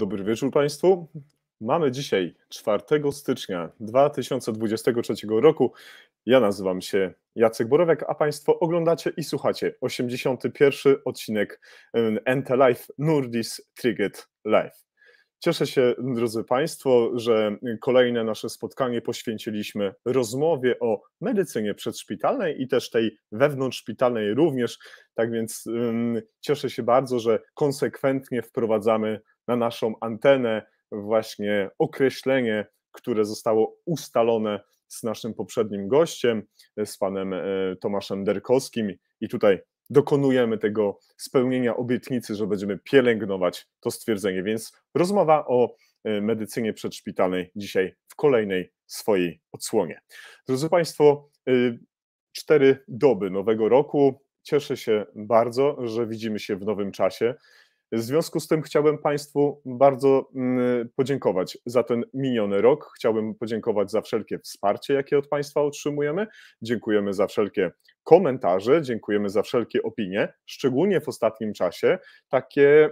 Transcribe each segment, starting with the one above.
Dobry wieczór Państwu. Mamy dzisiaj 4 stycznia 2023 roku. Ja nazywam się Jacek Borowiak, a Państwo oglądacie i słuchacie 81. odcinek NT Live Nurdis Trigget Live. Cieszę się, drodzy Państwo, że kolejne nasze spotkanie poświęciliśmy rozmowie o medycynie przedszpitalnej i też tej wewnątrzszpitalnej również. Tak więc cieszę się bardzo, że konsekwentnie wprowadzamy na naszą antenę właśnie określenie, które zostało ustalone z naszym poprzednim gościem, z panem Tomaszem Derkowskim, i tutaj dokonujemy tego spełnienia obietnicy, że będziemy pielęgnować to stwierdzenie. Więc rozmowa o medycynie przedszpitalnej dzisiaj w kolejnej swojej odsłonie. Drodzy Państwo, 4 doby nowego roku. Cieszę się bardzo, że widzimy się w nowym czasie. W związku z tym chciałbym Państwu bardzo podziękować za ten miniony rok. Chciałbym podziękować za wszelkie wsparcie, jakie od Państwa otrzymujemy. Dziękujemy za wszelkie komentarze, dziękujemy za wszelkie opinie, szczególnie w ostatnim czasie, takie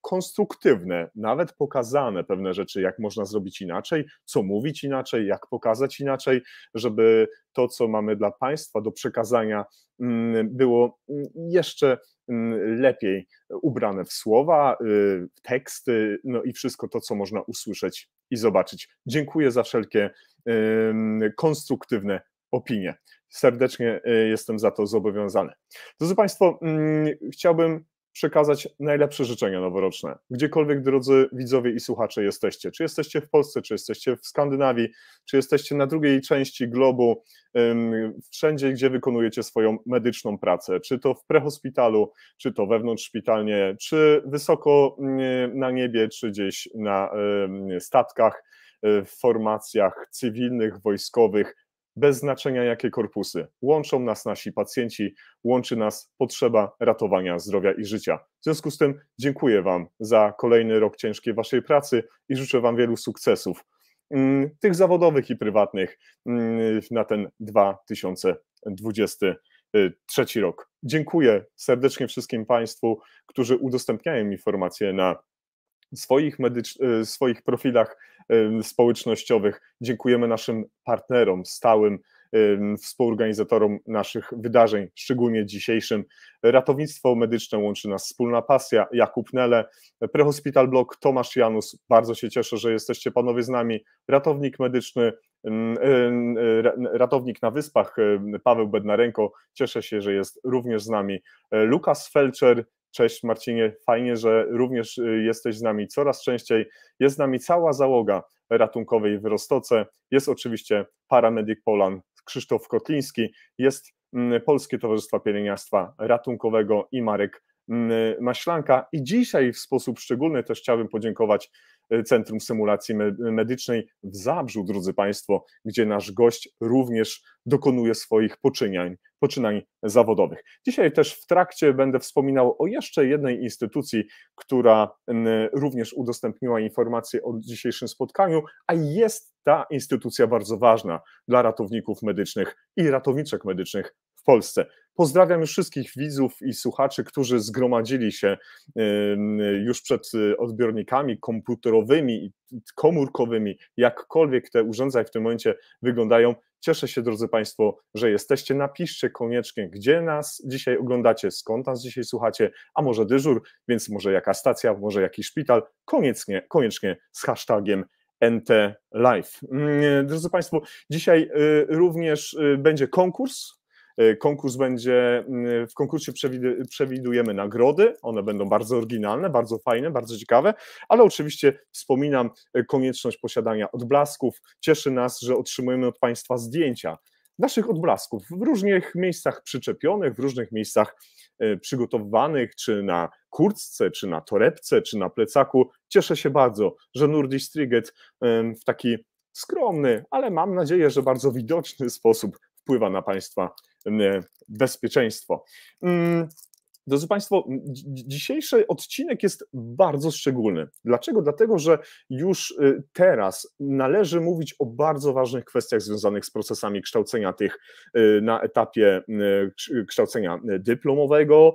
konstruktywne, nawet pokazane pewne rzeczy, jak można zrobić inaczej, co mówić inaczej, jak pokazać inaczej, żeby to, co mamy dla Państwa do przekazania, było jeszcze lepiej ubrane w słowa, w teksty, no i wszystko to, co można usłyszeć i zobaczyć. Dziękuję za wszelkie konstruktywne opinie. Serdecznie jestem za to zobowiązany. Drodzy Państwo, chciałbym przekazać najlepsze życzenia noworoczne. Gdziekolwiek, drodzy widzowie i słuchacze, jesteście. Czy jesteście w Polsce, czy jesteście w Skandynawii, czy jesteście na drugiej części globu, wszędzie, gdzie wykonujecie swoją medyczną pracę, czy to w prehospitalu, czy to wewnątrzszpitalnie, czy wysoko na niebie, czy gdzieś na statkach, w formacjach cywilnych, wojskowych, bez znaczenia jakie korpusy. Łączą nas nasi pacjenci, łączy nas potrzeba ratowania zdrowia i życia. W związku z tym dziękuję Wam za kolejny rok ciężkiej Waszej pracy i życzę Wam wielu sukcesów, tych zawodowych i prywatnych, na ten 2023 rok. Dziękuję serdecznie wszystkim Państwu, którzy udostępniają informacje na swoich profilach społecznościowych. Dziękujemy naszym partnerom stałym, współorganizatorom naszych wydarzeń, szczególnie dzisiejszym. Ratownictwo medyczne łączy nas wspólna pasja. Jakub Nele, Prehospital Blog, Tomasz Janus, bardzo się cieszę, że jesteście panowie z nami. Ratownik medyczny, ratownik na Wyspach, Paweł Bednarenko, cieszę się, że jest również z nami. Lukas Felczer, cześć Marcinie, fajnie, że również jesteś z nami coraz częściej. Jest z nami cała załoga ratunkowej w Roztoce, jest oczywiście Paramedic Poland, Krzysztof Kotliński, jest Polskie Towarzystwo Pielęgniarstwa Ratunkowego i Marek Maślanka. I dzisiaj w sposób szczególny też chciałbym podziękować Centrum Symulacji Medycznej w Zabrzu, drodzy Państwo, gdzie nasz gość również dokonuje swoich poczynań zawodowych. Dzisiaj też w trakcie będę wspominał o jeszcze jednej instytucji, która również udostępniła informacje o dzisiejszym spotkaniu, a jest ta instytucja bardzo ważna dla ratowników medycznych i ratowniczek medycznych w Polsce. Pozdrawiam już wszystkich widzów i słuchaczy, którzy zgromadzili się już przed odbiornikami komputerowymi i komórkowymi, jakkolwiek te urządzenia w tym momencie wyglądają. Cieszę się, drodzy Państwo, że jesteście. Napiszcie koniecznie, gdzie nas dzisiaj oglądacie, skąd nas dzisiaj słuchacie, a może dyżur, więc może jaka stacja, może jakiś szpital, koniecznie z hashtagiem NT Live. Drodzy Państwo, dzisiaj również będzie konkurs. W konkursie przewidujemy nagrody, one będą bardzo oryginalne, bardzo fajne, bardzo ciekawe, ale oczywiście wspominam konieczność posiadania odblasków. Cieszy nas, że otrzymujemy od Państwa zdjęcia naszych odblasków w różnych miejscach przyczepionych, w różnych miejscach przygotowywanych, czy na kurtce, czy na torebce, czy na plecaku. Cieszę się bardzo, że Nurdis Trigget w taki skromny, ale mam nadzieję, że bardzo widoczny sposób wpływa na Państwa bezpieczeństwo. Drodzy Państwo, dzisiejszy odcinek jest bardzo szczególny. Dlaczego? Dlatego, że już teraz należy mówić o bardzo ważnych kwestiach związanych z procesami kształcenia tych na etapie kształcenia dyplomowego,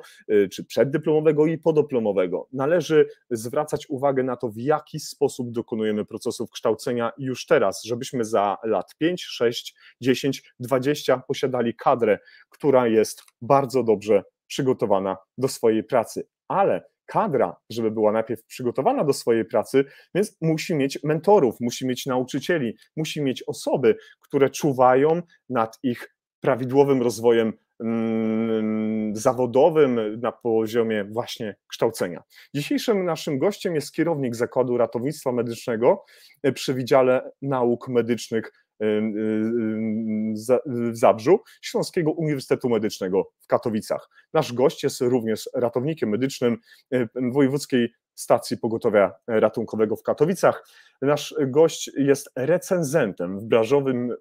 czy przeddyplomowego i podyplomowego. Należy zwracać uwagę na to, w jaki sposób dokonujemy procesów kształcenia już teraz, żebyśmy za lat 5, 6, 10, 20 posiadali kadrę, która jest bardzo dobrze przygotowana do swojej pracy, ale kadra, żeby była najpierw przygotowana do swojej pracy, więc musi mieć mentorów, musi mieć nauczycieli, musi mieć osoby, które czuwają nad ich prawidłowym rozwojem zawodowym na poziomie właśnie kształcenia. Dzisiejszym naszym gościem jest kierownik Zakładu Ratownictwa Medycznego przy Wydziale Nauk Medycznych w Zabrzu Śląskiego Uniwersytetu Medycznego w Katowicach. Nasz gość jest również ratownikiem medycznym Wojewódzkiej Stacji Pogotowia Ratunkowego w Katowicach. Nasz gość jest recenzentem w branżowym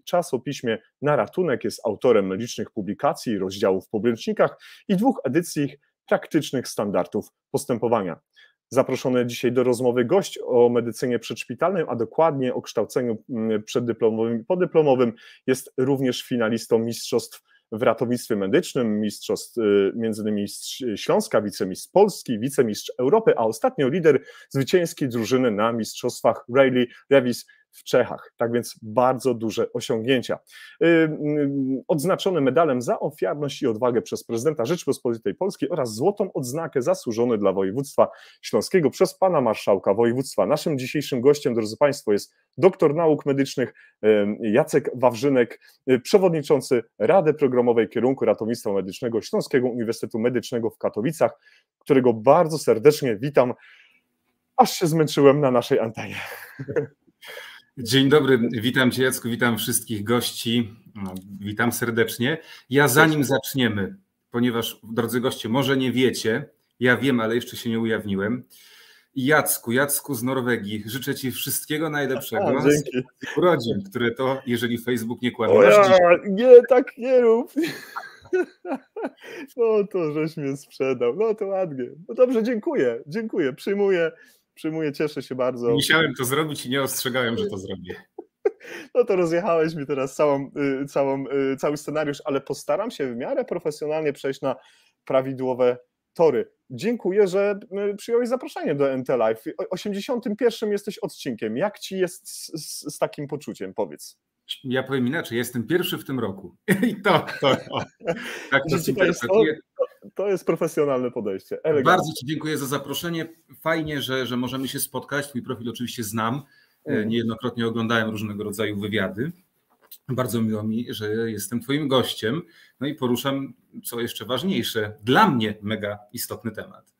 czasopiśmie Na Ratunek, jest autorem licznych publikacji, rozdziałów w podręcznikach i 2 edycji praktycznych standardów postępowania. Zaproszony dzisiaj do rozmowy gość o medycynie przedszpitalnej, a dokładnie o kształceniu przeddyplomowym i podyplomowym, jest również finalistą mistrzostw w ratownictwie medycznym, mistrzostw m.in. mistrz Śląska, wicemistrz Polski, wicemistrz Europy, a ostatnio lider zwycięskiej drużyny na mistrzostwach Rally Revis w Czechach. Tak więc bardzo duże osiągnięcia. Odznaczony medalem za ofiarność i odwagę przez prezydenta Rzeczypospolitej Polskiej oraz złotą odznakę zasłużony dla województwa śląskiego przez pana marszałka województwa. Naszym dzisiejszym gościem, drodzy Państwo, jest doktor nauk medycznych Jacek Wawrzynek, przewodniczący Rady Programowej Kierunku Ratownictwa Medycznego Śląskiego Uniwersytetu Medycznego w Katowicach, którego bardzo serdecznie witam, aż się zmęczyłem na naszej antenie. Dzień dobry, witam Cię, Jacku, witam wszystkich gości, witam serdecznie. Ja zanim zaczniemy, ponieważ, drodzy goście, może nie wiecie, ja wiem, ale jeszcze się nie ujawniłem. Jacku z Norwegii, życzę Ci wszystkiego najlepszego z urodzin, które to, jeżeli Facebook nie kłamie. Nie, tak nie rób. No to żeś mnie sprzedał, no to ładnie. No dobrze, dziękuję, przyjmuję, cieszę się bardzo. Musiałem to zrobić i nie ostrzegałem, że to zrobię. No to rozjechałeś mi teraz cały scenariusz, ale postaram się w miarę profesjonalnie przejść na prawidłowe tory. Dziękuję, że przyjąłeś zaproszenie do NT Live. 81. jesteś odcinkiem. Jak Ci jest z takim poczuciem, powiedz? Ja powiem inaczej, jestem pierwszy w tym roku. I tak to interpretuję. To jest profesjonalne podejście. Elegancko. Bardzo Ci dziękuję za zaproszenie. Fajnie, że możemy się spotkać. Twój profil oczywiście znam. Niejednokrotnie oglądałem różnego rodzaju wywiady. Bardzo miło mi, że jestem Twoim gościem. No i poruszam, co jeszcze ważniejsze, dla mnie mega istotny temat.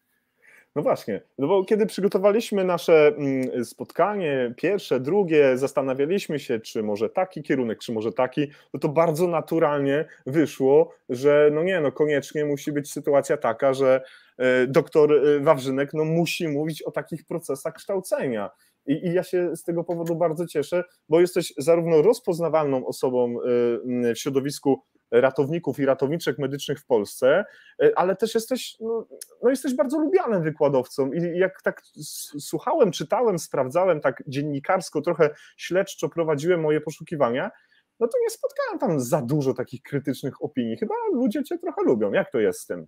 No właśnie, no bo kiedy przygotowaliśmy nasze spotkanie, pierwsze, drugie, zastanawialiśmy się, czy może taki kierunek, czy może taki, no to bardzo naturalnie wyszło, że koniecznie musi być sytuacja taka, że doktor Wawrzynek musi mówić o takich procesach kształcenia. I ja się z tego powodu bardzo cieszę, bo jesteś zarówno rozpoznawalną osobą w środowisku ratowników i ratowniczek medycznych w Polsce, ale też jesteś bardzo lubianym wykładowcą i jak tak słuchałem, czytałem, sprawdzałem tak dziennikarsko, trochę śledczo prowadziłem moje poszukiwania, no to nie spotkałem tam za dużo takich krytycznych opinii. Chyba ludzie Cię trochę lubią. Jak to jest z tym?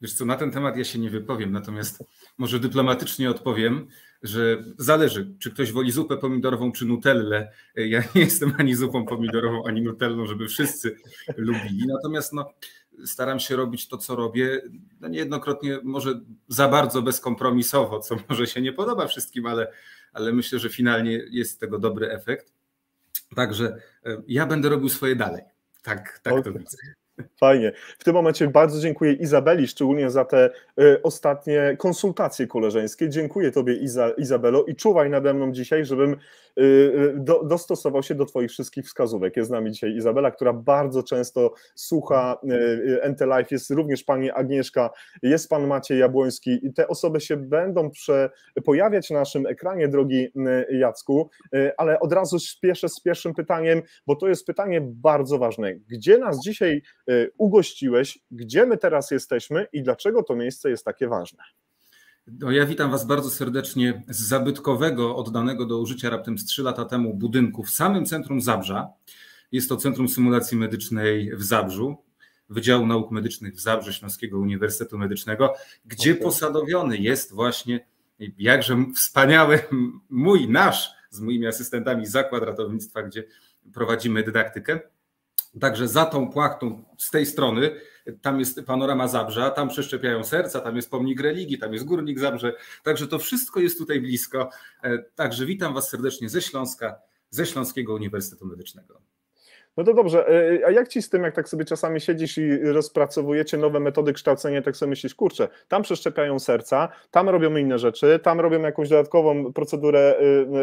Wiesz co, na ten temat ja się nie wypowiem, natomiast może dyplomatycznie odpowiem, że zależy, czy ktoś woli zupę pomidorową, czy nutellę. Ja nie jestem ani zupą pomidorową, ani nutellą, żeby wszyscy lubili. Natomiast staram się robić to, co robię, niejednokrotnie może za bardzo bezkompromisowo, co może się nie podoba wszystkim, ale myślę, że finalnie jest z tego dobry efekt. Także ja będę robił swoje dalej. Tak to widzę. Fajnie. W tym momencie bardzo dziękuję Izabeli, szczególnie za te ostatnie konsultacje koleżeńskie. Dziękuję Tobie, Izabelo, i czuwaj nade mną dzisiaj, żebym dostosował się do Twoich wszystkich wskazówek. Jest z nami dzisiaj Izabela, która bardzo często słucha NT Live, jest również pani Agnieszka, jest pan Maciej Jabłoński i te osoby się będą pojawiać na naszym ekranie, drogi Jacku, ale od razu spieszę z pierwszym pytaniem, bo to jest pytanie bardzo ważne. Gdzie nas dzisiaj ugościłeś, gdzie my teraz jesteśmy i dlaczego to miejsce jest takie ważne. No, ja witam Was bardzo serdecznie z zabytkowego, oddanego do użycia raptem z 3 lata temu budynku w samym centrum Zabrza. Jest to Centrum Symulacji Medycznej w Zabrzu, Wydziału Nauk Medycznych w Zabrze Śląskiego Uniwersytetu Medycznego, gdzie posadowiony jest właśnie jakże wspaniały nasz z moimi asystentami zakład ratownictwa, gdzie prowadzimy dydaktykę. Także za tą płachtą z tej strony, tam jest panorama Zabrza, tam przeszczepiają serca, tam jest pomnik religii, tam jest górnik Zabrze, także to wszystko jest tutaj blisko. Także witam Was serdecznie ze Śląska, ze Śląskiego Uniwersytetu Medycznego. No to dobrze, a jak ci z tym, jak tak sobie czasami siedzisz i rozpracowujecie nowe metody kształcenia, tak sobie myślisz, kurczę, tam przeszczepiają serca, tam robią inne rzeczy, tam robią jakąś dodatkową procedurę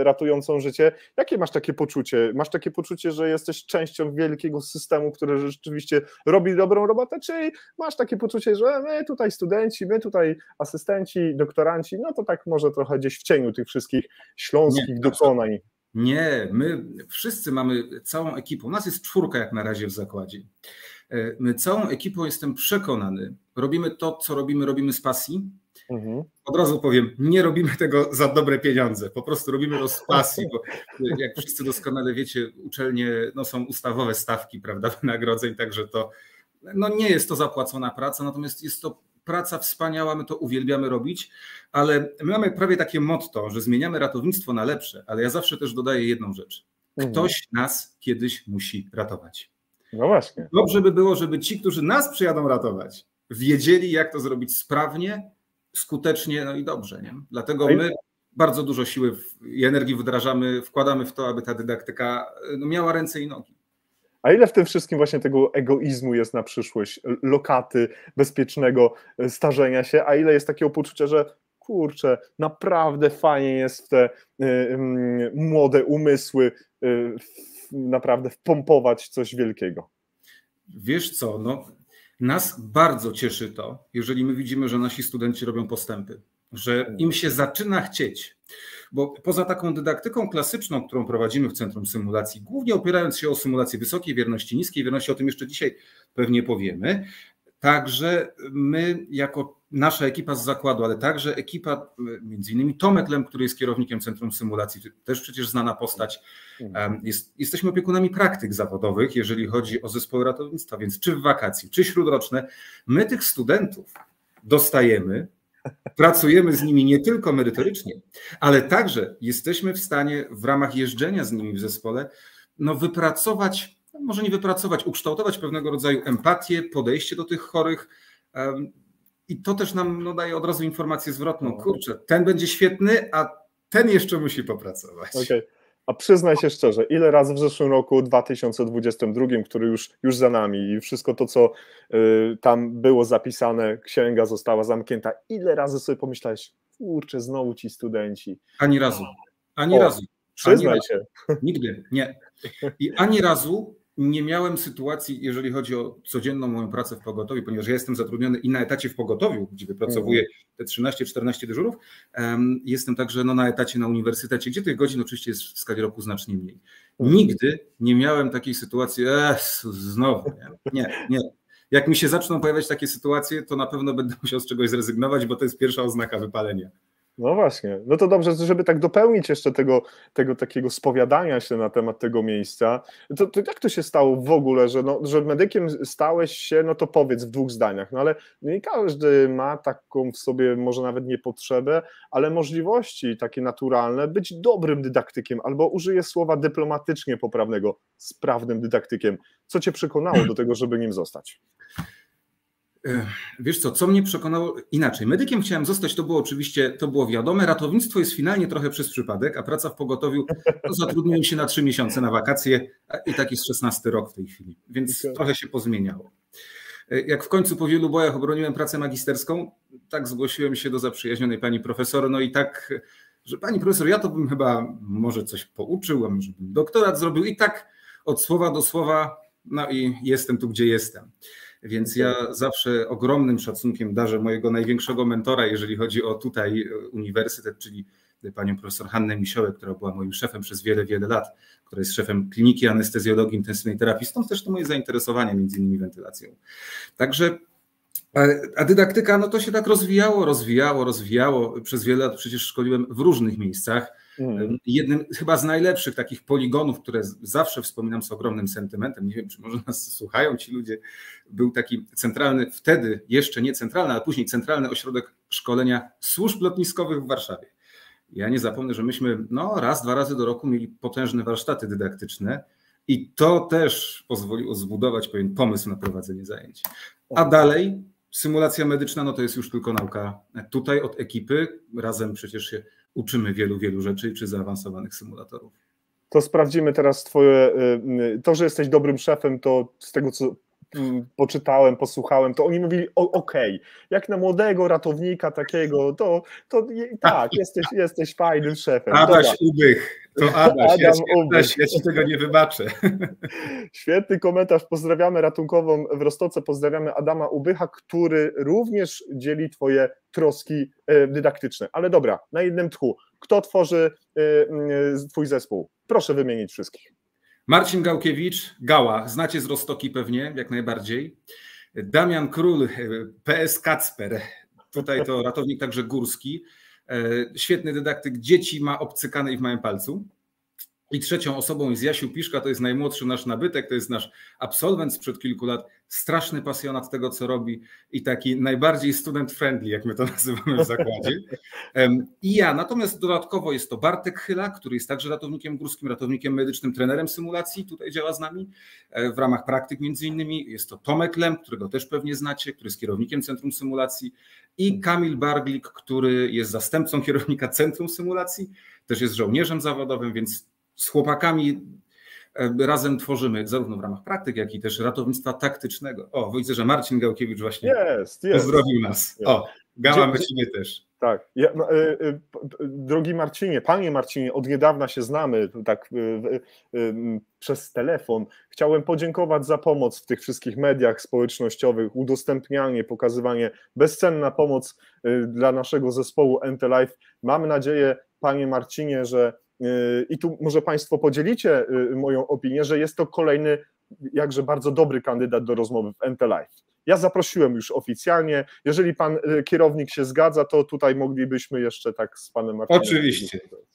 ratującą życie. Jakie masz takie poczucie? Masz takie poczucie, że jesteś częścią wielkiego systemu, który rzeczywiście robi dobrą robotę, czy masz takie poczucie, że my tutaj studenci, my tutaj asystenci, doktoranci, no to tak może trochę gdzieś w cieniu tych wszystkich śląskich dokonań. Nie, my wszyscy mamy całą ekipą, nas jest 4 jak na razie w zakładzie. My całą ekipą, jestem przekonany, robimy to, co robimy z pasji. Od razu powiem, nie robimy tego za dobre pieniądze, po prostu robimy to z pasji, bo jak wszyscy doskonale wiecie, uczelnie są ustawowe stawki, prawda, wynagrodzeń, także to nie jest to zapłacona praca, natomiast jest to praca wspaniała, my to uwielbiamy robić, ale my mamy prawie takie motto, że zmieniamy ratownictwo na lepsze, ale ja zawsze też dodaję jedną rzecz. Ktoś nas kiedyś musi ratować. No właśnie. Dobrze by było, żeby ci, którzy nas przyjadą ratować, wiedzieli, jak to zrobić sprawnie, skutecznie, no i dobrze. Nie? Dlatego my bardzo dużo siły i energii wkładamy w to, aby ta dydaktyka miała ręce i nogi. A ile w tym wszystkim właśnie tego egoizmu jest na przyszłość, lokaty, bezpiecznego starzenia się, a ile jest takiego poczucia, że kurczę, naprawdę fajnie jest w te młode umysły naprawdę wpompować coś wielkiego? Wiesz co, nas bardzo cieszy to, jeżeli my widzimy, że nasi studenci robią postępy, że im się zaczyna chcieć. Bo poza taką dydaktyką klasyczną, którą prowadzimy w Centrum Symulacji, głównie opierając się o symulację wysokiej wierności, niskiej wierności, o tym jeszcze dzisiaj pewnie powiemy, także my jako nasza ekipa z zakładu, ale także ekipa, między innymi Tomek Lem, który jest kierownikiem Centrum Symulacji, też przecież znana postać, jesteśmy opiekunami praktyk zawodowych, jeżeli chodzi o zespoły ratownictwa, więc czy w wakacje, czy śródroczne, my tych studentów dostajemy, pracujemy z nimi nie tylko merytorycznie, ale także jesteśmy w stanie w ramach jeżdżenia z nimi w zespole wypracować, może nie wypracować, ukształtować pewnego rodzaju empatię, podejście do tych chorych i to też nam daje od razu informację zwrotną. Kurczę, ten będzie świetny, a ten jeszcze musi popracować. Okay. A przyznaj się szczerze, ile razy w zeszłym roku 2022, który już za nami i wszystko to, co tam było zapisane, księga została zamknięta, ile razy sobie pomyślałeś, kurczę, znowu ci studenci? Ani razu. Ani razu. Przyznaj się. Nigdy, nie. I ani razu nie miałem sytuacji, jeżeli chodzi o codzienną moją pracę w pogotowiu, ponieważ ja jestem zatrudniony i na etacie w pogotowiu, gdzie wypracowuję te 13-14 dyżurów. Jestem także na etacie na uniwersytecie, gdzie tych godzin oczywiście jest w skali roku znacznie mniej. Nigdy nie miałem takiej sytuacji, znowu, nie. Jak mi się zaczną pojawiać takie sytuacje, to na pewno będę musiał z czegoś zrezygnować, bo to jest pierwsza oznaka wypalenia. No właśnie, no to dobrze, żeby tak dopełnić jeszcze tego takiego spowiadania się na temat tego miejsca, to jak to się stało w ogóle, że medykiem stałeś się, no to powiedz w 2 zdaniach, no ale nie każdy ma taką w sobie może nawet nie potrzebę, ale możliwości takie naturalne, być dobrym dydaktykiem, albo użyję słowa dyplomatycznie poprawnego, sprawnym dydaktykiem. Co cię przekonało do tego, żeby nim zostać? Wiesz co mnie przekonało inaczej. Medykiem chciałem zostać, to było wiadome. Ratownictwo jest finalnie trochę przez przypadek, a praca w pogotowiu, zatrudniłem się na 3 miesiące na wakacje i tak jest 16 rok w tej chwili, więc trochę się pozmieniało. Jak w końcu po wielu bojach obroniłem pracę magisterską, tak zgłosiłem się do zaprzyjaźnionej pani profesor, i tak, że pani profesor, ja to bym chyba może coś pouczył, a może bym doktorat zrobił i tak od słowa do słowa, i jestem tu, gdzie jestem. Więc ja zawsze ogromnym szacunkiem darzę mojego największego mentora, jeżeli chodzi o tutaj uniwersytet, czyli panią profesor Hannę Misiołek, która była moim szefem przez wiele, wiele lat, która jest szefem Kliniki Anestezjologii Intensywnej Terapii, stąd też to moje zainteresowanie między innymi wentylacją. Także a dydaktyka, no to się tak rozwijało. Przez wiele lat przecież szkoliłem w różnych miejscach. Jednym chyba z najlepszych takich poligonów, które zawsze wspominam z ogromnym sentymentem, nie wiem, czy może nas słuchają ci ludzie, był taki centralny, wtedy jeszcze nie centralny, ale później centralny ośrodek szkolenia służb lotniskowych w Warszawie. Ja nie zapomnę, że myśmy raz, 2 razy do roku mieli potężne warsztaty dydaktyczne i to też pozwoliło zbudować pewien pomysł na prowadzenie zajęć. A dalej symulacja medyczna, no to jest już tylko nauka tutaj od ekipy. Razem przecież się uczymy wielu rzeczy czy zaawansowanych symulatorów. To sprawdzimy teraz to, że jesteś dobrym szefem, to z tego, co poczytałem, posłuchałem, to oni mówili, okej, jak na młodego ratownika takiego, to tak, jesteś fajnym szefem. Adaś Ubych, to Adaś, ja ci tego nie wybaczę. Świetny komentarz, pozdrawiamy ratunkową w Roztoce, pozdrawiamy Adama Ubycha, który również dzieli twoje troski dydaktyczne. Ale dobra, na jednym tchu, kto tworzy twój zespół? Proszę wymienić wszystkich. Marcin Gałkiewicz, Gała, znacie z Roztoki pewnie, jak najbardziej. Damian Król, PS Kacper, tutaj to ratownik także górski. Świetny dydaktyk, dzieci ma obcykane i w małym palcu. I trzecią osobą jest Jasiu Piszka, to jest najmłodszy nasz nabytek, to jest nasz absolwent sprzed kilku lat, straszny pasjonat tego, co robi i taki najbardziej student friendly, jak my to nazywamy w zakładzie. I ja, natomiast dodatkowo jest to Bartek Chyla, który jest także ratownikiem górskim, ratownikiem medycznym, trenerem symulacji, tutaj działa z nami w ramach praktyk między innymi. Jest to Tomek Lem, którego też pewnie znacie, który jest kierownikiem Centrum Symulacji i Kamil Barglik, który jest zastępcą kierownika Centrum Symulacji, też jest żołnierzem zawodowym, więc z chłopakami razem tworzymy zarówno w ramach praktyk, jak i też ratownictwa taktycznego. O, widzę, że Marcin Gałkiewicz właśnie pozdrowił nas. O, Gała, my ciebie też. Tak. Drogi Marcinie, panie Marcinie, od niedawna się znamy tak przez telefon. Chciałem podziękować za pomoc w tych wszystkich mediach społecznościowych, udostępnianie, pokazywanie, bezcenna pomoc dla naszego zespołu Entelife. Mamy nadzieję, panie Marcinie, że i tu może państwo podzielicie moją opinię, że jest to kolejny jakże bardzo dobry kandydat do rozmowy w Entelife. Ja zaprosiłem już oficjalnie, jeżeli pan kierownik się zgadza, to tutaj moglibyśmy jeszcze tak z panem Marcinem.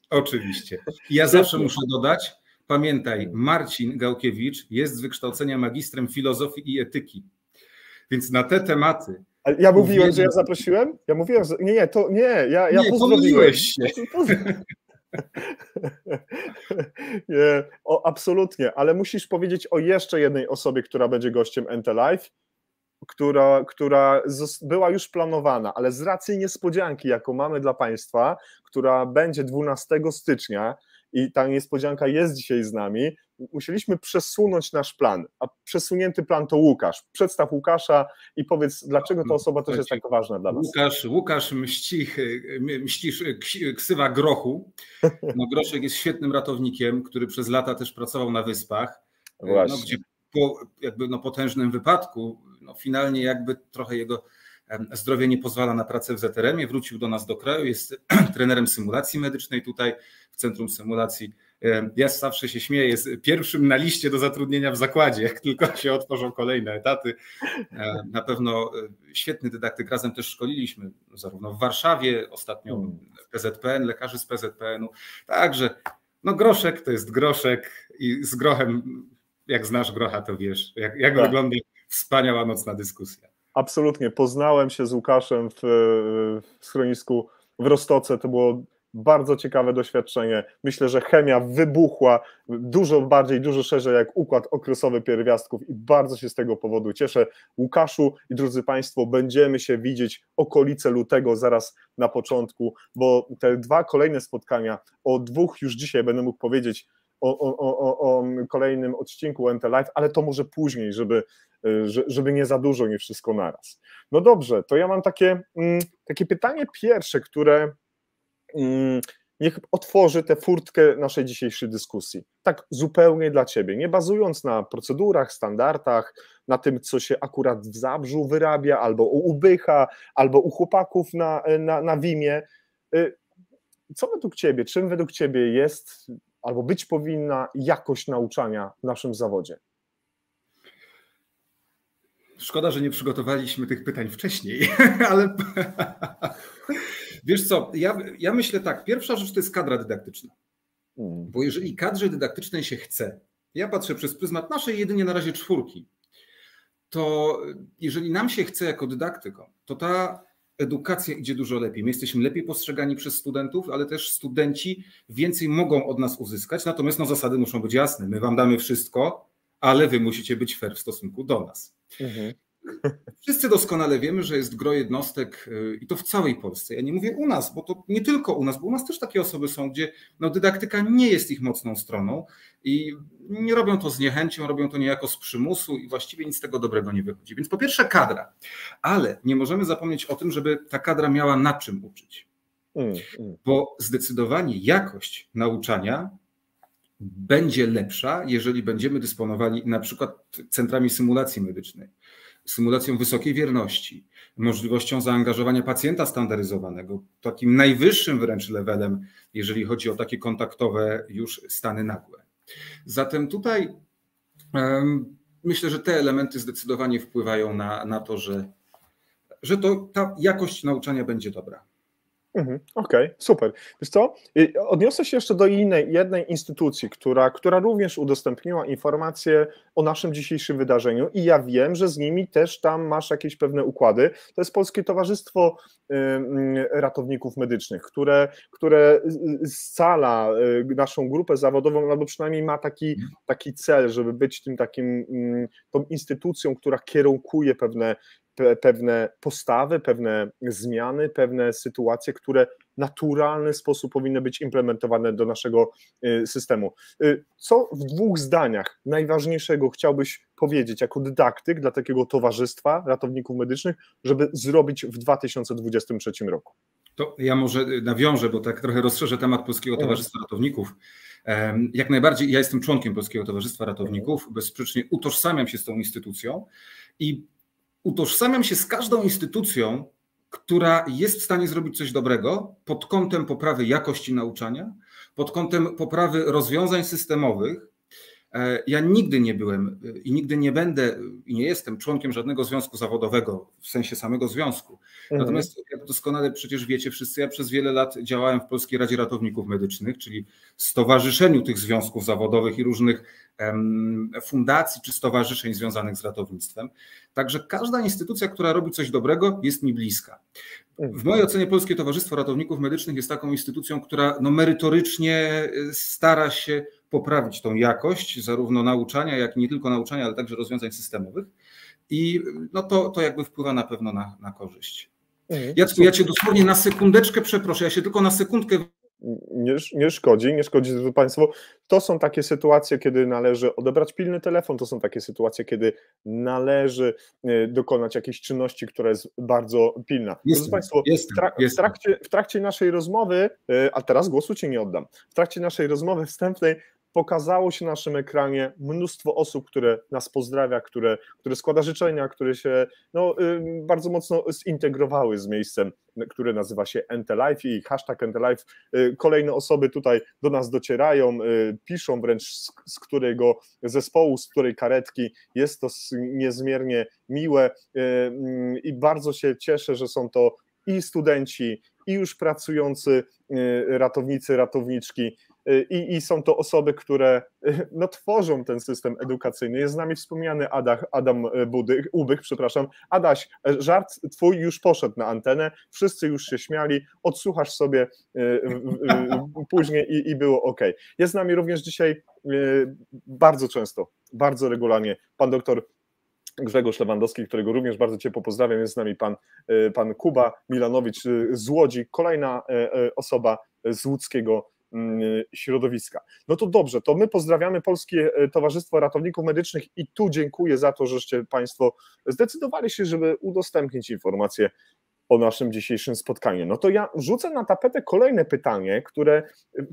Oczywiście. Ja zawsze muszę dodać, pamiętaj, Marcin Gałkiewicz jest z wykształcenia magistrem filozofii i etyki, więc na te tematy. Ale ja mówiłem, że ja zaprosiłem? Ja mówiłem, że ja pomyliłeś się. Nie, absolutnie, ale musisz powiedzieć o jeszcze jednej osobie, która będzie gościem Entelife, która była już planowana, ale z racji niespodzianki, jaką mamy dla państwa, która będzie 12 stycznia i ta niespodzianka jest dzisiaj z nami, musieliśmy przesunąć nasz plan, a przesunięty plan to Łukasz. Przedstaw Łukasza i powiedz, dlaczego ta osoba też jest tak ważna dla nas. Łukasz Mścisz, ksywa Grochu. No, Groszek jest świetnym ratownikiem, który przez lata też pracował na Wyspach, gdzie po potężnym wypadku, finalnie jakby trochę jego zdrowie nie pozwala na pracę w ZRM-ie, wrócił do nas do kraju, jest trenerem symulacji medycznej tutaj w Centrum Symulacji. Ja zawsze się śmieję, jest pierwszym na liście do zatrudnienia w zakładzie, jak tylko się otworzą kolejne etaty. Na pewno świetny dydaktyk, razem też szkoliliśmy zarówno w Warszawie, ostatnio PZPN, lekarzy z PZPN-u, także Groszek to jest Groszek i z Grochem, jak znasz Grocha, to wiesz, jak wygląda wspaniała nocna dyskusja. Absolutnie, poznałem się z Łukaszem w schronisku w Roztoce, to było bardzo ciekawe doświadczenie. Myślę, że chemia wybuchła dużo szerzej jak układ okresowy pierwiastków i bardzo się z tego powodu cieszę. Łukaszu i drodzy państwo, będziemy się widzieć okolice lutego zaraz na początku, bo te 2 kolejne spotkania, o 2 już dzisiaj będę mógł powiedzieć o kolejnym odcinku Entelife, ale to może później, żeby nie za dużo, nie wszystko naraz. No dobrze, to ja mam takie pytanie pierwsze, które niech otworzy tę furtkę naszej dzisiejszej dyskusji. Tak zupełnie dla ciebie, nie bazując na procedurach, standardach, na tym, co się akurat w Zabrzu wyrabia, albo u Ubycha, albo u chłopaków na WIM-ie. co według Ciebie, czym według Ciebie jest albo być powinna jakość nauczania w naszym zawodzie? Szkoda, że nie przygotowaliśmy tych pytań wcześniej, ale wiesz co, ja myślę tak, pierwsza rzecz to jest kadra dydaktyczna, bo jeżeli kadrze dydaktycznej się chce, ja patrzę przez pryzmat naszej jedynie na razie 4, to jeżeli nam się chce jako dydaktykom, to ta edukacja idzie dużo lepiej. My jesteśmy lepiej postrzegani przez studentów, ale też studenci więcej mogą od nas uzyskać, natomiast no, zasady muszą być jasne. My wam damy wszystko, ale wy musicie być fair w stosunku do nas. Wszyscy doskonale wiemy, że jest gro jednostek i to w całej Polsce. Ja nie mówię u nas, bo to nie tylko u nas, bo u nas też takie osoby są, gdzie no, dydaktyka nie jest ich mocną stroną i nie robią to z niechęcią, robią to niejako z przymusu i właściwie nic z tego dobrego nie wychodzi. Więc po pierwsze kadra, ale nie możemy zapomnieć o tym, żeby ta kadra miała na czym uczyć. Bo zdecydowanie jakość nauczania będzie lepsza, jeżeli będziemy dysponowali na przykład centrami symulacji medycznej, symulacją wysokiej wierności, możliwością zaangażowania pacjenta standaryzowanego, takim najwyższym wręcz levelem, jeżeli chodzi o takie kontaktowe już stany nagłe. Zatem tutaj myślę, że te elementy zdecydowanie wpływają na to, że ta jakość nauczania będzie dobra. Okej, super. Wiesz co, odniosę się jeszcze do jednej instytucji, która również udostępniła informacje o naszym dzisiejszym wydarzeniu i ja wiem, że z nimi też tam masz jakieś pewne układy. To jest Polskie Towarzystwo Ratowników Medycznych, które scala naszą grupę zawodową, albo przynajmniej ma taki cel, żeby być tą instytucją, która kierunkuje pewne postawy, pewne zmiany, pewne sytuacje, które w naturalny sposób powinny być implementowane do naszego systemu. Co w 2 zdaniach najważniejszego chciałbyś powiedzieć jako dydaktyk dla takiego Towarzystwa Ratowników Medycznych, żeby zrobić w 2023 roku? To ja może nawiążę, bo tak trochę rozszerzę temat Polskiego Towarzystwa Ratowników. Jak najbardziej, ja jestem członkiem Polskiego Towarzystwa Ratowników, bezsprzecznie utożsamiam się z tą instytucją i utożsamiam się z każdą instytucją, która jest w stanie zrobić coś dobrego pod kątem poprawy jakości nauczania, pod kątem poprawy rozwiązań systemowych. Ja nigdy nie byłem i nigdy nie będę i nie jestem członkiem żadnego związku zawodowego w sensie samego związku. Natomiast jak doskonale przecież wiecie wszyscy, ja przez wiele lat działałem w Polskiej Radzie Ratowników Medycznych, czyli stowarzyszeniu tych związków zawodowych i różnych fundacji czy stowarzyszeń związanych z ratownictwem. Także każda instytucja, która robi coś dobrego, jest mi bliska. W mojej ocenie Polskie Towarzystwo Ratowników Medycznych jest taką instytucją, która merytorycznie stara się poprawić tą jakość zarówno nauczania, jak i nie tylko nauczania, ale także rozwiązań systemowych i to jakby wpływa na pewno na korzyść. Jacku, ja cię dosłownie na sekundeczkę przeproszę, ja się tylko na sekundkę... Nie szkodzi, drodzy Państwo. To są takie sytuacje, kiedy należy odebrać pilny telefon, to są takie sytuacje, kiedy należy dokonać jakiejś czynności, która jest bardzo pilna. Drodzy Państwo, w trakcie naszej rozmowy, a teraz głosu Ci nie oddam, w trakcie naszej rozmowy wstępnej pokazało się na naszym ekranie mnóstwo osób, które nas pozdrawia, które składa życzenia, które się bardzo mocno zintegrowały z miejscem, które nazywa się NTLife i hashtag NTLife. Kolejne osoby tutaj do nas docierają, piszą wręcz z którego zespołu, z której karetki. Jest to niezmiernie miłe i bardzo się cieszę, że są to i studenci, i już pracujący ratownicy, ratowniczki, i są to osoby, które tworzą ten system edukacyjny. Jest z nami wspomniany Adam Ubych, przepraszam. Adaś, żart twój już poszedł na antenę, wszyscy już się śmiali, odsłuchasz sobie później i było ok. Jest z nami również dzisiaj bardzo często, bardzo regularnie pan doktor Grzegorz Lewandowski, którego również bardzo ciepło pozdrawiam. Jest z nami pan Kuba Milanowicz z Łodzi, kolejna osoba z łódzkiego środowiska. No to dobrze, to my pozdrawiamy Polskie Towarzystwo Ratowników Medycznych i tu dziękuję za to, żeście Państwo zdecydowali się, żeby udostępnić informacje o naszym dzisiejszym spotkaniu. No to ja rzucę na tapetę kolejne pytanie,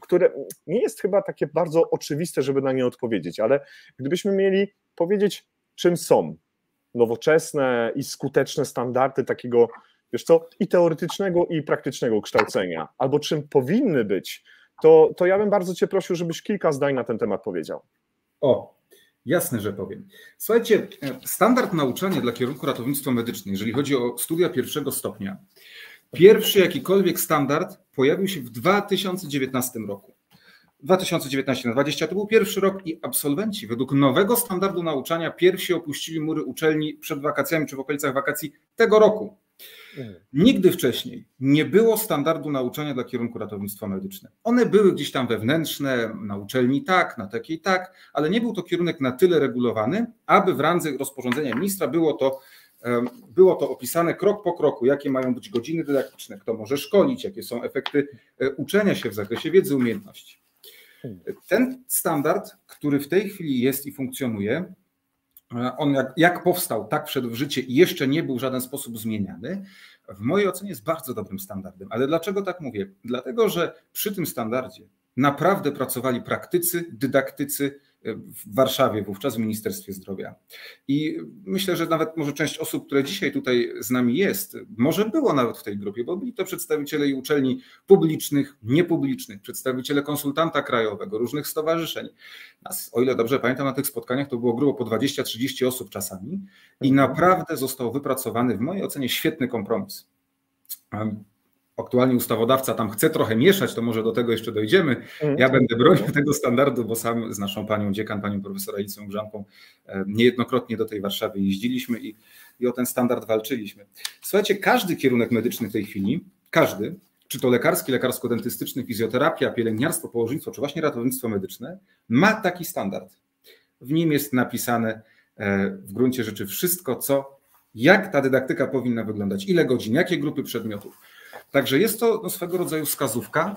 które nie jest chyba takie bardzo oczywiste, żeby na nie odpowiedzieć, ale gdybyśmy mieli powiedzieć, czym są nowoczesne i skuteczne standardy takiego wiesz co, i teoretycznego, i praktycznego kształcenia, albo czym powinny być, to ja bym bardzo cię prosił, żebyś kilka zdań na ten temat powiedział. O, jasne, że powiem. Słuchajcie, standard nauczania dla kierunku ratownictwo medyczne, jeżeli chodzi o studia pierwszego stopnia, pierwszy jakikolwiek standard pojawił się w 2019 roku. 2019 na 20 to był pierwszy rok i absolwenci według nowego standardu nauczania pierwsi opuścili mury uczelni przed wakacjami czy w okolicach wakacji tego roku. Nigdy wcześniej nie było standardu nauczania dla kierunku ratownictwo medyczne. One były gdzieś tam wewnętrzne, na uczelni tak, na takiej tak, ale nie był to kierunek na tyle regulowany, aby w randze rozporządzenia ministra było to opisane krok po kroku, jakie mają być godziny dydaktyczne, kto może szkolić, jakie są efekty uczenia się w zakresie wiedzy, umiejętności. Ten standard, który w tej chwili jest i funkcjonuje, on jak powstał, tak wszedł w życie i jeszcze nie był w żaden sposób zmieniany, w mojej ocenie jest bardzo dobrym standardem. Ale dlaczego tak mówię? Dlatego, że przy tym standardzie naprawdę pracowali praktycy, dydaktycy w Warszawie, wówczas w Ministerstwie Zdrowia. I myślę, że nawet może część osób, które dzisiaj tutaj z nami jest, może było nawet w tej grupie, bo byli to przedstawiciele i uczelni publicznych, niepublicznych, przedstawiciele konsultanta krajowego, różnych stowarzyszeń. Nas, o ile dobrze pamiętam, na tych spotkaniach to było grubo po 20-30 osób czasami i naprawdę został wypracowany w mojej ocenie świetny kompromis. Aktualnie ustawodawca tam chce trochę mieszać, to może do tego jeszcze dojdziemy. Ja będę bronił tego standardu, bo sam z naszą panią dziekan, panią profesor Alicją Grzanką niejednokrotnie do tej Warszawy jeździliśmy i o ten standard walczyliśmy. Słuchajcie, każdy kierunek medyczny w tej chwili, każdy, czy to lekarski, lekarsko-dentystyczny, fizjoterapia, pielęgniarstwo, położnictwo, czy właśnie ratownictwo medyczne, ma taki standard. W nim jest napisane w gruncie rzeczy wszystko, jak ta dydaktyka powinna wyglądać, ile godzin, jakie grupy przedmiotów. Także jest to swego rodzaju wskazówka,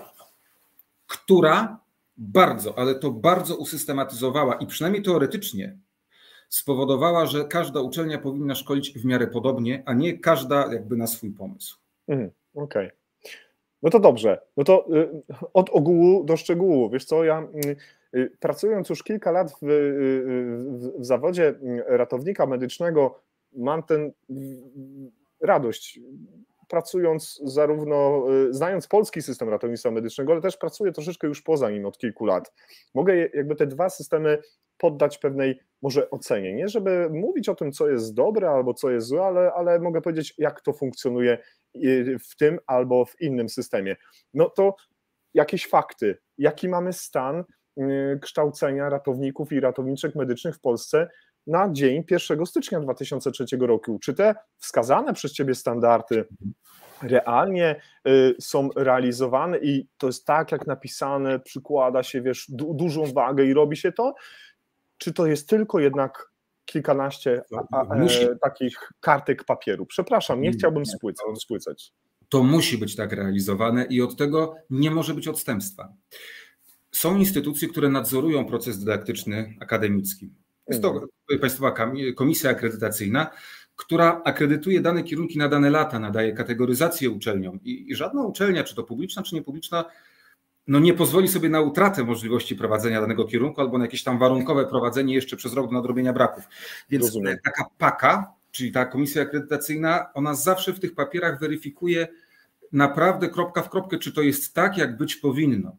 która bardzo, ale to bardzo usystematyzowała i przynajmniej teoretycznie spowodowała, że każda uczelnia powinna szkolić w miarę podobnie, a nie każda jakby na swój pomysł. Okej. No to dobrze. No to od ogółu do szczegółu. Wiesz co, ja pracując już kilka lat w zawodzie ratownika medycznego, mam tę radość, pracując zarówno, znając polski system ratownictwa medycznego, ale też pracuję troszeczkę już poza nim od kilku lat. Mogę jakby te dwa systemy poddać pewnej może ocenie. Nie żeby mówić o tym, co jest dobre albo co jest złe, ale mogę powiedzieć, jak to funkcjonuje w tym albo w innym systemie. No to jakieś fakty, jaki mamy stan kształcenia ratowników i ratowniczek medycznych w Polsce na dzień 1 stycznia 2003 roku. Czy te wskazane przez ciebie standardy realnie są realizowane i to jest tak, jak napisane, przykłada się, wiesz, dużą wagę i robi się to? Czy to jest tylko jednak kilkanaście takich kartek papieru? Przepraszam, nie chciałbym spłycać. To musi być tak realizowane i od tego nie może być odstępstwa. Są instytucje, które nadzorują proces dydaktyczny akademicki. Jest to Państwowa Komisja Akredytacyjna, która akredytuje dane kierunki na dane lata, nadaje kategoryzację uczelniom i żadna uczelnia, czy to publiczna, czy niepubliczna, no nie pozwoli sobie na utratę możliwości prowadzenia danego kierunku albo na jakieś tam warunkowe prowadzenie jeszcze przez rok do nadrobienia braków. Więc rozumiem. Taka PAKA, czyli ta Komisja Akredytacyjna, ona zawsze w tych papierach weryfikuje naprawdę kropka w kropkę, czy to jest tak, jak być powinno.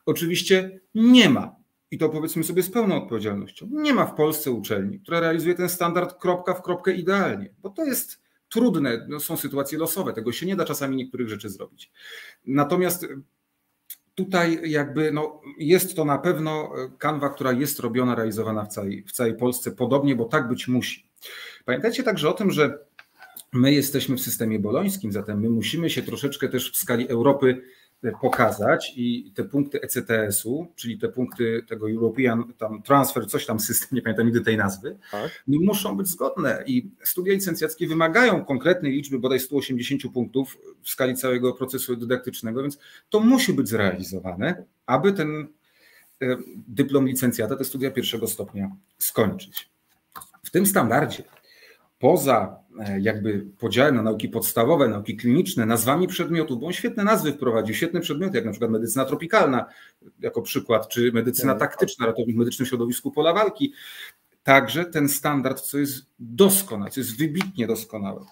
Oczywiście nie ma. I to powiedzmy sobie z pełną odpowiedzialnością. Nie ma w Polsce uczelni, która realizuje ten standard kropka w kropkę idealnie, bo to jest trudne, są sytuacje losowe, tego się nie da czasami niektórych rzeczy zrobić. Natomiast tutaj jakby jest to na pewno kanwa, która jest robiona, realizowana w całej Polsce podobnie, bo tak być musi. Pamiętajcie także o tym, że my jesteśmy w systemie bolońskim, zatem my musimy się troszeczkę też w skali Europy pokazać i te punkty ECTS-u, czyli te punkty tego European Transfer, coś tam system, nie pamiętam nigdy tej nazwy, tak, muszą być zgodne i studia licencjackie wymagają konkretnej liczby, bodaj 180 punktów w skali całego procesu dydaktycznego, więc to musi być zrealizowane, aby ten dyplom licencjata, te studia pierwszego stopnia skończyć. W tym standardzie poza jakby podziałem na nauki podstawowe, nauki kliniczne, nazwami przedmiotów, bo on świetne nazwy wprowadził, świetne przedmioty, jak na przykład medycyna tropikalna jako przykład, czy medycyna taktyczna, ratownik medyczny w środowisku pola walki. Także ten standard, co jest doskonałe, co jest wybitnie doskonałe,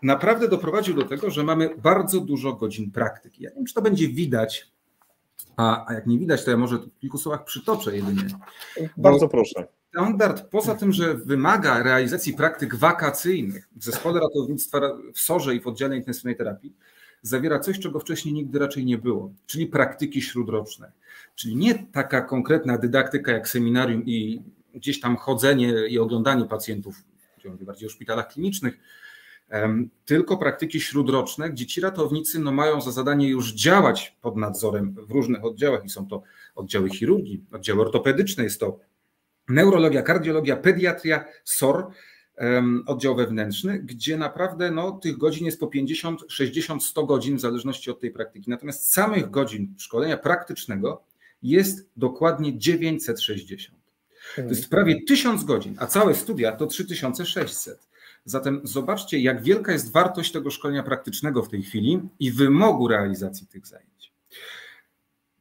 naprawdę doprowadził do tego, że mamy bardzo dużo godzin praktyki. Ja nie wiem, czy to będzie widać, a jak nie widać, to ja może w kilku słowach przytoczę jedynie. Bardzo proszę. Standard, poza tym, że wymaga realizacji praktyk wakacyjnych w Zespole Ratownictwa w SOR-ze i w oddziale intensywnej terapii, zawiera coś, czego wcześniej nigdy raczej nie było, czyli praktyki śródroczne. Czyli nie taka konkretna dydaktyka jak seminarium i gdzieś tam chodzenie i oglądanie pacjentów, bardziej o szpitalach klinicznych, tylko praktyki śródroczne, gdzie ci ratownicy mają za zadanie już działać pod nadzorem w różnych oddziałach i są to oddziały chirurgii, oddziały ortopedyczne, jest to neurologia, kardiologia, pediatria, SOR, oddział wewnętrzny, gdzie naprawdę tych godzin jest po 50, 60, 100 godzin w zależności od tej praktyki. Natomiast samych godzin szkolenia praktycznego jest dokładnie 960. To jest prawie 1000 godzin, a całe studia to 3600. Zatem zobaczcie, jak wielka jest wartość tego szkolenia praktycznego w tej chwili i wymogu realizacji tych zajęć.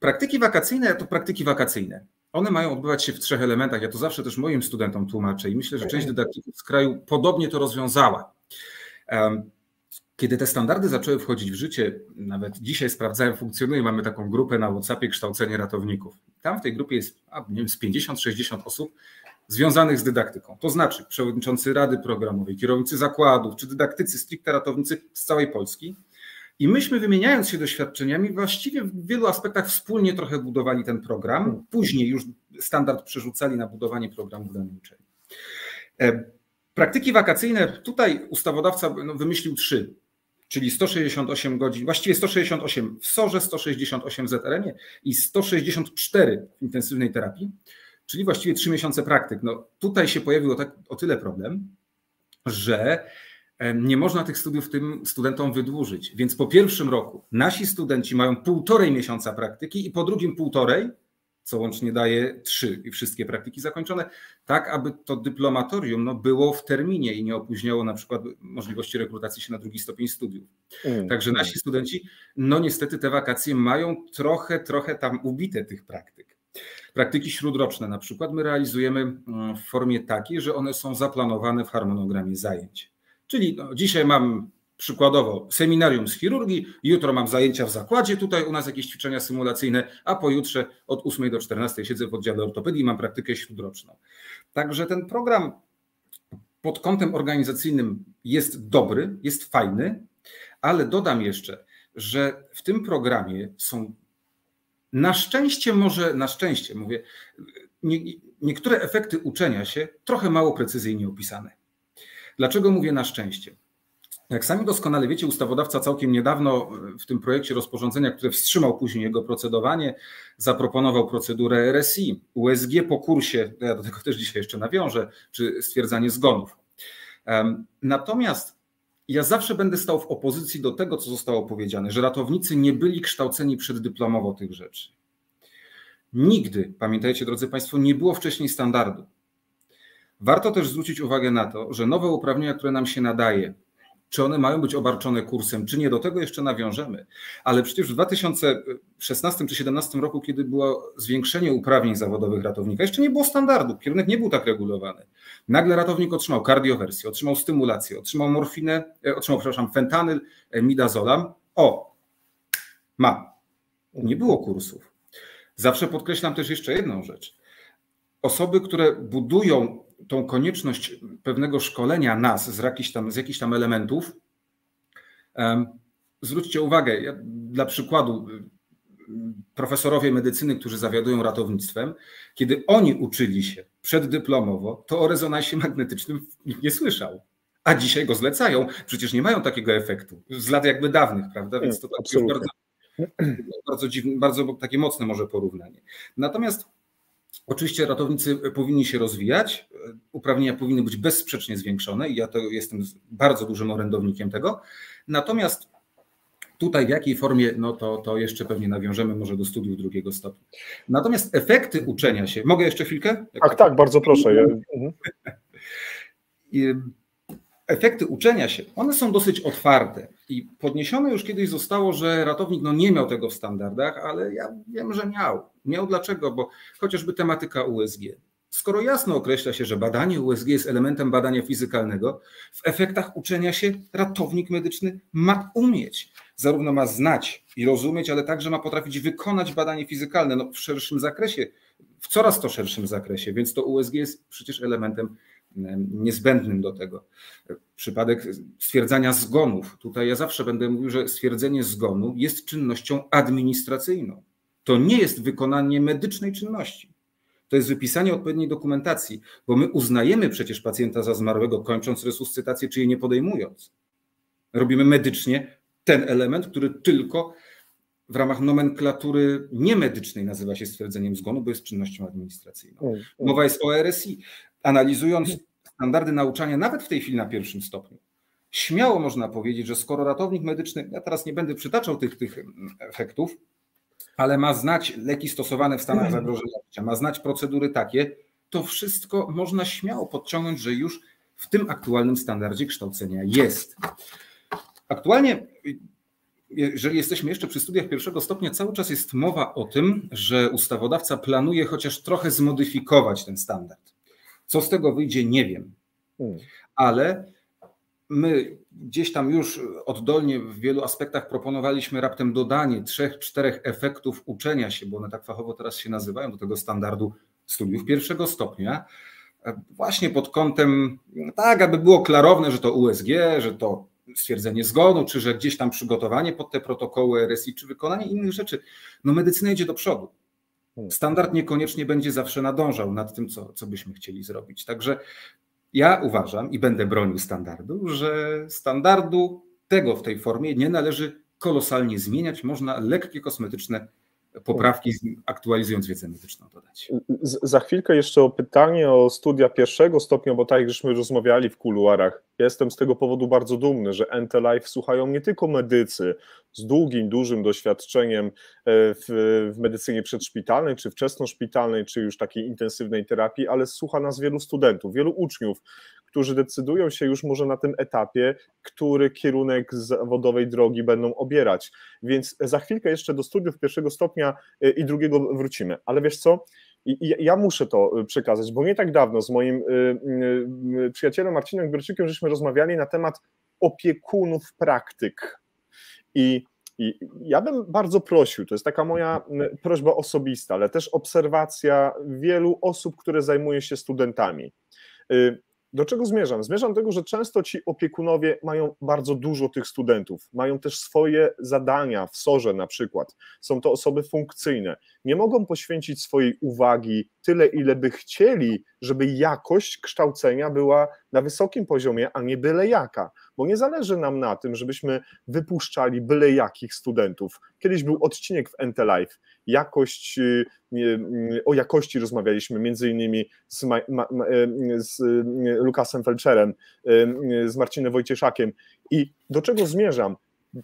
Praktyki wakacyjne to praktyki wakacyjne. One mają odbywać się w 3 elementach. Ja to zawsze też moim studentom tłumaczę i myślę, że część dydaktyków z kraju podobnie to rozwiązała. Kiedy te standardy zaczęły wchodzić w życie, nawet dzisiaj sprawdzałem, funkcjonuje, mamy taką grupę na WhatsAppie kształcenie ratowników. Tam w tej grupie jest nie wiem, z 50-60 osób związanych z dydaktyką. To znaczy przewodniczący Rady Programowej, kierownicy zakładów czy dydaktycy, stricte ratownicy z całej Polski. I myśmy, wymieniając się doświadczeniami, właściwie w wielu aspektach wspólnie trochę budowali ten program. Później już standard przerzucali na budowanie programu w danej uczelni. Praktyki wakacyjne, tutaj ustawodawca wymyślił 3, czyli 168 godzin, właściwie 168 w SOR-ze, 168 w ZRM-ie i 164 w intensywnej terapii, czyli właściwie 3 miesiące praktyk. Tutaj się pojawił o tyle problem, że nie można tych studiów tym studentom wydłużyć. Więc po pierwszym roku nasi studenci mają 1,5 miesiąca praktyki i po drugim 1,5, co łącznie daje 3 i wszystkie praktyki zakończone, tak aby to dyplomatorium było w terminie i nie opóźniało na przykład możliwości rekrutacji się na 2. stopień studiów. Także nasi studenci, niestety te wakacje mają trochę tam ubite tych praktyk. Praktyki śródroczne na przykład my realizujemy w formie takiej, że one są zaplanowane w harmonogramie zajęć. Czyli dzisiaj mam przykładowo seminarium z chirurgii, jutro mam zajęcia w zakładzie, tutaj u nas jakieś ćwiczenia symulacyjne, a pojutrze od 8 do 14 siedzę w oddziale ortopedii i mam praktykę śródroczną. Także ten program pod kątem organizacyjnym jest dobry, jest fajny, ale dodam jeszcze, że w tym programie są na szczęście mówię, niektóre efekty uczenia się trochę mało precyzyjnie opisane. Dlaczego mówię na szczęście? Jak sami doskonale wiecie, ustawodawca całkiem niedawno w tym projekcie rozporządzenia, które wstrzymał później jego procedowanie, zaproponował procedurę RSI, USG po kursie, ja do tego też dzisiaj jeszcze nawiążę, czy stwierdzanie zgonów. Natomiast ja zawsze będę stał w opozycji do tego, co zostało powiedziane, że ratownicy nie byli kształceni przeddyplomowo tych rzeczy. Nigdy, pamiętajcie drodzy Państwo, nie było wcześniej standardu. Warto też zwrócić uwagę na to, że nowe uprawnienia, które nam się nadaje, czy one mają być obarczone kursem, czy nie, do tego jeszcze nawiążemy. Ale przecież w 2016 czy 2017 roku, kiedy było zwiększenie uprawnień zawodowych ratownika, jeszcze nie było standardu, kierunek nie był tak regulowany. Nagle ratownik otrzymał kardiowersję, otrzymał stymulację, otrzymał morfinę, fentanyl, midazolam. Nie było kursów. Zawsze podkreślam też jeszcze jedną rzecz. Osoby, które budują tą konieczność pewnego szkolenia nas z jakichś tam elementów, zwróćcie uwagę, dla przykładu profesorowie medycyny, którzy zawiadują ratownictwem, kiedy oni uczyli się przeddyplomowo, to o rezonansie magnetycznym nikt nie słyszał. A dzisiaj go zlecają. Przecież nie mają takiego efektu. Z lat jakby dawnych, prawda? Więc to tak już bardzo dziwne, bardzo takie mocne może porównanie. Natomiast oczywiście ratownicy powinni się rozwijać, uprawnienia powinny być bezsprzecznie zwiększone i ja to jestem bardzo dużym orędownikiem tego. Natomiast tutaj w jakiej formie, to jeszcze pewnie nawiążemy może do studiów 2. stopnia. Natomiast efekty uczenia się, mogę jeszcze chwilkę? Tak, bardzo proszę. Efekty uczenia się, one są dosyć otwarte i podniesione już kiedyś zostało, że ratownik nie miał tego w standardach, ale ja wiem, że miał. Miał dlaczego? Bo chociażby tematyka USG. skoro jasno określa się, że badanie USG jest elementem badania fizykalnego, w efektach uczenia się ratownik medyczny ma umieć. Zarówno ma znać i rozumieć, ale także ma potrafić wykonać badanie fizykalne w szerszym zakresie, w coraz to szerszym zakresie, więc to USG jest przecież elementem niezbędnym do tego. Przypadek stwierdzania zgonów. Tutaj ja zawsze będę mówił, że stwierdzenie zgonu jest czynnością administracyjną. To nie jest wykonanie medycznej czynności. To jest wypisanie odpowiedniej dokumentacji, bo my uznajemy przecież pacjenta za zmarłego, kończąc resuscytację, czy jej nie podejmując. Robimy medycznie ten element, który tylko w ramach nomenklatury niemedycznej nazywa się stwierdzeniem zgonu, bo jest czynnością administracyjną. Mowa jest o RSI. Analizując standardy nauczania, nawet w tej chwili na pierwszym stopniu, śmiało można powiedzieć, że skoro ratownik medyczny, ja teraz nie będę przytaczał tych efektów, ale ma znać leki stosowane w stanach zagrożenia życia, ma znać procedury takie, to wszystko można śmiało podciągnąć, że już w tym aktualnym standardzie kształcenia jest. Aktualnie, jeżeli jesteśmy jeszcze przy studiach pierwszego stopnia, cały czas jest mowa o tym, że ustawodawca planuje chociaż trochę zmodyfikować ten standard. Co z tego wyjdzie, nie wiem, ale my gdzieś tam już oddolnie w wielu aspektach proponowaliśmy raptem dodanie 3-4 efektów uczenia się, bo one tak fachowo teraz się nazywają, do tego standardu studiów pierwszego stopnia, właśnie pod kątem, tak aby było klarowne, że to USG, że to stwierdzenie zgonu, czy że gdzieś tam przygotowanie pod te protokoły RSI, czy wykonanie innych rzeczy. No medycyna idzie do przodu. Standard niekoniecznie będzie zawsze nadążał nad tym, co byśmy chcieli zrobić. Także ja uważam i będę bronił standardu, że standardu tego w tej formie nie należy kolosalnie zmieniać. Można lekkie kosmetyczne poprawki, aktualizując wiedzę medyczną, dodać. Za chwilkę jeszcze o pytanie o studia pierwszego stopnia, bo tak jak żeśmy rozmawiali w kuluarach, ja jestem z tego powodu bardzo dumny, że NT Live słuchają nie tylko medycy z długim, dużym doświadczeniem w medycynie przedszpitalnej, czy wczesnoszpitalnej, czy już takiej intensywnej terapii, ale słucha nas wielu studentów, wielu uczniów, którzy decydują się już może na tym etapie, który kierunek zawodowej drogi będą obierać. Więc za chwilkę jeszcze do studiów pierwszego stopnia i drugiego wrócimy. Ale wiesz co? Ja muszę to przekazać, bo nie tak dawno z moim przyjacielem Marcinem Gberczykiem żeśmy rozmawiali na temat opiekunów praktyk. I ja bym bardzo prosił, to jest taka moja prośba osobista, ale też obserwacja wielu osób, które zajmują się studentami. Do czego zmierzam? Zmierzam do tego, że często ci opiekunowie mają bardzo dużo tych studentów, mają też swoje zadania w SOR-ze na przykład, są to osoby funkcyjne, nie mogą poświęcić swojej uwagi tyle, ile by chcieli, żeby jakość kształcenia była na wysokim poziomie, a nie byle jaka, bo nie zależy nam na tym, żebyśmy wypuszczali byle jakich studentów. Kiedyś był odcinek w NT Live, o jakości rozmawialiśmy między innymi z Lukasem Felczerem, z Marcinem Wojcieszakiem i do czego zmierzam?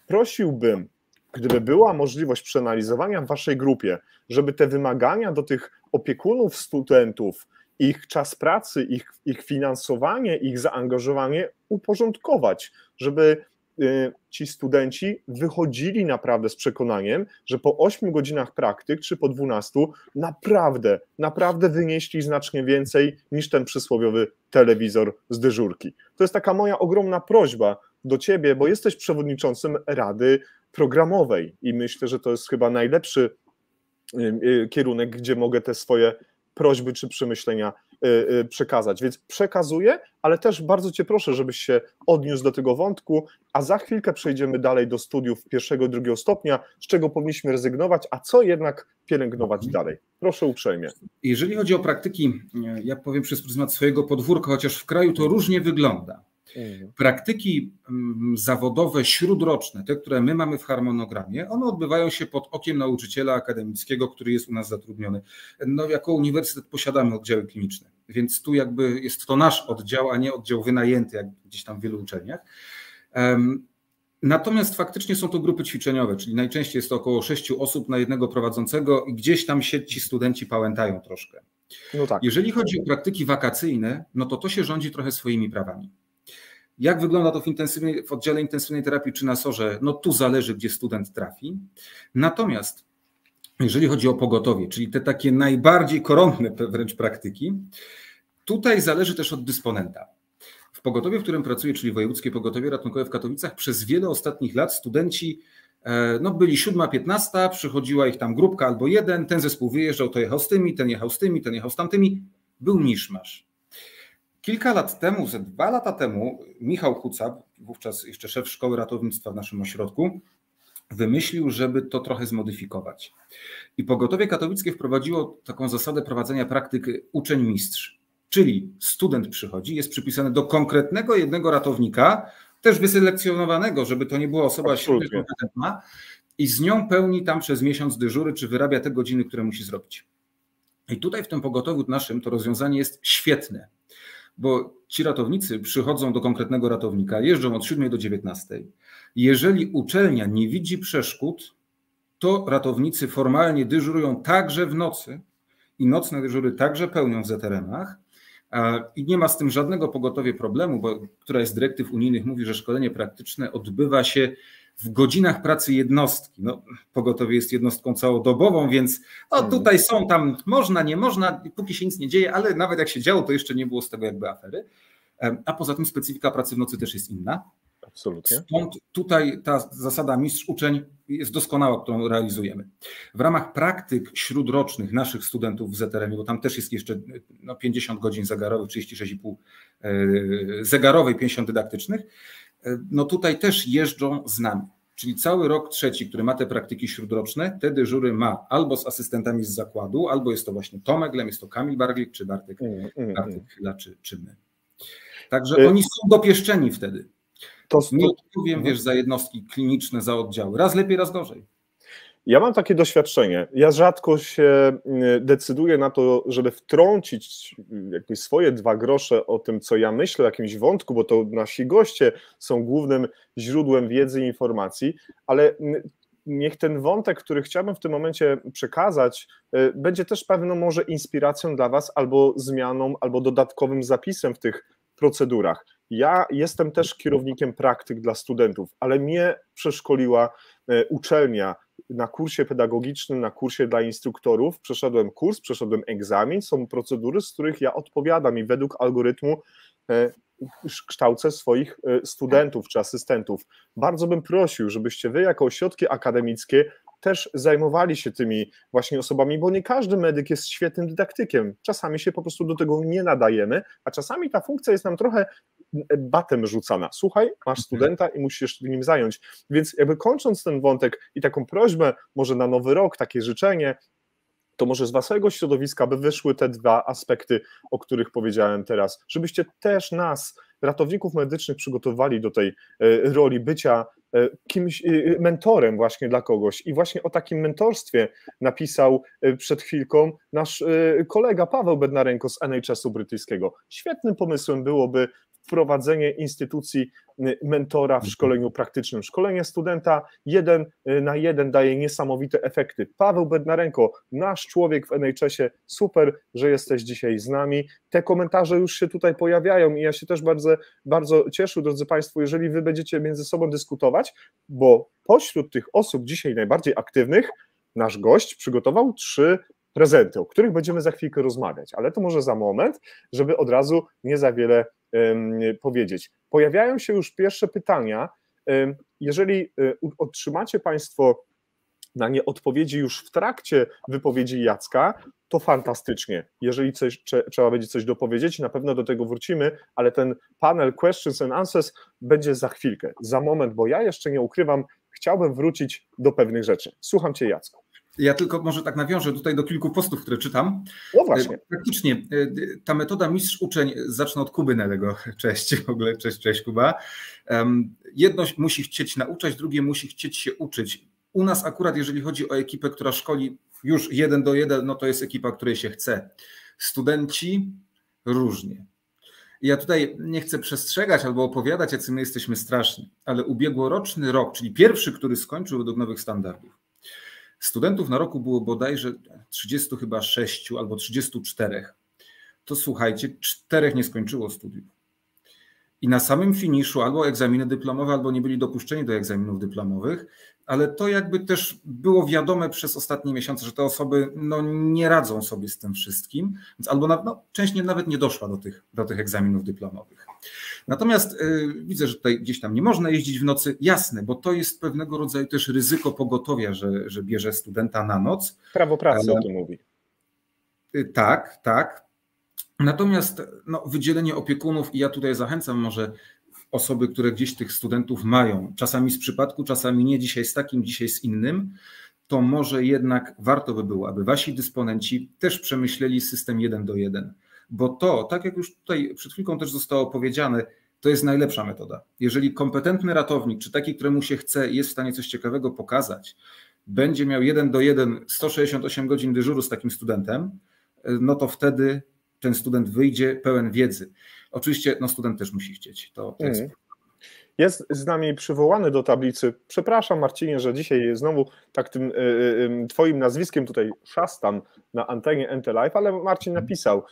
Prosiłbym, gdyby była możliwość przeanalizowania w waszej grupie, żeby te wymagania do tych opiekunów studentów, ich czas pracy, ich finansowanie, ich zaangażowanie uporządkować, żeby ci studenci wychodzili naprawdę z przekonaniem, że po 8 godzinach praktyk czy po 12 naprawdę wynieśli znacznie więcej niż ten przysłowiowy telewizor z dyżurki. To jest taka moja ogromna prośba do ciebie, bo jesteś przewodniczącym Rady Programowej i myślę, że to jest chyba najlepszy kierunek, gdzie mogę te swoje prośby czy przemyślenia przekazać, więc przekazuję, ale też bardzo cię proszę, żebyś się odniósł do tego wątku, a za chwilkę przejdziemy dalej do studiów pierwszego, drugiego stopnia, z czego powinniśmy rezygnować, a co jednak pielęgnować dalej. Proszę uprzejmie. Jeżeli chodzi o praktyki, ja powiem przez pryzmat swojego podwórka, chociaż w kraju to różnie wygląda. Praktyki zawodowe śródroczne, te, które my mamy w harmonogramie, one odbywają się pod okiem nauczyciela akademickiego, który jest u nas zatrudniony. No, jako uniwersytet posiadamy oddziały kliniczne, więc tu jakby jest to nasz oddział, a nie oddział wynajęty, jak gdzieś tam w wielu uczelniach. Natomiast faktycznie są to grupy ćwiczeniowe, czyli najczęściej jest to około 6 osób na jednego prowadzącego i gdzieś tam się ci studenci pałętają troszkę. No tak. Jeżeli chodzi o praktyki wakacyjne, no to się rządzi trochę swoimi prawami. Jak wygląda to w oddziale intensywnej terapii czy na SOR-ze? No tu zależy, gdzie student trafi. Natomiast jeżeli chodzi o pogotowie, czyli te takie najbardziej koronne wręcz praktyki, tutaj zależy też od dysponenta. W pogotowie, w którym pracuję, czyli Wojewódzkie Pogotowie Ratunkowe w Katowicach, przez wiele ostatnich lat studenci byli 7-15, przychodziła ich tam grupka albo jeden, ten zespół wyjeżdżał, to jechał z tymi, ten jechał z tymi, ten jechał z tamtymi. Był miszmasz. Kilka lat temu, ze 2 lata temu, Michał Kucap, wówczas jeszcze szef szkoły ratownictwa w naszym ośrodku, wymyślił, żeby to trochę zmodyfikować. I Pogotowie Katowickie wprowadziło taką zasadę prowadzenia praktyk uczeń-mistrz. Czyli student przychodzi, jest przypisany do konkretnego jednego ratownika, też wyselekcjonowanego, żeby to nie była osoba średnio kompetentna, i z nią pełni tam przez miesiąc dyżury, czy wyrabia te godziny, które musi zrobić. I tutaj w tym pogotowiu naszym to rozwiązanie jest świetne, bo ci ratownicy przychodzą do konkretnego ratownika, jeżdżą od 7 do 19. Jeżeli uczelnia nie widzi przeszkód, to ratownicy formalnie dyżurują także w nocy i nocne dyżury także pełnią w ZRM-ach. I nie ma z tym żadnego pogotowie problemu, bo któraś z dyrektyw unijnych mówi, że szkolenie praktyczne odbywa się w godzinach pracy jednostki. No, pogotowie jest jednostką całodobową, więc tutaj są, tam można, nie można, póki się nic nie dzieje, ale nawet jak się działo, to jeszcze nie było z tego jakby afery. A poza tym specyfika pracy w nocy też jest inna. Absolutnie. Stąd tutaj ta zasada mistrz-uczeń jest doskonała, którą realizujemy. W ramach praktyk śródrocznych naszych studentów w ZRM, bo tam też jest jeszcze 50 godzin zegarowych, 36,5 zegarowej, 50 dydaktycznych, no tutaj też jeżdżą z nami. Czyli cały rok trzeci, który ma te praktyki śródroczne, te dyżury ma albo z asystentami z zakładu, albo jest to właśnie Tomek Lem, jest to Kamil Barglik, czy Bartek Chyla, czy my. Także oni są dopieszczeni wtedy. Nie odpowiem, wiesz, za jednostki kliniczne, za oddziały. Raz lepiej, raz gorzej. Ja mam takie doświadczenie. Ja rzadko się decyduję na to, żeby wtrącić jakieś swoje 2 grosze o tym, co ja myślę o jakimś wątku, bo to nasi goście są głównym źródłem wiedzy i informacji, ale niech ten wątek, który chciałbym w tym momencie przekazać, będzie też pewną może inspiracją dla Was, albo zmianą, albo dodatkowym zapisem w tych procedurach. Ja jestem też kierownikiem praktyk dla studentów, ale mnie przeszkoliła uczelnia na kursie pedagogicznym, na kursie dla instruktorów. Przeszedłem kurs, przeszedłem egzamin, są procedury, z których ja odpowiadam i według algorytmu kształcę swoich studentów czy asystentów. Bardzo bym prosił, żebyście wy jako ośrodki akademickie też zajmowali się tymi właśnie osobami, bo nie każdy medyk jest świetnym dydaktykiem. Czasami się po prostu do tego nie nadajemy, a czasami ta funkcja jest nam trochę batem rzucana. Słuchaj, masz studenta i musisz się nim zająć. Więc jakby kończąc ten wątek i taką prośbę, może na nowy rok, takie życzenie, to może z waszego środowiska by wyszły te 2 aspekty, o których powiedziałem teraz, żebyście też nas, ratowników medycznych, przygotowali do tej roli bycia kimś, mentorem właśnie dla kogoś. I właśnie o takim mentorstwie napisał przed chwilką nasz kolega Paweł Bednarenko z NHS-u brytyjskiego. Świetnym pomysłem byłoby wprowadzenie instytucji mentora w szkoleniu praktycznym. Szkolenie studenta 1 na 1 daje niesamowite efekty. Paweł Bednarenko, nasz człowiek w NHS-ie, super, że jesteś dzisiaj z nami. Te komentarze już się tutaj pojawiają i ja się też bardzo, bardzo cieszę, drodzy Państwo, jeżeli wy będziecie między sobą dyskutować, bo pośród tych osób dzisiaj najbardziej aktywnych nasz gość przygotował 3 prezenty, o których będziemy za chwilkę rozmawiać, ale to może za moment, żeby od razu nie za wiele powiedzieć. Pojawiają się już pierwsze pytania. Jeżeli otrzymacie Państwo na nie odpowiedzi już w trakcie wypowiedzi Jacka, to fantastycznie. Jeżeli trzeba będzie coś dopowiedzieć, na pewno do tego wrócimy, ale ten panel Questions and Answers będzie za chwilkę, za moment, bo ja jeszcze nie ukrywam, chciałbym wrócić do pewnych rzeczy. Słucham Cię, Jacku. Ja tylko może tak nawiążę tutaj do kilku postów, które czytam. No właśnie. Praktycznie ta metoda mistrz-uczeń, zacznę od Kuby Nelego. Cześć w ogóle, cześć Kuba. Jedno musi chcieć nauczać, drugie musi chcieć się uczyć. U nas akurat, jeżeli chodzi o ekipę, która szkoli już 1 do 1, no to jest ekipa, której się chce. Studenci różnie. Ja tutaj nie chcę przestrzegać albo opowiadać, jacy my jesteśmy straszni, ale ubiegłoroczny rok, czyli pierwszy, który skończył według nowych standardów, studentów na roku było bodajże 36 albo 34. To słuchajcie, 4 nie skończyło studiów. i na samym finiszu albo egzaminy dyplomowe, albo nie byli dopuszczeni do egzaminów dyplomowych, ale to jakby też było wiadome przez ostatnie miesiące, że te osoby nie radzą sobie z tym wszystkim, więc albo część nawet nie doszła do tych egzaminów dyplomowych. Natomiast widzę, że tutaj gdzieś tam nie można jeździć w nocy, jasne, bo to jest pewnego rodzaju też ryzyko pogotowia, że bierze studenta na noc. Prawo pracy o tym mówi. Tak, tak. Natomiast wydzielenie opiekunów, i ja tutaj zachęcam może osoby, które gdzieś tych studentów mają, czasami z przypadku, czasami nie, dzisiaj z takim, dzisiaj z innym, to może jednak warto by było, aby wasi dysponenci też przemyśleli system 1:1, bo to, tak jak już tutaj przed chwilką też zostało powiedziane, to jest najlepsza metoda. Jeżeli kompetentny ratownik, czy taki, któremu się chce, jest w stanie coś ciekawego pokazać, będzie miał 1:1, 168 godzin dyżuru z takim studentem, no to wtedy ten student wyjdzie pełen wiedzy. Oczywiście student też musi chcieć. To jest... Jest z nami przywołany do tablicy. Przepraszam, Marcinie, że dzisiaj znowu tak tym twoim nazwiskiem tutaj szastam na antenie NT Live, ale Marcin napisał: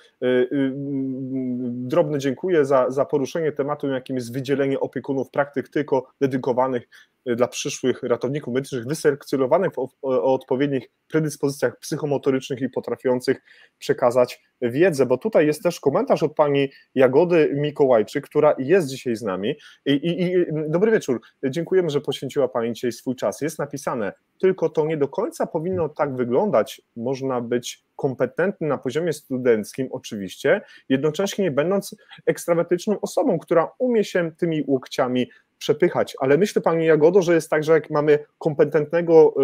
drobne dziękuję za poruszenie tematu, jakim jest wydzielenie opiekunów praktyk tylko dedykowanych dla przyszłych ratowników medycznych, wyselekcjonowanych o odpowiednich predyspozycjach psychomotorycznych i potrafiących przekazać wiedzę, bo tutaj jest też komentarz od pani Jagody Mikołajczyk, która jest dzisiaj z nami. I dobry wieczór, dziękujemy, że poświęciła pani dzisiaj swój czas. Jest napisane, tylko to nie do końca powinno tak wyglądać, można być kompetentny na poziomie studenckim oczywiście, jednocześnie nie będąc ekstrawertyczną osobą, która umie się tymi łokciami przepychać, ale myślę, pani Jagodo, że jest tak, że jak mamy kompetentnego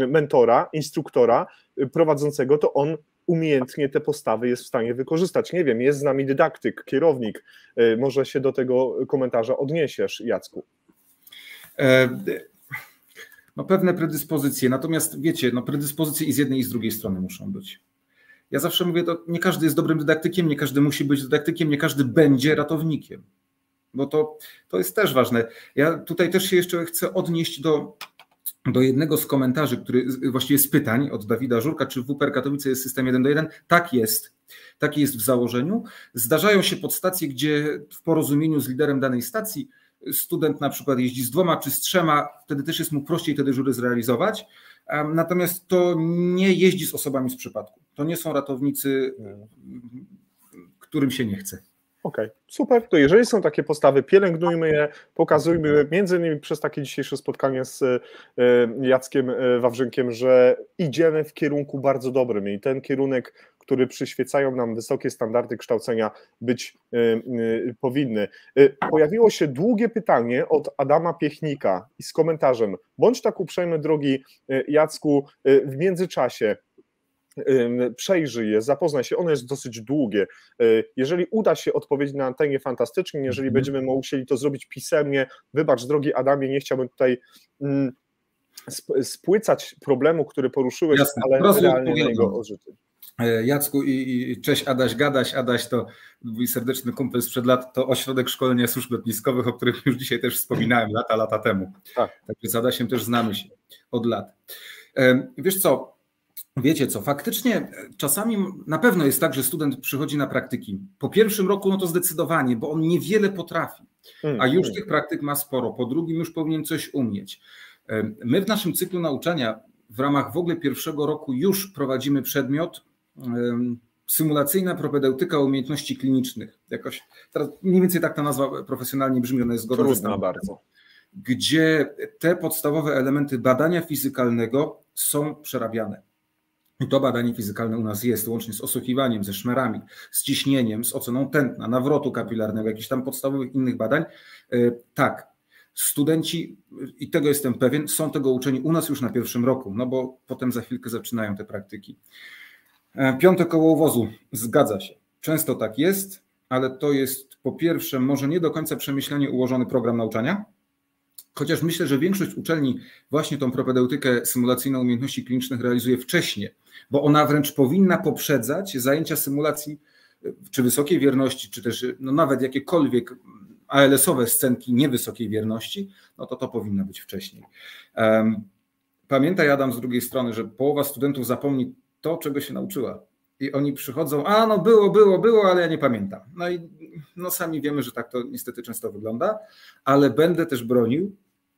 mentora, instruktora prowadzącego, to on umiejętnie te postawy jest w stanie wykorzystać. Nie wiem, jest z nami dydaktyk, kierownik, może się do tego komentarza odniesiesz, Jacku. Pewne predyspozycje, natomiast wiecie, predyspozycje i z jednej i z drugiej strony muszą być. Ja zawsze mówię, to nie każdy jest dobrym dydaktykiem, nie każdy musi być dydaktykiem, nie każdy będzie ratownikiem, bo to jest też ważne. Ja tutaj też się jeszcze chcę odnieść do jednego z komentarzy, który właściwie z pytań od Dawida Żurka, czy w WPR Katowice jest system 1:1? Tak jest. Tak jest w założeniu. Zdarzają się podstacje, gdzie w porozumieniu z liderem danej stacji student na przykład jeździ z 2 czy z 3, wtedy też jest mu prościej te dyżury zrealizować. Natomiast to nie jeździ z osobami z przypadku. To nie są ratownicy, którym się nie chce. Okej, super. To jeżeli są takie postawy, pielęgnujmy je, pokazujmy między innymi przez takie dzisiejsze spotkanie z Jackiem Wawrzynkiem, że idziemy w kierunku bardzo dobrym i ten kierunek, który przyświecają nam wysokie standardy kształcenia, być powinny. Pojawiło się długie pytanie od Adama Piechnika i z komentarzem: bądź tak uprzejmy, drogi Jacku, w międzyczasie przejrzyj je, zapoznaj się, ono jest dosyć długie. Jeżeli uda się odpowiedzieć na antenie, fantastycznie, jeżeli będziemy musieli to zrobić pisemnie, wybacz, drogi Adamie, nie chciałbym tutaj spłycać problemu, który poruszyłeś, jasne, ale realnie na niego odrzuty. Jacku i cześć Adaś Gadaś. Adaś to mój serdeczny kumpel sprzed lat, to ośrodek szkolenia służb lotniskowych, o których już dzisiaj też wspominałem lata temu. Tak. Także z Adasiem też znamy się od lat. Wiesz co, wiecie co, faktycznie czasami na pewno jest tak, że student przychodzi na praktyki. Po pierwszym roku to zdecydowanie, bo on niewiele potrafi, a już tych praktyk ma sporo. Po drugim już powinien coś umieć. My w naszym cyklu nauczania w ramach w ogóle pierwszego roku już prowadzimy przedmiot symulacyjna propedeutyka umiejętności klinicznych. Jakoś, teraz mniej więcej tak ta nazwa profesjonalnie brzmi, ona jest zgodna z tym, bardzo. Gdzie te podstawowe elementy badania fizykalnego są przerabiane. I to badanie fizykalne u nas jest, łącznie z osłuchiwaniem, ze szmerami, z ciśnieniem, z oceną tętna, nawrotu kapilarnego, jakichś tam podstawowych innych badań. Tak, studenci, i tego jestem pewien, są tego uczeni u nas już na pierwszym roku, no bo potem za chwilkę zaczynają te praktyki. 5. koło wozu, zgadza się. Często tak jest, ale to jest po pierwsze może nie do końca przemyślanie ułożony program nauczania, chociaż myślę, że większość uczelni właśnie tą propedeutykę symulacyjną umiejętności klinicznych realizuje wcześniej, bo ona wręcz powinna poprzedzać zajęcia symulacji czy wysokiej wierności, czy też nawet jakiekolwiek ALS-owe scenki niewysokiej wierności, no to powinno być wcześniej. Pamiętaj, Adam, z drugiej strony, że połowa studentów zapomni to, czego się nauczyła. i oni przychodzą, no było, ale ja nie pamiętam. No i no sami wiemy, że tak to niestety często wygląda, ale będę też bronił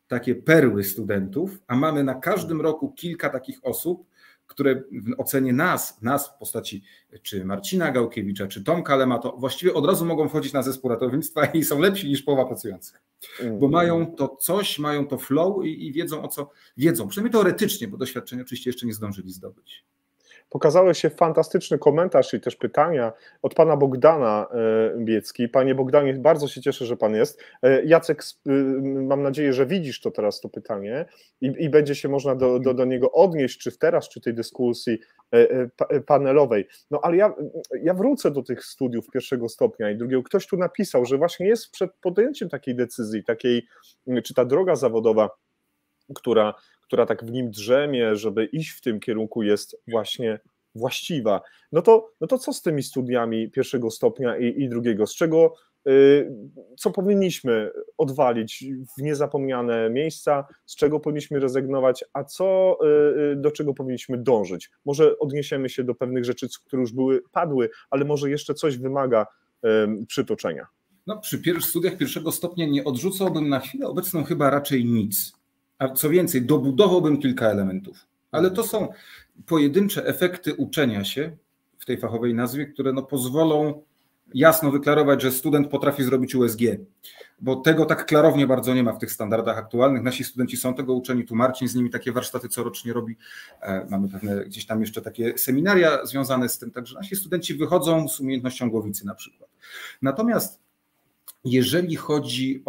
takie perły studentów, a mamy na każdym roku kilka takich osób, które w ocenie nas w postaci czy Marcina Gałkiewicza, czy Tomka Lema, to właściwie od razu mogą wchodzić na zespół ratownictwa i są lepsi niż połowa pracujących. Bo mają to coś, mają to flow i wiedzą o co wiedzą, przynajmniej teoretycznie, bo doświadczenie oczywiście jeszcze nie zdążyli zdobyć. Pokazałeś się fantastyczny komentarz i też pytania od pana Bogdana Biecki. Panie Bogdanie, bardzo się cieszę, że pan jest. Jacek, mam nadzieję, że widzisz to teraz, to pytanie i będzie się można do niego odnieść, czy teraz, czy tej dyskusji panelowej. No ale ja wrócę do tych studiów pierwszego stopnia i drugiego. Ktoś tu napisał, że właśnie jest przed podjęciem takiej decyzji, czy ta droga zawodowa, która tak w nim drzemie, żeby iść w tym kierunku, jest właśnie właściwa. No to co z tymi studiami pierwszego stopnia i drugiego? Z czego, co powinniśmy odwalić w niezapomniane miejsca, z czego powinniśmy rezygnować, a do czego powinniśmy dążyć? Może odniesiemy się do pewnych rzeczy, które już padły, ale może jeszcze coś wymaga przytoczenia. No, przy studiach pierwszego stopnia nie odrzucałbym na chwilę obecną chyba raczej nic. A co więcej, dobudowałbym kilka elementów. Ale to są pojedyncze efekty uczenia się w tej fachowej nazwie, które pozwolą jasno wyklarować, że student potrafi zrobić USG. Bo tego tak klarownie bardzo nie ma w tych standardach aktualnych. Nasi studenci są tego uczeni, tu Marcin z nimi takie warsztaty corocznie robi. Mamy pewne gdzieś tam jeszcze takie seminaria związane z tym, także nasi studenci wychodzą z umiejętnością głowicy na przykład. Natomiast jeżeli chodzi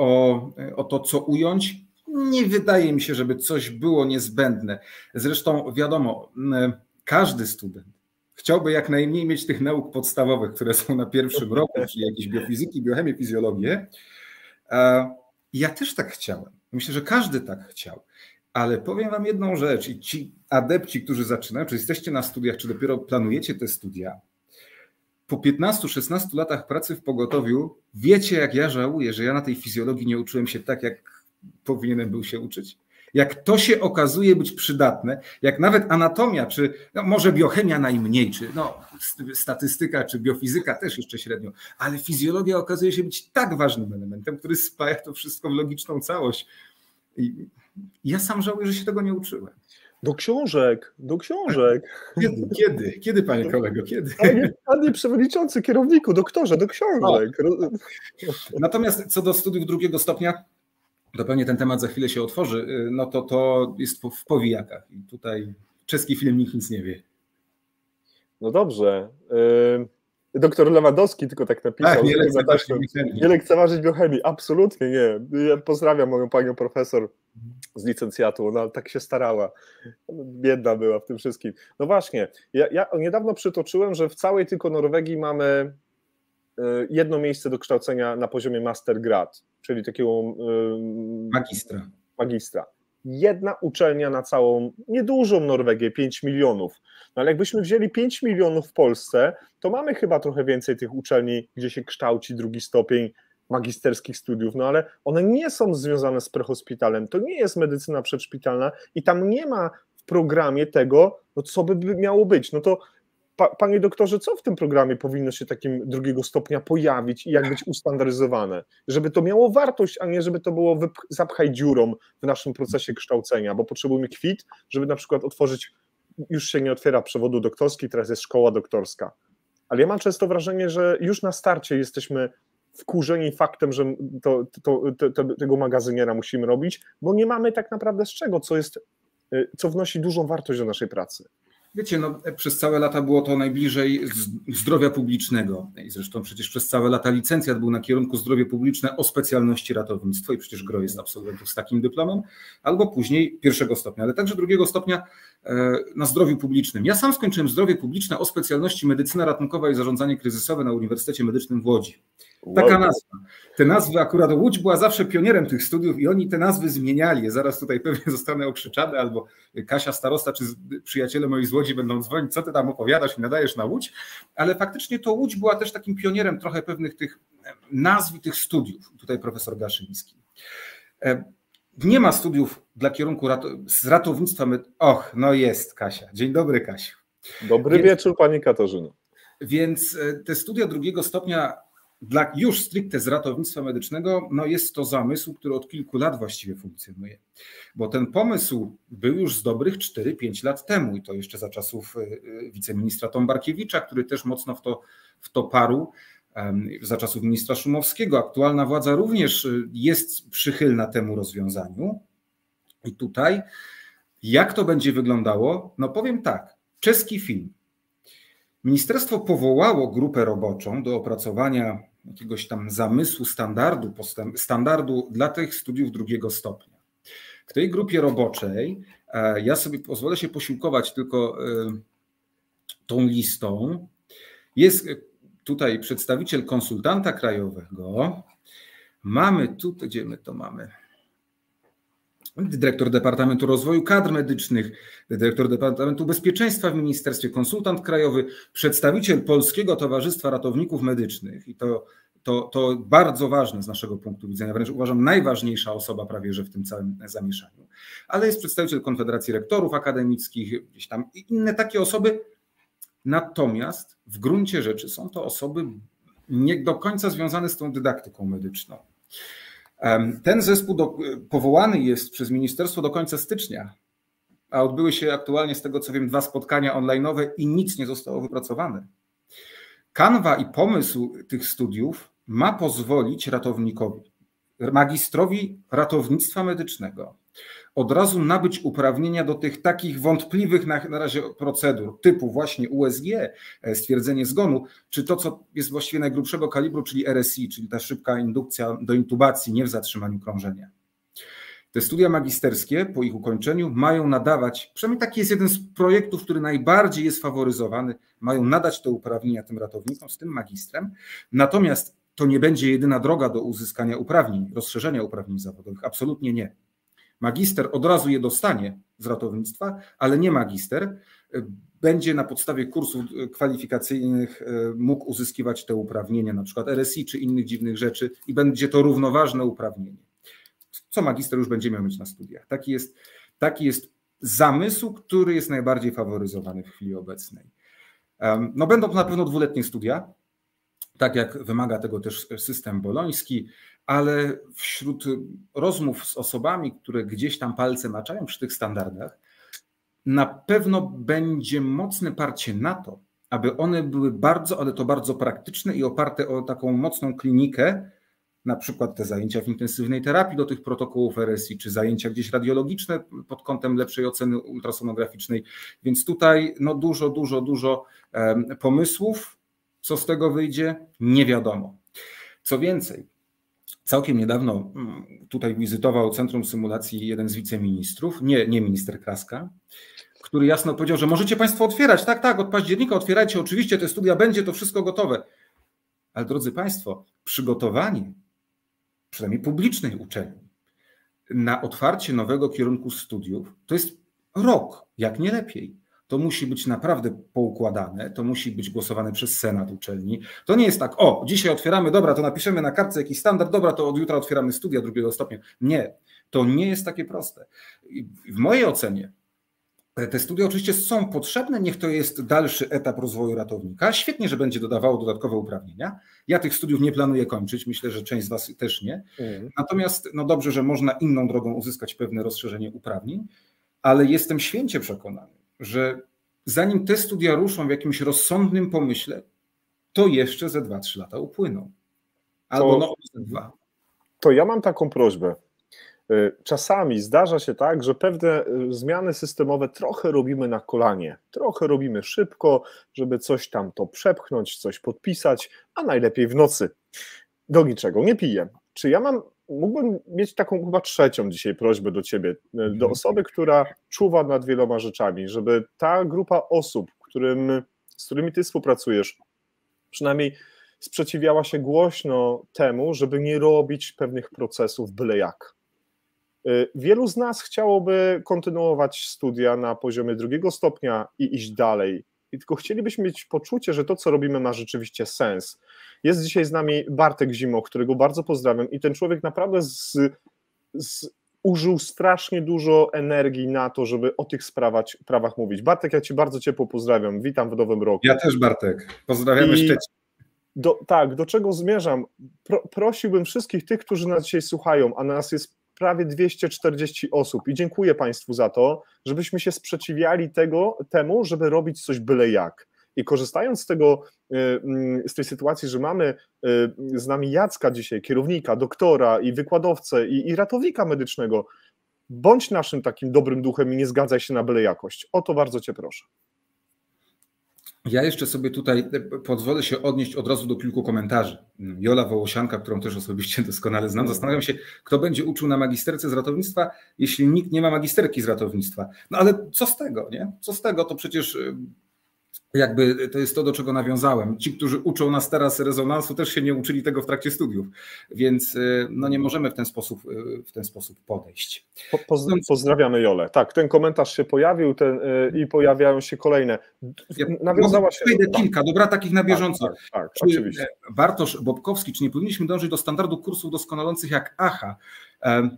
o to, co ująć, nie wydaje mi się, żeby coś było niezbędne. Zresztą wiadomo, każdy student chciałby jak najmniej mieć tych nauk podstawowych, które są na pierwszym roku, czyli jakieś biofizyki, biochemię, fizjologię. Ja też tak chciałem. Myślę, że każdy tak chciał. Ale powiem wam jedną rzecz i ci adepci, którzy zaczynają, czy jesteście na studiach, czy dopiero planujecie te studia, po 15-16 latach pracy w pogotowiu wiecie, jak ja żałuję, że ja na tej fizjologii nie uczyłem się tak, jak powinienem był się uczyć. Jak to się okazuje być przydatne, jak nawet anatomia, czy może biochemia najmniej, czy statystyka, czy biofizyka też jeszcze średnio, ale fizjologia okazuje się być tak ważnym elementem, który spaja to wszystko w logiczną całość. I ja sam żałuję, że się tego nie uczyłem. Do książek. Kiedy, panie kolego, kiedy? Panie przewodniczący, kierowniku, doktorze, do książek. Natomiast co do studiów drugiego stopnia, to pewnie ten temat za chwilę się otworzy, to jest w powijakach i tutaj czeski film nikt nic nie wie. No dobrze. Doktor Lewandowski tylko tak napisał. Nie lekceważyć biochemii. Absolutnie nie. Ja pozdrawiam moją panią profesor z licencjatu. Ona tak się starała. Biedna była w tym wszystkim. No właśnie. Ja niedawno przytoczyłem, że w całej tylko Norwegii mamy jedno miejsce do kształcenia na poziomie master-grad, czyli takiego magistra. Jedna uczelnia na całą, niedużą Norwegię, 5 milionów. No ale jakbyśmy wzięli 5 milionów w Polsce, to mamy chyba trochę więcej tych uczelni, gdzie się kształci drugi stopień magisterskich studiów, no ale one nie są związane z prehospitalem, to nie jest medycyna przedszpitalna i tam nie ma w programie tego, co by miało być. No to panie doktorze, co w tym programie powinno się takim drugiego stopnia pojawić i jak być ustandaryzowane? Żeby to miało wartość, a nie żeby to było zapchaj dziurą w naszym procesie kształcenia, bo potrzebujemy kwit, żeby na przykład otworzyć, już się nie otwiera przewodu doktorski, teraz jest szkoła doktorska. Ale ja mam często wrażenie, że już na starcie jesteśmy wkurzeni faktem, że tego magazyniera musimy robić, bo nie mamy tak naprawdę z czego, co wnosi dużą wartość do naszej pracy. Wiecie, przez całe lata było to najbliżej zdrowia publicznego i zresztą przecież przez całe lata licencjat był na kierunku zdrowie publiczne o specjalności ratownictwo i przecież gro jest absolwentów z takim dyplomem, albo później pierwszego stopnia, ale także drugiego stopnia na zdrowiu publicznym. Ja sam skończyłem zdrowie publiczne o specjalności medycyna ratunkowa i zarządzanie kryzysowe na Uniwersytecie Medycznym w Łodzi. Taka nazwa. Te nazwy akurat Łódź była zawsze pionierem tych studiów i oni te nazwy zmieniali. Zaraz tutaj pewnie zostanę okrzyczany, albo Kasia starosta czy przyjaciele moi z Łodzi będą dzwonić, co ty tam opowiadasz i nadajesz na Łódź, ale faktycznie to Łódź była też takim pionierem trochę pewnych tych nazw i tych studiów. Tutaj profesor Gaszyński. Nie ma studiów dla kierunku z ratownictwa. Jest Kasia. Dzień dobry, Kasiu. Dobry wieczór, pani Katarzyno. Więc te studia drugiego stopnia dla już stricte z ratownictwa medycznego, no jest to zamysł, który od kilku lat właściwie funkcjonuje. Bo ten pomysł był już z dobrych 4-5 lat temu i to jeszcze za czasów wiceministra Tombarkiewicza, który też mocno w to parł, za czasów ministra Szumowskiego. Aktualna władza również jest przychylna temu rozwiązaniu. I tutaj jak to będzie wyglądało? No powiem tak, czeski film. Ministerstwo powołało grupę roboczą do opracowania jakiegoś tam zamysłu, standardu dla tych studiów drugiego stopnia. W tej grupie roboczej ja sobie pozwolę się posiłkować tylko tą listą. Jest tutaj przedstawiciel konsultanta krajowego. Mamy tutaj, gdzie my to mamy? Dyrektor Departamentu Rozwoju Kadr Medycznych, dyrektor Departamentu Bezpieczeństwa w Ministerstwie, konsultant krajowy, przedstawiciel Polskiego Towarzystwa Ratowników Medycznych i to bardzo ważne z naszego punktu widzenia, wręcz uważam najważniejsza osoba prawie że w tym całym zamieszaniu, ale jest przedstawiciel Konfederacji Rektorów Akademickich, gdzieś tam i inne takie osoby, natomiast w gruncie rzeczy są to osoby nie do końca związane z tą dydaktyką medyczną. Ten zespół powołany jest przez ministerstwo do końca stycznia, a odbyły się aktualnie, z tego co wiem, 2 spotkania online'owe i nic nie zostało wypracowane. Kanwa i pomysł tych studiów ma pozwolić ratownikowi, magistrowi ratownictwa medycznego od razu nabyć uprawnienia do tych takich wątpliwych na razie procedur typu właśnie USG, stwierdzenie zgonu, czy to, co jest właściwie najgrubszego kalibru, czyli RSI, czyli ta szybka indukcja do intubacji, nie w zatrzymaniu krążenia. Te studia magisterskie po ich ukończeniu mają nadawać, przynajmniej taki jest jeden z projektów, który najbardziej jest faworyzowany, mają nadać te uprawnienia tym ratownikom z tym magistrem, natomiast to nie będzie jedyna droga do uzyskania uprawnień, rozszerzenia uprawnień zawodowych, absolutnie nie. Magister od razu je dostanie z ratownictwa, ale nie magister. Będzie na podstawie kursów kwalifikacyjnych mógł uzyskiwać te uprawnienia, na przykład RSI czy innych dziwnych rzeczy i będzie to równoważne uprawnienie. Co magister już będzie miał mieć na studiach. Taki jest zamysł, który jest najbardziej faworyzowany w chwili obecnej. No będą to na pewno 2-letnie studia, tak jak wymaga tego też system boloński, ale wśród rozmów z osobami, które gdzieś tam palce maczają przy tych standardach, na pewno będzie mocne parcie na to, aby one były bardzo, ale to bardzo praktyczne i oparte o taką mocną klinikę, na przykład te zajęcia w intensywnej terapii do tych protokołów RSI, czy zajęcia gdzieś radiologiczne pod kątem lepszej oceny ultrasonograficznej. Więc tutaj no dużo pomysłów. Co z tego wyjdzie? Nie wiadomo. Co więcej, całkiem niedawno tutaj wizytował Centrum Symulacji jeden z wiceministrów, nie minister Kraska, który jasno powiedział, że możecie Państwo otwierać, tak, od października otwierajcie, oczywiście te studia, będzie to wszystko gotowe. Ale drodzy Państwo, przygotowanie, przynajmniej publicznej uczelni, na otwarcie nowego kierunku studiów to jest rok, jak nie lepiej. To musi być naprawdę poukładane, to musi być głosowane przez senat uczelni. To nie jest tak, o, dzisiaj otwieramy, dobra, to napiszemy na kartce jakiś standard, dobra, to od jutra otwieramy studia drugiego stopnia. Nie, to nie jest takie proste. W mojej ocenie te studia oczywiście są potrzebne, niech to jest dalszy etap rozwoju ratownika. Świetnie, że będzie dodawało dodatkowe uprawnienia. Ja tych studiów nie planuję kończyć, myślę, że część z Was też nie. Natomiast no dobrze, że można inną drogą uzyskać pewne rozszerzenie uprawnień, ale jestem święcie przekonany, że zanim te studia ruszą w jakimś rozsądnym pomyśle, to jeszcze ze 2-3 lata upłyną. Albo ze 2. To ja mam taką prośbę. Czasami zdarza się tak, że pewne zmiany systemowe trochę robimy na kolanie, trochę robimy szybko, żeby coś tam to przepchnąć, coś podpisać, a najlepiej w nocy. Do niczego nie piję. Czy ja mógłbym mieć taką chyba trzecią dzisiaj prośbę do Ciebie, do osoby, która czuwa nad wieloma rzeczami, żeby ta grupa osób, z którymi Ty współpracujesz, przynajmniej sprzeciwiała się głośno temu, żeby nie robić pewnych procesów byle jak. Wielu z nas chciałoby kontynuować studia na poziomie 2 stopnia i iść dalej. I tylko chcielibyśmy mieć poczucie, że to, co robimy, ma rzeczywiście sens. Jest dzisiaj z nami Bartek Zimoch, którego bardzo pozdrawiam i ten człowiek naprawdę z użył strasznie dużo energii na to, żeby o tych sprawach mówić. Bartek, ja Cię bardzo ciepło pozdrawiam, witam w nowym roku. Ja też, Bartek, pozdrawiamy Szczecin. Tak, do czego zmierzam? Prosiłbym wszystkich tych, którzy nas dzisiaj słuchają, a nas jest prawie 240 osób i dziękuję Państwu za to, żebyśmy się sprzeciwiali temu, żeby robić coś byle jak. I korzystając z tej sytuacji, że mamy z nami Jacka dzisiaj, kierownika, doktora i wykładowcę i ratownika medycznego, bądź naszym takim dobrym duchem i nie zgadzaj się na byle jakość. O to bardzo Cię proszę. Ja jeszcze sobie tutaj pozwolę się odnieść od razu do kilku komentarzy. Jola Wołosianka, którą też osobiście doskonale znam, zastanawiam się, kto będzie uczył na magisterce z ratownictwa, jeśli nikt nie ma magisterki z ratownictwa. No ale co z tego, nie? Co z tego, to przecież jakby to jest to, do czego nawiązałem. Ci, którzy uczą nas teraz rezonansu, też się nie uczyli tego w trakcie studiów, więc no nie możemy w ten sposób podejść. Pozdrawiamy Jolę. Tak, ten komentarz się pojawił i pojawiają się kolejne. Nawiązała się kilka, dobra, takich na bieżąco. Tak, oczywiście. Bartosz Bobkowski, czy nie powinniśmy dążyć do standardu kursów doskonalących jak AHA?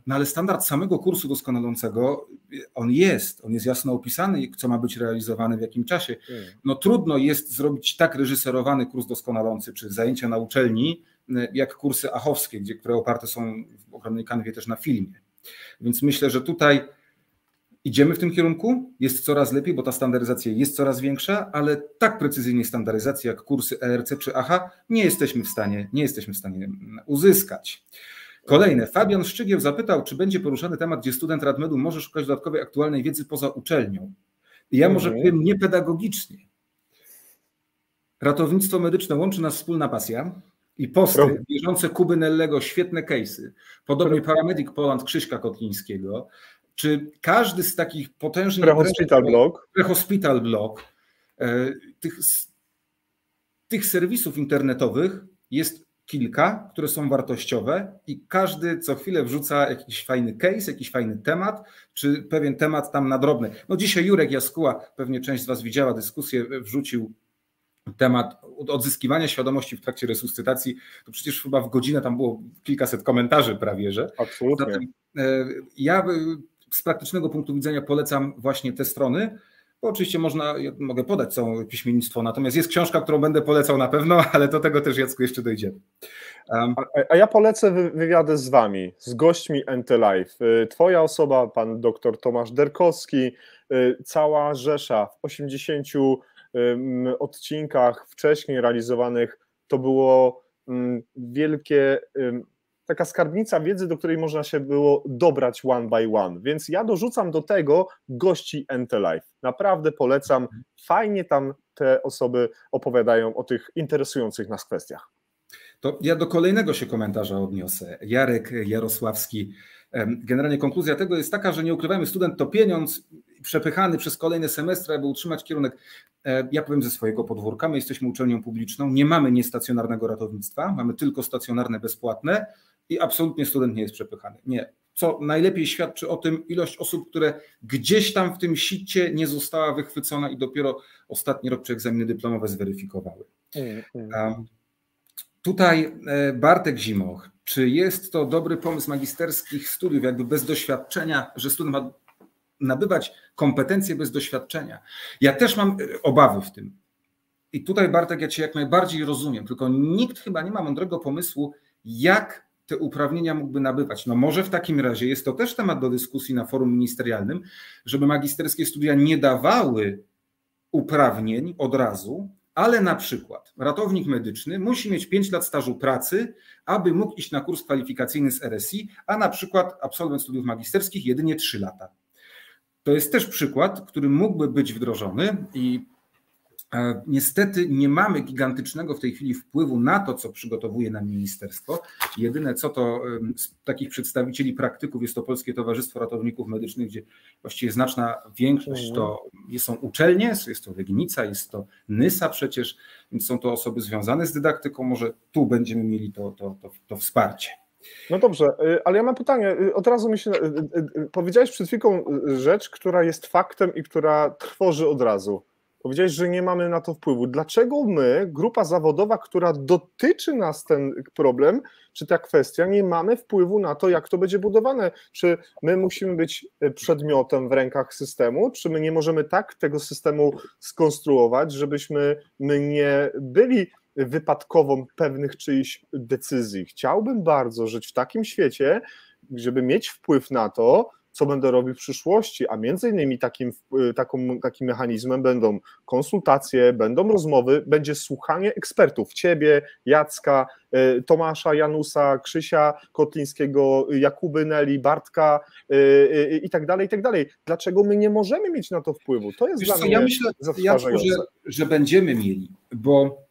No ale standard samego kursu doskonalącego, on jest jasno opisany, co ma być realizowane w jakim czasie. No trudno jest zrobić tak reżyserowany kurs doskonalący, czy zajęcia na uczelni, jak kursy achowskie, które oparte są w ogromnej kanwie też na filmie. Więc myślę, że tutaj idziemy w tym kierunku, jest coraz lepiej, bo ta standaryzacja jest coraz większa, ale tak precyzyjnej standaryzacji jak kursy ERC czy AHA nie jesteśmy w stanie uzyskać. Kolejne. Fabian Szczygieł zapytał, czy będzie poruszany temat, gdzie student radmedu może szukać dodatkowej aktualnej wiedzy poza uczelnią. I ja może powiem niepedagogicznie. Ratownictwo medyczne łączy nas wspólna pasja i posty bieżące Kuby Nellego, świetne case'y. Podobnie Paramedic Poland Krzyśka Kotlińskiego. Czy każdy z takich potężnych... Prehospital Blog. Tych serwisów internetowych jest kilka, które są wartościowe i każdy co chwilę wrzuca jakiś fajny case, jakiś fajny temat, czy pewien temat tam na drobny. No dzisiaj Jurek Jaskuła, pewnie część z Was widziała dyskusję, wrzucił temat odzyskiwania świadomości w trakcie resuscytacji. To przecież chyba w godzinę tam było kilkaset komentarzy prawie, że. Absolutnie. Zatem ja z praktycznego punktu widzenia polecam właśnie te strony, bo oczywiście ja mogę podać całe piśmiennictwo, natomiast jest książka, którą będę polecał na pewno, ale do tego też, Jacku, jeszcze dojdziemy. A ja polecę wywiady z Wami, z gośćmi NT-Live. Twoja osoba, pan dr Tomasz Derkowski, cała rzesza w 80 odcinkach wcześniej realizowanych, to było wielkie... taka skarbnica wiedzy, do której można się było dobrać one by one. Więc ja dorzucam do tego gości NT-Live. Naprawdę polecam. Fajnie tam te osoby opowiadają o tych interesujących nas kwestiach. To ja do kolejnego się komentarza odniosę. Jarek Jarosławski. Generalnie konkluzja tego jest taka, że nie ukrywajmy, student to pieniądz przepychany przez kolejne semestry, aby utrzymać kierunek. Ja powiem ze swojego podwórka, my jesteśmy uczelnią publiczną, nie mamy niestacjonarnego ratownictwa, mamy tylko stacjonarne, bezpłatne i absolutnie student nie jest przepychany. Nie. Co najlepiej świadczy o tym ilość osób, które gdzieś tam w tym sicie nie została wychwycona i dopiero ostatni rok czy egzaminy dyplomowe zweryfikowały. Tutaj Bartek Zimoch, czy jest to dobry pomysł magisterskich studiów, jakby bez doświadczenia, że student ma nabywać kompetencje bez doświadczenia? Ja też mam obawy w tym. I tutaj, Bartek, ja Cię jak najbardziej rozumiem, tylko nikt chyba nie ma mądrego pomysłu, jak te uprawnienia mógłby nabywać. No może w takim razie jest to też temat do dyskusji na forum ministerialnym, żeby magisterskie studia nie dawały uprawnień od razu, ale na przykład ratownik medyczny musi mieć 5 lat stażu pracy, aby mógł iść na kurs kwalifikacyjny z RSI, a na przykład absolwent studiów magisterskich jedynie 3 lata. To jest też przykład, który mógłby być wdrożony i niestety nie mamy gigantycznego w tej chwili wpływu na to, co przygotowuje nam ministerstwo. Jedyne co to z takich przedstawicieli praktyków jest to Polskie Towarzystwo Ratowników Medycznych, gdzie właściwie znaczna większość to są uczelnie, jest to Legnica, jest to Nysa przecież, więc są to osoby związane z dydaktyką, może tu będziemy mieli to wsparcie. No dobrze, ale ja mam pytanie, od razu mi się, powiedziałeś przed chwilą rzecz, która jest faktem i która trwoży od razu. Powiedziałeś, że nie mamy na to wpływu. Dlaczego my, grupa zawodowa, która dotyczy nas ten problem, czy ta kwestia, nie mamy wpływu na to, jak to będzie budowane? Czy my musimy być przedmiotem w rękach systemu, czy my nie możemy tak tego systemu skonstruować, żebyśmy my nie byli wypadkową pewnych czyichś decyzji? Chciałbym bardzo żyć w takim świecie, żeby mieć wpływ na to, co będę robił w przyszłości, a między innymi takim mechanizmem będą konsultacje, będą rozmowy, będzie słuchanie ekspertów, ciebie, Jacka, Tomasza, Janusa, Krzysia Kotlińskiego, Jakuby, Neli, Bartka i tak dalej, i tak dalej. Dlaczego my nie możemy mieć na to wpływu? To jest dla mnie ja myślę, zatrważające. że będziemy mieli, bo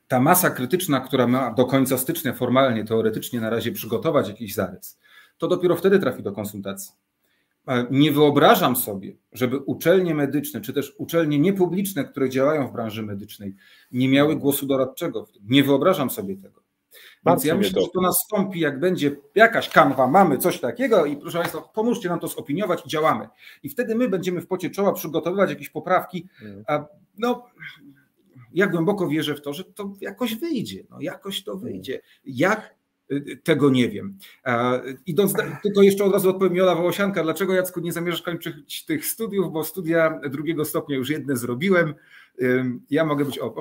ta masa krytyczna, która ma do końca stycznia formalnie, teoretycznie na razie przygotować jakiś zarys, to dopiero wtedy trafi do konsultacji. Nie wyobrażam sobie, żeby uczelnie medyczne, czy też uczelnie niepubliczne, które działają w branży medycznej, nie miały głosu doradczego. Nie wyobrażam sobie tego. Więc ja myślę, że to nastąpi, jak będzie jakaś kanwa, mamy coś takiego i proszę Państwa, pomóżcie nam to zopiniować i działamy. I wtedy my będziemy w pocie czoła przygotowywać jakieś poprawki. Ja głęboko wierzę w to, że to jakoś wyjdzie. Jakoś to wyjdzie. Jak? Tego nie wiem. Idąc, tylko jeszcze od razu odpowiem Jola Wołosianka, dlaczego, Jacku, nie zamierzasz kończyć tych studiów, bo studia drugiego stopnia już jedne zrobiłem. Ja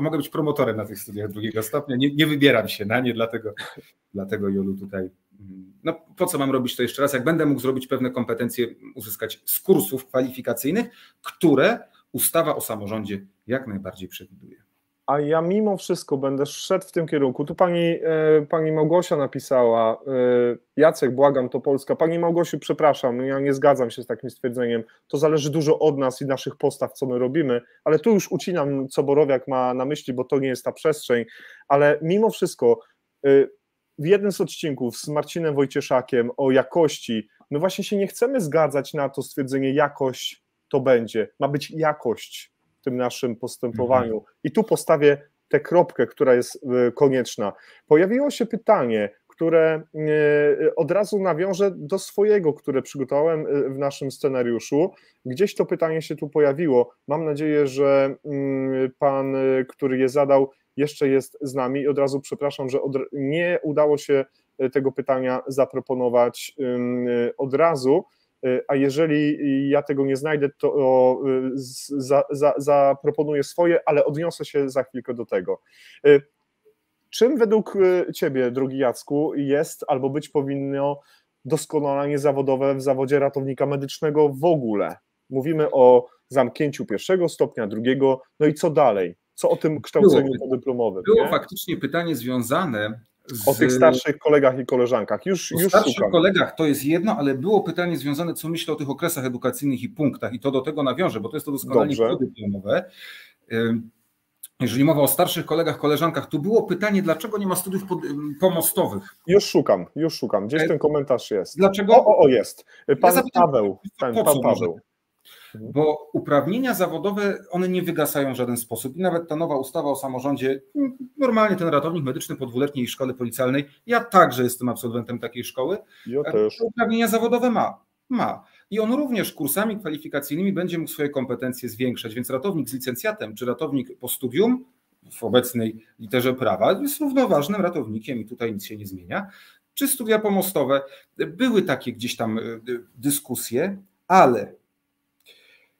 mogę być promotorem na tych studiach drugiego stopnia, nie wybieram się na nie, dlatego Jolu tutaj, po co mam robić to jeszcze raz, jak będę mógł zrobić pewne kompetencje, uzyskać z kursów kwalifikacyjnych, które ustawa o samorządzie jak najbardziej przewiduje. A ja mimo wszystko będę szedł w tym kierunku. Tu pani Małgosia napisała, Jacek, błagam, to Polska. Pani Małgosiu, przepraszam, ja nie zgadzam się z takim stwierdzeniem. To zależy dużo od nas i naszych postaw, co my robimy, ale tu już ucinam, co Borowiak ma na myśli, bo to nie jest ta przestrzeń, ale mimo wszystko w jednym z odcinków z Marcinem Wojcieszakiem o jakości, my właśnie się nie chcemy zgadzać na to stwierdzenie jakość to będzie, ma być jakość w tym naszym postępowaniu. I tu postawię tę kropkę, która jest konieczna. Pojawiło się pytanie, które od razu nawiążę do swojego, które przygotowałem w naszym scenariuszu. Gdzieś to pytanie się tu pojawiło. Mam nadzieję, że pan, który je zadał, jeszcze jest z nami i od razu przepraszam, że nie udało się tego pytania zaproponować od razu, a jeżeli ja tego nie znajdę, to zaproponuję swoje, ale odniosę się za chwilkę do tego. Czym według ciebie, drogi Jacku, jest albo być powinno doskonalenie zawodowe w zawodzie ratownika medycznego w ogóle? Mówimy o zamknięciu pierwszego stopnia, drugiego, no i co dalej? Co o tym kształceniu podyplomowym? Było faktycznie pytanie związane o tych starszych kolegach i koleżankach. O starszych kolegach to jest jedno, ale było pytanie związane, co myślę o tych okresach edukacyjnych i punktach i to do tego nawiążę, bo to jest to doskonalenie podyplomowe. Jeżeli mowa o starszych kolegach, koleżankach, tu było pytanie, dlaczego nie ma studiów pomostowych. Już szukam. Gdzieś ten komentarz jest. Dlaczego? Jest. Pan Paweł. Bo uprawnienia zawodowe, one nie wygasają w żaden sposób i nawet ta nowa ustawa o samorządzie, normalnie ten ratownik medyczny po 2-letniej szkole policjalnej, ja także jestem absolwentem takiej szkoły, ja też. Uprawnienia zawodowe ma. I on również kursami kwalifikacyjnymi będzie mógł swoje kompetencje zwiększać, więc ratownik z licencjatem czy ratownik po studium w obecnej literze prawa jest równoważnym ratownikiem i tutaj nic się nie zmienia. Czy studia pomostowe, były takie gdzieś tam dyskusje, ale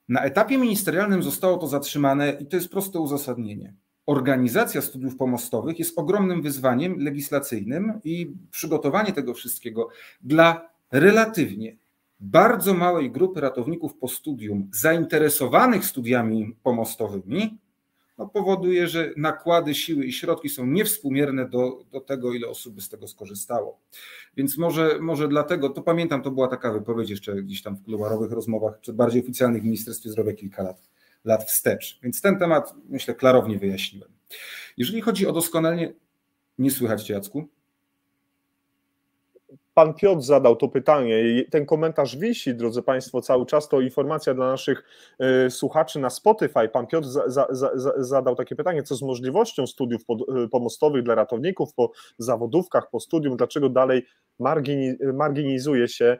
na etapie ministerialnym zostało to zatrzymane i to jest proste uzasadnienie. Organizacja studiów pomostowych jest ogromnym wyzwaniem legislacyjnym i przygotowanie tego wszystkiego dla relatywnie bardzo małej grupy ratowników po studium zainteresowanych studiami pomostowymi powoduje, że nakłady, siły i środki są niewspółmierne do tego, ile osób by z tego skorzystało. Więc może dlatego, to pamiętam, to była taka wypowiedź jeszcze gdzieś tam w kuluarowych rozmowach, czy bardziej oficjalnych w Ministerstwie Zdrowia kilka lat wstecz. Więc ten temat, myślę, klarownie wyjaśniłem. Jeżeli chodzi o doskonalenie, nie słychać cię, Jacku? Pan Piotr zadał to pytanie i ten komentarz wisi, drodzy Państwo, cały czas. To informacja dla naszych słuchaczy na Spotify. Pan Piotr zadał takie pytanie, co z możliwością studiów pomostowych dla ratowników po zawodówkach, po studium, dlaczego dalej marginizuje się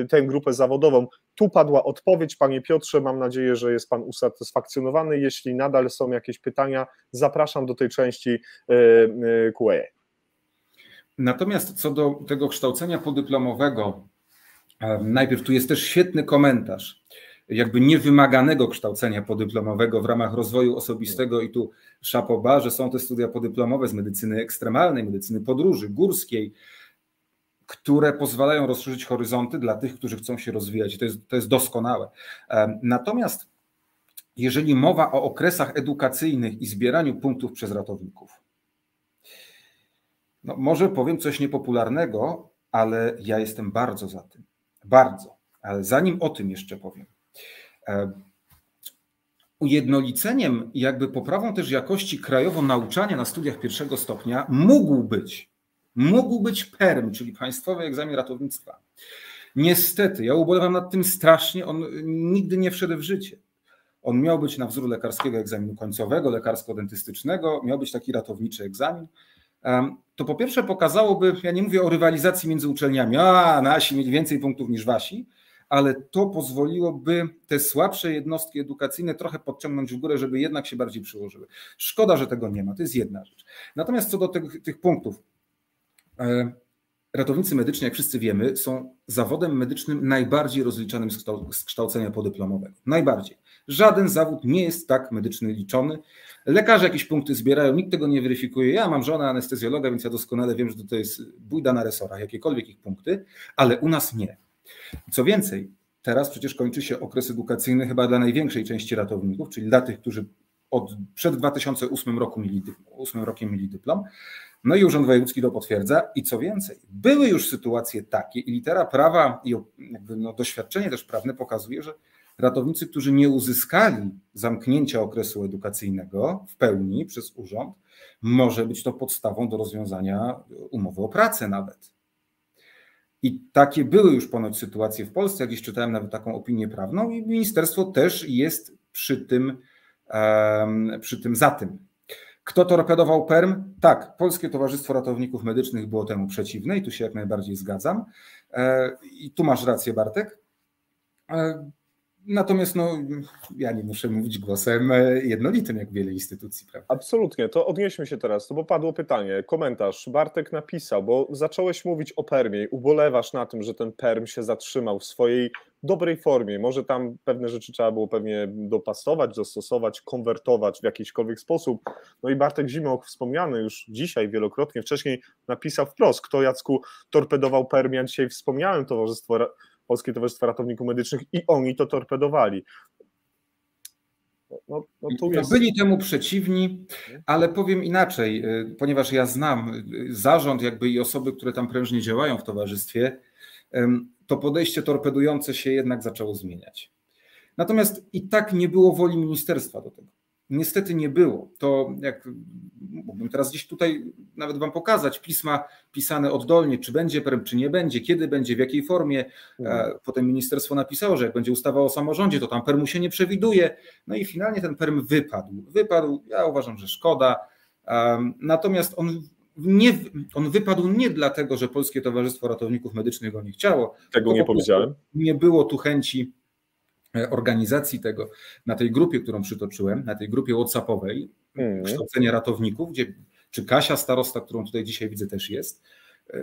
tę grupę zawodową. Tu padła odpowiedź, panie Piotrze, mam nadzieję, że jest pan usatysfakcjonowany. Jeśli nadal są jakieś pytania, zapraszam do tej części Q&A. Natomiast co do tego kształcenia podyplomowego, najpierw tu jest też świetny komentarz jakby niewymaganego kształcenia podyplomowego w ramach rozwoju osobistego i tu chapeau bas, że są te studia podyplomowe z medycyny ekstremalnej, medycyny podróży, górskiej, które pozwalają rozszerzyć horyzonty dla tych, którzy chcą się rozwijać i to jest doskonałe. Natomiast jeżeli mowa o okresach edukacyjnych i zbieraniu punktów przez ratowników, no może powiem coś niepopularnego, ale ja jestem bardzo za tym. Bardzo. Ale zanim o tym jeszcze powiem. Ujednoliceniem i jakby poprawą też jakości krajowo nauczania na studiach pierwszego stopnia mógł być PERM, czyli Państwowy Egzamin Ratownictwa. Niestety, ja ubolewam nad tym strasznie, on nigdy nie wszedł w życie. On miał być na wzór lekarskiego egzaminu końcowego, lekarsko-dentystycznego, miał być taki ratowniczy egzamin. To po pierwsze pokazałoby, ja nie mówię o rywalizacji między uczelniami, nasi mieli więcej punktów niż wasi, ale to pozwoliłoby te słabsze jednostki edukacyjne trochę podciągnąć w górę, żeby jednak się bardziej przyłożyły. Szkoda, że tego nie ma, to jest jedna rzecz. Natomiast co do tych punktów, ratownicy medyczni, jak wszyscy wiemy, są zawodem medycznym najbardziej rozliczanym z kształcenia podyplomowego. Najbardziej. Żaden zawód nie jest tak medyczny liczony. Lekarze jakieś punkty zbierają, nikt tego nie weryfikuje. Ja mam żonę anestezjologa, więc ja doskonale wiem, że to jest bójda na resorach, jakiekolwiek ich punkty, ale u nas nie. Co więcej, teraz przecież kończy się okres edukacyjny chyba dla największej części ratowników, czyli dla tych, którzy przed 2008 rokiem mieli dyplom. No i Urząd Wojewódzki to potwierdza i co więcej, były już sytuacje takie i litera prawa i jakby doświadczenie też prawne pokazuje, że ratownicy, którzy nie uzyskali zamknięcia okresu edukacyjnego w pełni przez urząd, może być to podstawą do rozwiązania umowy o pracę nawet. I takie były już ponoć sytuacje w Polsce, jakieś czytałem nawet taką opinię prawną i ministerstwo też jest przy tym za tym. Kto torpedował PERM? Tak, Polskie Towarzystwo Ratowników Medycznych było temu przeciwne i tu się jak najbardziej zgadzam. I tu masz rację, Bartek. Natomiast ja nie muszę mówić głosem jednolitym, jak wiele instytucji, prawda? Absolutnie, to odnieśmy się teraz, bo padło pytanie, komentarz, Bartek napisał, bo zacząłeś mówić o PERM-ie, ubolewasz na tym, że ten PERM się zatrzymał w swojej dobrej formie, może tam pewne rzeczy trzeba było pewnie dopasować, dostosować, konwertować w jakiśkolwiek sposób, no i Bartek Zimoch, wspomniany już dzisiaj wielokrotnie wcześniej, napisał wprost, kto, Jacku, torpedował PERM, ja dzisiaj wspomniałem Polskie Towarzystwo Ratowników Medycznych i oni to torpedowali. Byli temu przeciwni, ale powiem inaczej, ponieważ ja znam zarząd jakby i osoby, które tam prężnie działają w towarzystwie, to podejście torpedujące się jednak zaczęło zmieniać. Natomiast i tak nie było woli ministerstwa do tego. Niestety nie było. To jak mógłbym teraz gdzieś tutaj nawet wam pokazać, pisma pisane oddolnie, czy będzie PERM, czy nie będzie, kiedy będzie, w jakiej formie. Potem ministerstwo napisało, że jak będzie ustawa o samorządzie, to tam PERM-u się nie przewiduje. No i finalnie ten PERM wypadł. Ja uważam, że szkoda. Natomiast on wypadł nie dlatego, że Polskie Towarzystwo Ratowników Medycznych go nie chciało. Tego nie powiedziałem. Nie było tu chęci organizacji tego na tej grupie, którą przytoczyłem, na tej grupie WhatsAppowej, kształcenia ratowników, gdzie czy Kasia starosta, którą tutaj dzisiaj widzę, też jest.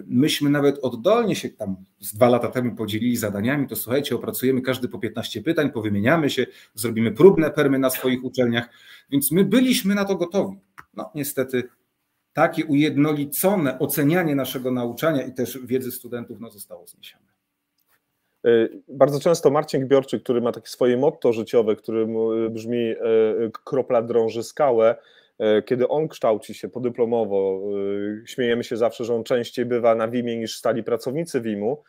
Myśmy nawet oddolnie się tam z 2 lata temu podzielili zadaniami, to słuchajcie, opracujemy każdy po 15 pytań, powymieniamy się, zrobimy próbne PERM-y na swoich uczelniach, więc my byliśmy na to gotowi. No niestety takie ujednolicone ocenianie naszego nauczania i też wiedzy studentów zostało zniesione. Bardzo często Marcin Gbiorczyk, który ma takie swoje motto życiowe, które brzmi kropla drąży skałę, kiedy on kształci się podyplomowo, śmiejemy się zawsze, że on częściej bywa na WIM-ie niż stali pracownicy WIM-u,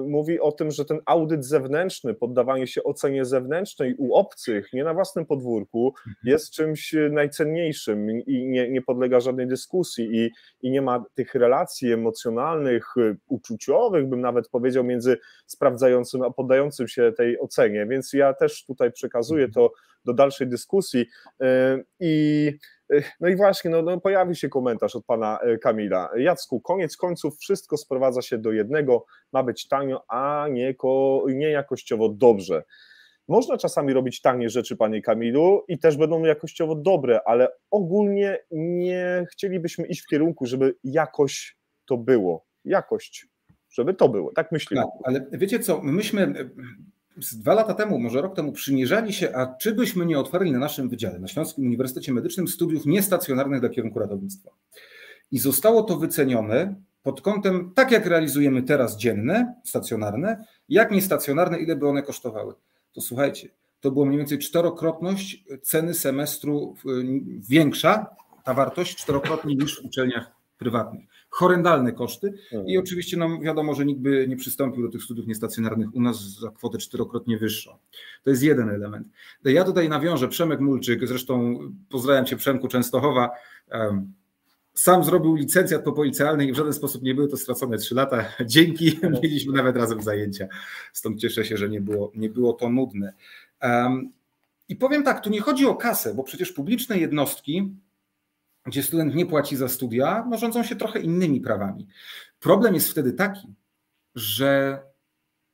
mówi o tym, że ten audyt zewnętrzny, poddawanie się ocenie zewnętrznej u obcych, nie na własnym podwórku, jest czymś najcenniejszym i nie podlega żadnej dyskusji i nie ma tych relacji emocjonalnych, uczuciowych, bym nawet powiedział, między sprawdzającym a poddającym się tej ocenie, więc ja też tutaj przekazuję to do dalszej dyskusji i No i właśnie, no pojawił się komentarz od pana Kamila. Jacku, koniec końców wszystko sprowadza się do jednego, ma być tanio, a nie jakościowo dobrze. Można czasami robić tanie rzeczy, panie Kamilu, i też będą jakościowo dobre, ale ogólnie nie chcielibyśmy iść w kierunku, żeby jakoś to było. Jakość, żeby to było. Tak myślimy. Tak, ale wiecie co, myśmy z 2 lata temu, może rok temu przymierzali się, a czy byśmy nie otwarli na naszym wydziale, na Śląskim Uniwersytecie Medycznym, studiów niestacjonarnych dla kierunku ratownictwa. I zostało to wycenione pod kątem, tak jak realizujemy teraz dzienne, stacjonarne, jak niestacjonarne, ile by one kosztowały. To słuchajcie, to było mniej więcej 4-krotność ceny semestru większa, ta wartość 4-krotnie niż w uczelniach prywatnych. Horrendalne koszty i oczywiście no, wiadomo, że nikt by nie przystąpił do tych studiów niestacjonarnych u nas za kwotę 4-krotnie wyższą. To jest jeden element. Ja tutaj nawiążę, Przemek Mulczyk, zresztą pozdrawiam cię Przemku Częstochowa, sam zrobił licencjat po policealnej i w żaden sposób nie były to stracone 3 lata. Dzięki, mieliśmy nawet razem zajęcia. Stąd cieszę się, że nie było to nudne. I powiem tak, tu nie chodzi o kasę, bo przecież publiczne jednostki, gdzie student nie płaci za studia, no rządzą się trochę innymi prawami. Problem jest wtedy taki, że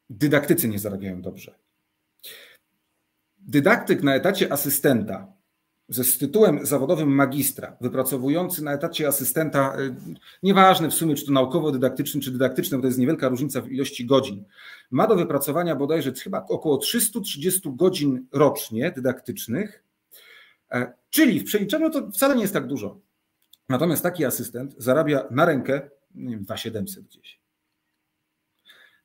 dydaktycy nie zarabiają dobrze. Dydaktyk na etacie asystenta z tytułem zawodowym magistra, wypracowujący na etacie asystenta, nieważne w sumie, czy to naukowo-dydaktyczny, czy dydaktyczny, bo to jest niewielka różnica w ilości godzin, ma do wypracowania bodajże chyba około 330 godzin rocznie dydaktycznych, czyli w przeliczeniu to wcale nie jest tak dużo. Natomiast taki asystent zarabia na rękę, nie wiem, 2700 gdzieś.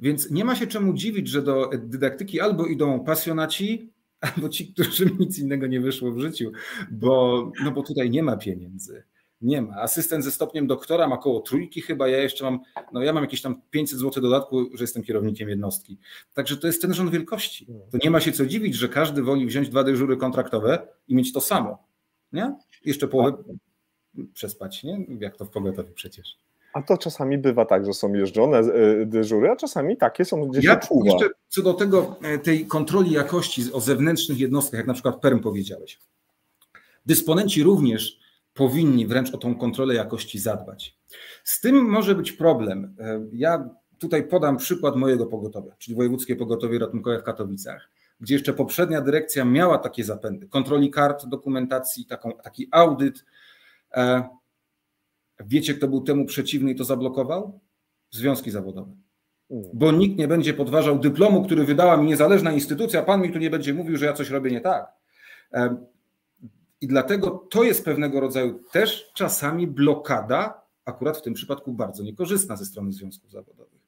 Więc nie ma się czemu dziwić, że do dydaktyki albo idą pasjonaci, albo ci, którym nic innego nie wyszło w życiu, bo tutaj nie ma pieniędzy. Nie ma. Asystent ze stopniem doktora ma około 3 chyba, ja jeszcze mam, ja mam jakieś tam 500 zł dodatku, że jestem kierownikiem jednostki. Także to jest ten rząd wielkości. To nie ma się co dziwić, że każdy woli wziąć 2 dyżury kontraktowe i mieć to samo. Nie? Jeszcze połowę przespać, nie? Jak to w pogotowiu przecież. A to czasami bywa tak, że są jeżdżone dyżury, a czasami takie są gdzieś Ja czuwa. jeszcze co do tej kontroli jakości o zewnętrznych jednostkach, jak na przykład PERM powiedziałeś. Dysponenci również powinni wręcz o tą kontrolę jakości zadbać. Z tym może być problem. Ja tutaj podam przykład mojego pogotowia, czyli Wojewódzkie Pogotowie Ratunkowe w Katowicach, gdzie jeszcze poprzednia dyrekcja miała takie zapędy, kontroli kart, dokumentacji, taki audyt. Wiecie, kto był temu przeciwny i to zablokował? Związki zawodowe. Bo nikt nie będzie podważał dyplomu, który wydała mi niezależna instytucja, pan mi tu nie będzie mówił, że ja coś robię nie tak. I dlatego to jest pewnego rodzaju też czasami blokada, akurat w tym przypadku bardzo niekorzystna ze strony związków zawodowych.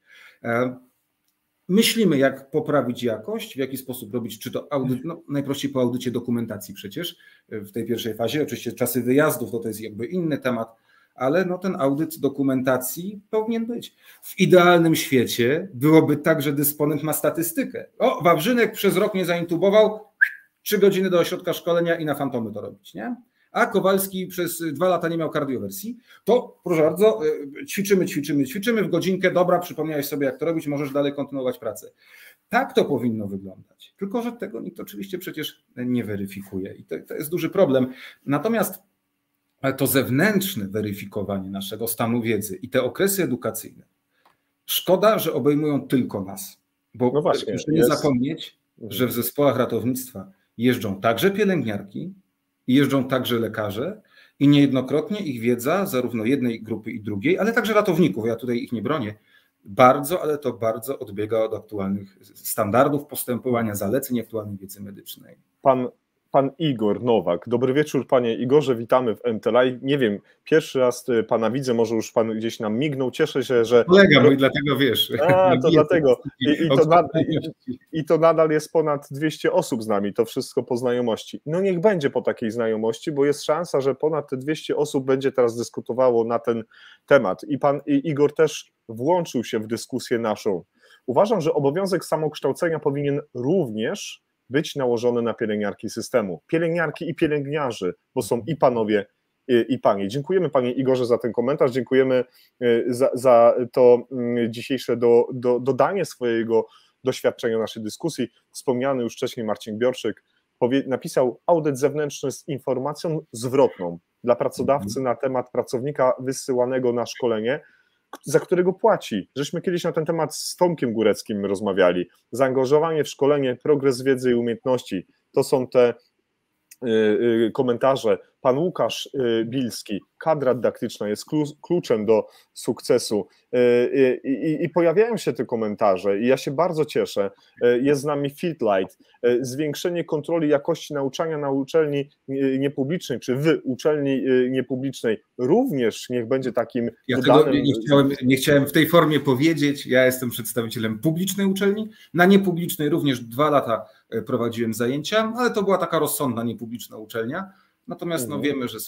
Myślimy, jak poprawić jakość, w jaki sposób robić, czy to audyt, najprościej po audycie dokumentacji przecież w tej pierwszej fazie, oczywiście czasy wyjazdów to jest jakby inny temat, ale ten audyt dokumentacji powinien być. W idealnym świecie byłoby tak, że dysponent ma statystykę. Wawrzynek przez rok nie zaintubował, 3 godziny do ośrodka szkolenia i na fantomy to robić, nie? A Kowalski przez 2 lata nie miał kardiowersji, to proszę bardzo, ćwiczymy w godzinkę, dobra, przypomniałeś sobie jak to robić, możesz dalej kontynuować pracę. Tak to powinno wyglądać, tylko że tego nikt oczywiście przecież nie weryfikuje i to jest duży problem. Natomiast to zewnętrzne weryfikowanie naszego stanu wiedzy i te okresy edukacyjne, szkoda, że obejmują tylko nas, bo proszę nie zapomnieć, że w zespołach ratownictwa jeżdżą także pielęgniarki, jeżdżą także lekarze i niejednokrotnie ich wiedza, zarówno jednej grupy i drugiej, ale także ratowników, ja tutaj ich nie bronię, bardzo, ale to bardzo odbiega od aktualnych standardów postępowania, zaleceń aktualnej wiedzy medycznej. Pan Igor Nowak. Dobry wieczór, panie Igorze, witamy w MTLI. Nie wiem, pierwszy raz pana widzę, może już pan gdzieś nam mignął, cieszę się, że... Kolega mój, dlatego wiesz. To dlatego. I to nadal jest ponad 200 osób z nami, to wszystko po znajomości. No niech będzie po takiej znajomości, bo jest szansa, że ponad te 200 osób będzie teraz dyskutowało na ten temat. I pan Igor też włączył się w dyskusję naszą. Uważam, że obowiązek samokształcenia powinien również być nałożone na pielęgniarki systemu. Pielęgniarki i pielęgniarzy, bo są i panowie, i panie. Dziękujemy panie Igorze za ten komentarz, dziękujemy za to dzisiejsze dodanie swojego doświadczenia naszej dyskusji. Wspomniany już wcześniej Marcin Biorczyk, napisał audyt zewnętrzny z informacją zwrotną dla pracodawcy na temat pracownika wysyłanego na szkolenie, za którego płaci. Żeśmy kiedyś na ten temat z Tomkiem Góreckim rozmawiali. Zaangażowanie w szkolenie, progres wiedzy i umiejętności, to są te komentarze. Pan Łukasz Bilski, kadra dydaktyczna jest kluczem do sukcesu i pojawiają się te komentarze i ja się bardzo cieszę. Jest z nami Fitlight, zwiększenie kontroli jakości nauczania na uczelni niepublicznej, czy w uczelni niepublicznej również niech będzie takim tego nie chciałem w tej formie powiedzieć. Ja jestem przedstawicielem publicznej uczelni, na niepublicznej również 2 lata prowadziłem zajęcia, ale to była taka rozsądna niepubliczna uczelnia. Natomiast no, wiemy, że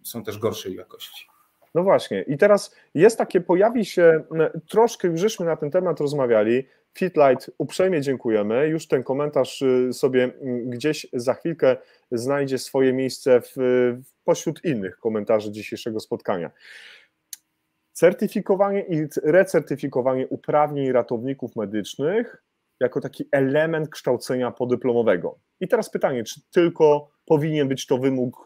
są też gorszej jakości. No właśnie i teraz jest takie, pojawi się, troszkę już żeśmy na ten temat rozmawiali, Fitlight, uprzejmie dziękujemy, już ten komentarz sobie gdzieś za chwilkę znajdzie swoje miejsce pośród innych komentarzy dzisiejszego spotkania. Certyfikowanie i recertyfikowanie uprawnień ratowników medycznych jako taki element kształcenia podyplomowego. I teraz pytanie, czy tylko powinien być to wymóg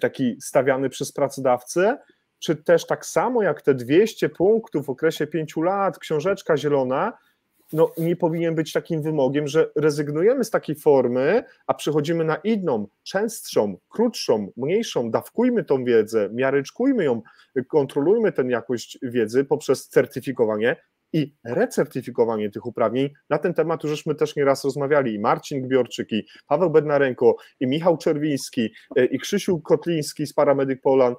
taki stawiany przez pracodawcę, czy też tak samo jak te 200 punktów w okresie 5 lat, książeczka zielona, no nie powinien być takim wymogiem, że rezygnujemy z takiej formy, a przechodzimy na inną, częstszą, krótszą, mniejszą, dawkujmy tą wiedzę, miaryczkujmy ją, kontrolujmy tę jakość wiedzy poprzez certyfikowanie i recertyfikowanie tych uprawnień. Na ten temat już żeśmy też nieraz rozmawiali, i Marcin Gbiorczyk, i Paweł Bednarenko, i Michał Czerwiński, i Krzysiu Kotliński z Paramedic Poland.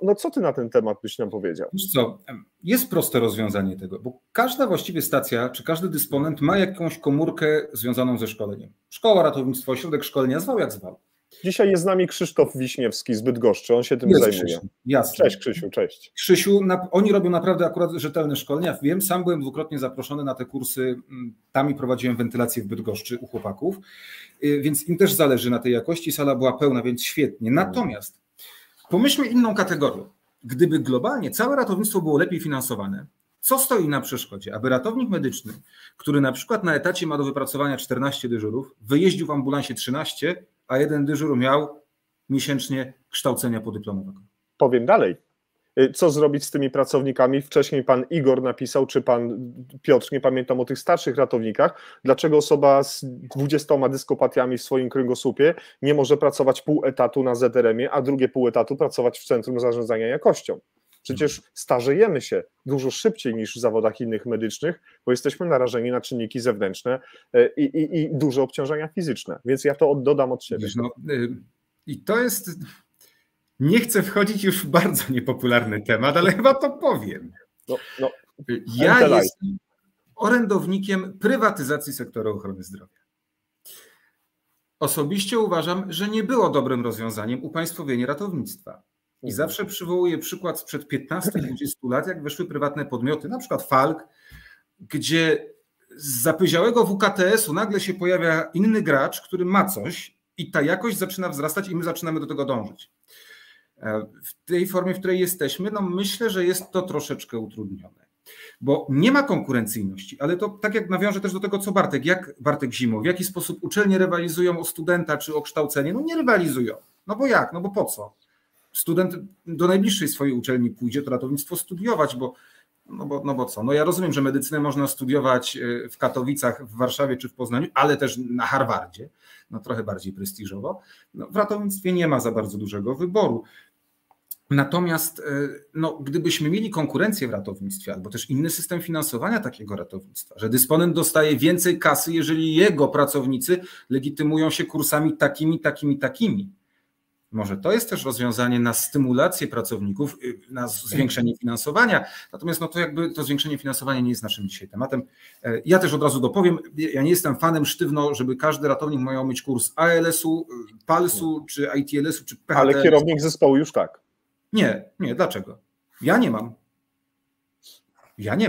No co ty na ten temat byś nam powiedział? Wiesz co, jest proste rozwiązanie tego, bo każda właściwie stacja, czy każdy dysponent ma jakąś komórkę związaną ze szkoleniem. Szkoła, ratownictwo, ośrodek szkolenia, zwał jak zwał. Dzisiaj jest z nami Krzysztof Wiśniewski z Bydgoszczy, on się tym zajmuje. Krzysiu, jasne. Cześć Krzysiu, cześć. Krzysiu, oni robią naprawdę akurat rzetelne szkolenia. Wiem, sam byłem dwukrotnie zaproszony na te kursy, tam i prowadziłem wentylację w Bydgoszczy u chłopaków, więc im też zależy na tej jakości, sala była pełna, więc świetnie. Natomiast pomyślmy inną kategorię. Gdyby globalnie całe ratownictwo było lepiej finansowane, co stoi na przeszkodzie, aby ratownik medyczny, który na przykład na etacie ma do wypracowania 14 dyżurów, wyjeździł w ambulansie 13, a 1 dyżur miał miesięcznie kształcenia podyplomowego? Powiem dalej. Co zrobić z tymi pracownikami? Wcześniej pan Igor napisał, czy pan Piotr, nie pamiętam, o tych starszych ratownikach. Dlaczego osoba z 20 dyskopatiami w swoim kręgosłupie nie może pracować pół etatu na ZRM-ie, a drugie pół etatu pracować w Centrum Zarządzania Jakością? Przecież starzejemy się dużo szybciej niż w zawodach innych medycznych, bo jesteśmy narażeni na czynniki zewnętrzne i duże obciążenia fizyczne. Więc ja to dodam od siebie. I to jest... Nie chcę wchodzić już w bardzo niepopularny temat, ale chyba to powiem. Ja jestem orędownikiem prywatyzacji sektora ochrony zdrowia. Osobiście uważam, że nie było dobrym rozwiązaniem upaństwowienie ratownictwa. I zawsze przywołuję przykład sprzed 15-20 lat, jak weszły prywatne podmioty, na przykład Falk, gdzie z zapyziałego WKTS-u nagle się pojawia inny gracz, który ma coś i ta jakość zaczyna wzrastać i my zaczynamy do tego dążyć. W tej formie, w której jesteśmy, no myślę, że jest to troszeczkę utrudnione, bo nie ma konkurencyjności, ale to tak jak nawiążę też do tego, co Bartek, jak Bartek Zimow, w jaki sposób uczelnie rywalizują o studenta czy o kształcenie? No nie rywalizują, no bo jak, no bo po co? Student do najbliższej swojej uczelni pójdzie to ratownictwo studiować, bo co? No ja rozumiem, że medycynę można studiować w Katowicach, w Warszawie czy w Poznaniu, ale też na Harvardzie, no trochę bardziej prestiżowo. No, w ratownictwie nie ma za bardzo dużego wyboru. Natomiast no, gdybyśmy mieli konkurencję w ratownictwie albo też inny system finansowania takiego ratownictwa, że dysponent dostaje więcej kasy, jeżeli jego pracownicy legitymują się kursami takimi. Może to jest też rozwiązanie na stymulację pracowników, na zwiększenie finansowania, natomiast no to jakby to zwiększenie finansowania nie jest naszym dzisiaj tematem. Ja też od razu dopowiem, ja nie jestem fanem sztywno, żeby każdy ratownik miał mieć kurs ALS-u, PALS-u, czy ITLS-u, czy PHT. Ale kierownik zespołu już tak. Nie, dlaczego? Ja nie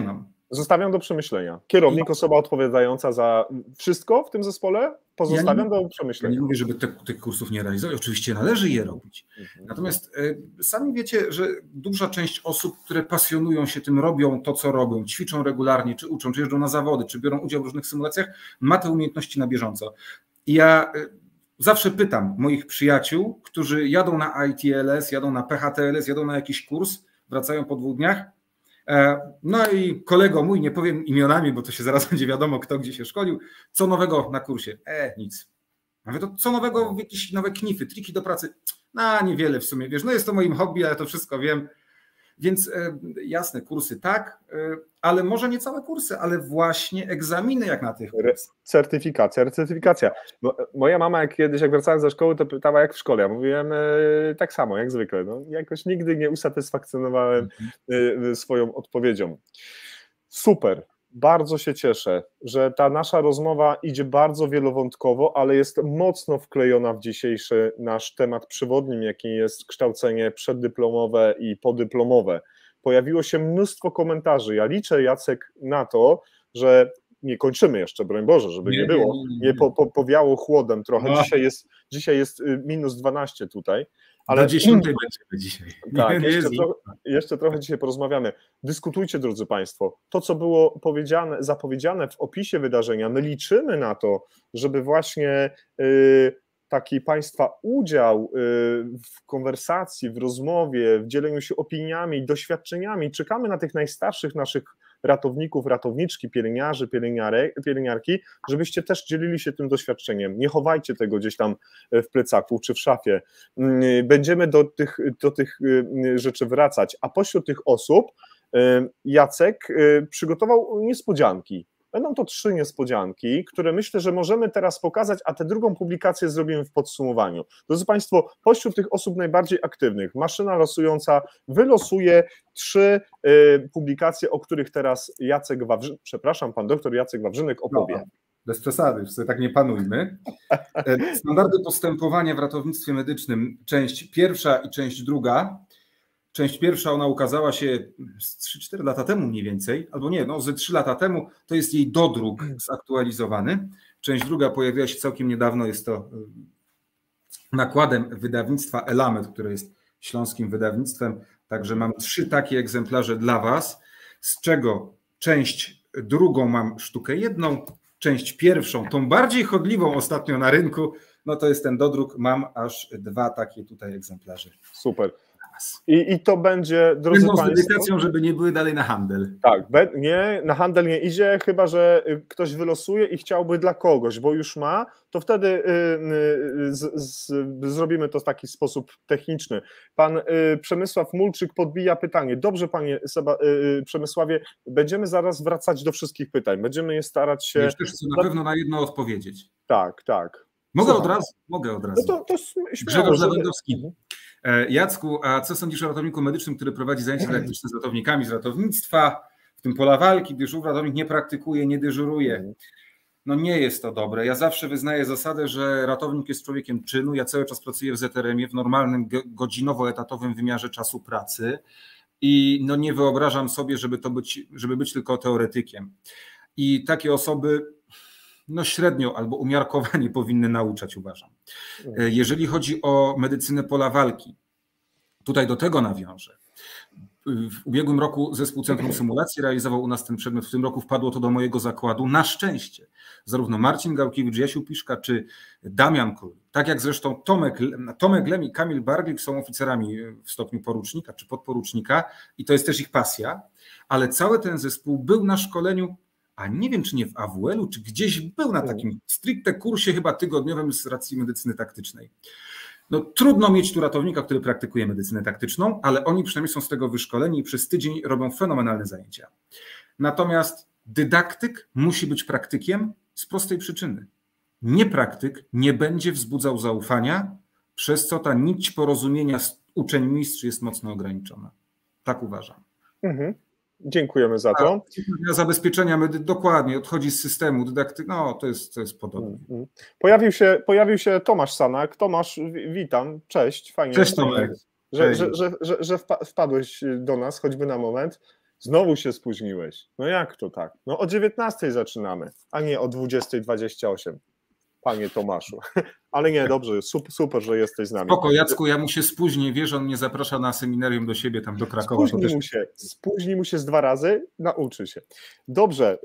mam. Zostawiam do przemyślenia. Kierownik, osoba odpowiadająca za wszystko w tym zespole, pozostawiam do przemyślenia. Ja nie mówię, żeby tych kursów nie realizować. Oczywiście należy je robić. Natomiast sami wiecie, że duża część osób, które pasjonują się tym, robią to, co robią, ćwiczą regularnie, czy uczą, czy jeżdżą na zawody, czy biorą udział w różnych symulacjach, ma te umiejętności na bieżąco. I ja zawsze pytam moich przyjaciół, którzy jadą na ITLS, jadą na PHTLS, jadą na jakiś kurs, wracają po 2 dniach. No i kolego mój, nie powiem imionami, bo to się zaraz będzie wiadomo, kto gdzie się szkolił, co nowego na kursie? Nic. Mówię, to co nowego, jakieś nowe knify, triki do pracy? No niewiele w sumie, wiesz, no jest to moim hobby, ale to wszystko wiem. Więc jasne, kursy tak, ale może nie całe kursy, ale właśnie egzaminy jak na tych kursach. Certyfikacja. Moja mama kiedyś, jak wracałem ze szkoły, to pytała, jak w szkole. Ja mówiłem tak samo, jak zwykle. No, jakoś nigdy nie usatysfakcjonowałem swoją odpowiedzią. Super. Bardzo się cieszę, że ta nasza rozmowa idzie bardzo wielowątkowo, ale jest mocno wklejona w dzisiejszy nasz temat przewodnim, jakim jest kształcenie przeddyplomowe i podyplomowe. Pojawiło się mnóstwo komentarzy. Ja liczę, Jacek, na to, że nie kończymy jeszcze, broń Boże, żeby nie było, nie powiało chłodem trochę. No. Dzisiaj jest -12 tutaj. Ale do 10 będziemy dzisiaj. Tak, jeszcze trochę dzisiaj porozmawiamy. Dyskutujcie, drodzy Państwo. To, co było zapowiedziane w opisie wydarzenia, my liczymy na to, żeby właśnie taki Państwa udział w konwersacji, w rozmowie, w dzieleniu się opiniami, doświadczeniami. Czekamy na tych najstarszych naszych ratowników, ratowniczki, pielęgniarzy, pielęgniarki, żebyście też dzielili się tym doświadczeniem. Nie chowajcie tego gdzieś tam w plecaku czy w szafie. Będziemy do tych rzeczy wracać, a pośród tych osób Jacek przygotował niespodzianki. Będą to 3 niespodzianki, które myślę, że możemy teraz pokazać, a tę drugą publikację zrobimy w podsumowaniu. Drodzy Państwo, pośród tych osób najbardziej aktywnych, maszyna losująca wylosuje 3 publikacje, o których teraz pan doktor Jacek Wawrzynek opowie. No, bez przesady, sobie tak nie panujmy. Standardy postępowania w ratownictwie medycznym, część 1 i część 2. Część 1, ona ukazała się 3-4 lata temu mniej więcej, albo nie, no ze 3 lata temu, to jest jej dodruk zaktualizowany. Część 2 pojawiła się całkiem niedawno, jest to nakładem wydawnictwa Elamet, które jest śląskim wydawnictwem, także mam 3 takie egzemplarze dla Was, z czego część 2 mam sztukę 1, część 1, tą bardziej chodliwą ostatnio na rynku, no to jest ten dodruk, mam aż 2 takie tutaj egzemplarze. Super. I to będzie, drodzy Państwo... z dedykacją, żeby nie były dalej na handel. Tak, nie, na handel nie idzie, chyba że ktoś wylosuje i chciałby dla kogoś, bo już ma, to wtedy zrobimy to w taki sposób techniczny. Pan Przemysław Mulczyk podbija pytanie. Dobrze, panie Przemysławie, będziemy zaraz wracać do wszystkich pytań, będziemy je starać się... Już też chcę na pewno na jedno odpowiedzieć. Tak. Mogę od razu? Mogę od razu. No to Grzegorz Lewandowski. Jacku, a co sądzisz o ratowniku medycznym, który prowadzi zajęcia dydaktyczne z ratownikami z ratownictwa, w tym pola walki, dyżur, ratownik nie praktykuje, nie dyżuruje? No nie jest to dobre. Ja zawsze wyznaję zasadę, że ratownik jest człowiekiem czynu. Ja cały czas pracuję w ZRM-ie w normalnym, godzinowo-etatowym wymiarze czasu pracy i no nie wyobrażam sobie, żeby być tylko teoretykiem. I takie osoby no średnio albo umiarkowanie powinny nauczać, uważam. Jeżeli chodzi o medycynę pola walki, tutaj do tego nawiążę. W ubiegłym roku zespół Centrum Symulacji realizował u nas ten przedmiot, w tym roku wpadło to do mojego zakładu. Na zarówno Marcin Gałkiewicz, Jasiu Piszka czy Damian Król, tak jak zresztą Tomek Lem i Kamil Barglik są oficerami w stopniu porucznika czy podporucznika i to jest też ich pasja, ale cały ten zespół był na szkoleniu, a nie wiem, czy nie w AWL-u, czy gdzieś był na takim stricte kursie chyba tygodniowym z racji medycyny taktycznej. No trudno mieć tu ratownika, który praktykuje medycynę taktyczną, ale oni przynajmniej są z tego wyszkoleni i przez tydzień robią fenomenalne zajęcia. Natomiast dydaktyk musi być praktykiem z prostej przyczyny. Niepraktyk nie będzie wzbudzał zaufania, przez co ta nić porozumienia uczeń-mistrz jest mocno ograniczona. Tak uważam. Dziękujemy za to. Zabezpieczenia dokładnie, odchodzi z systemu dydaktyki, no to jest podobne. Pojawił się Tomasz Sanak. Tomasz, witam, cześć, fajnie. Cześć Tomek. Że wpadłeś do nas, choćby na moment. Znowu się spóźniłeś. No jak to tak? No o 19:00 zaczynamy, a nie o 20:28. panie Tomaszu. Ale nie, dobrze, super, że jesteś z nami. Spoko, Jacku, ja mu się spóźnię, wiesz, on mnie zaprasza na seminarium do siebie, tam do Krakowa. Spóźni mu się z 2 razy, nauczy się. Dobrze,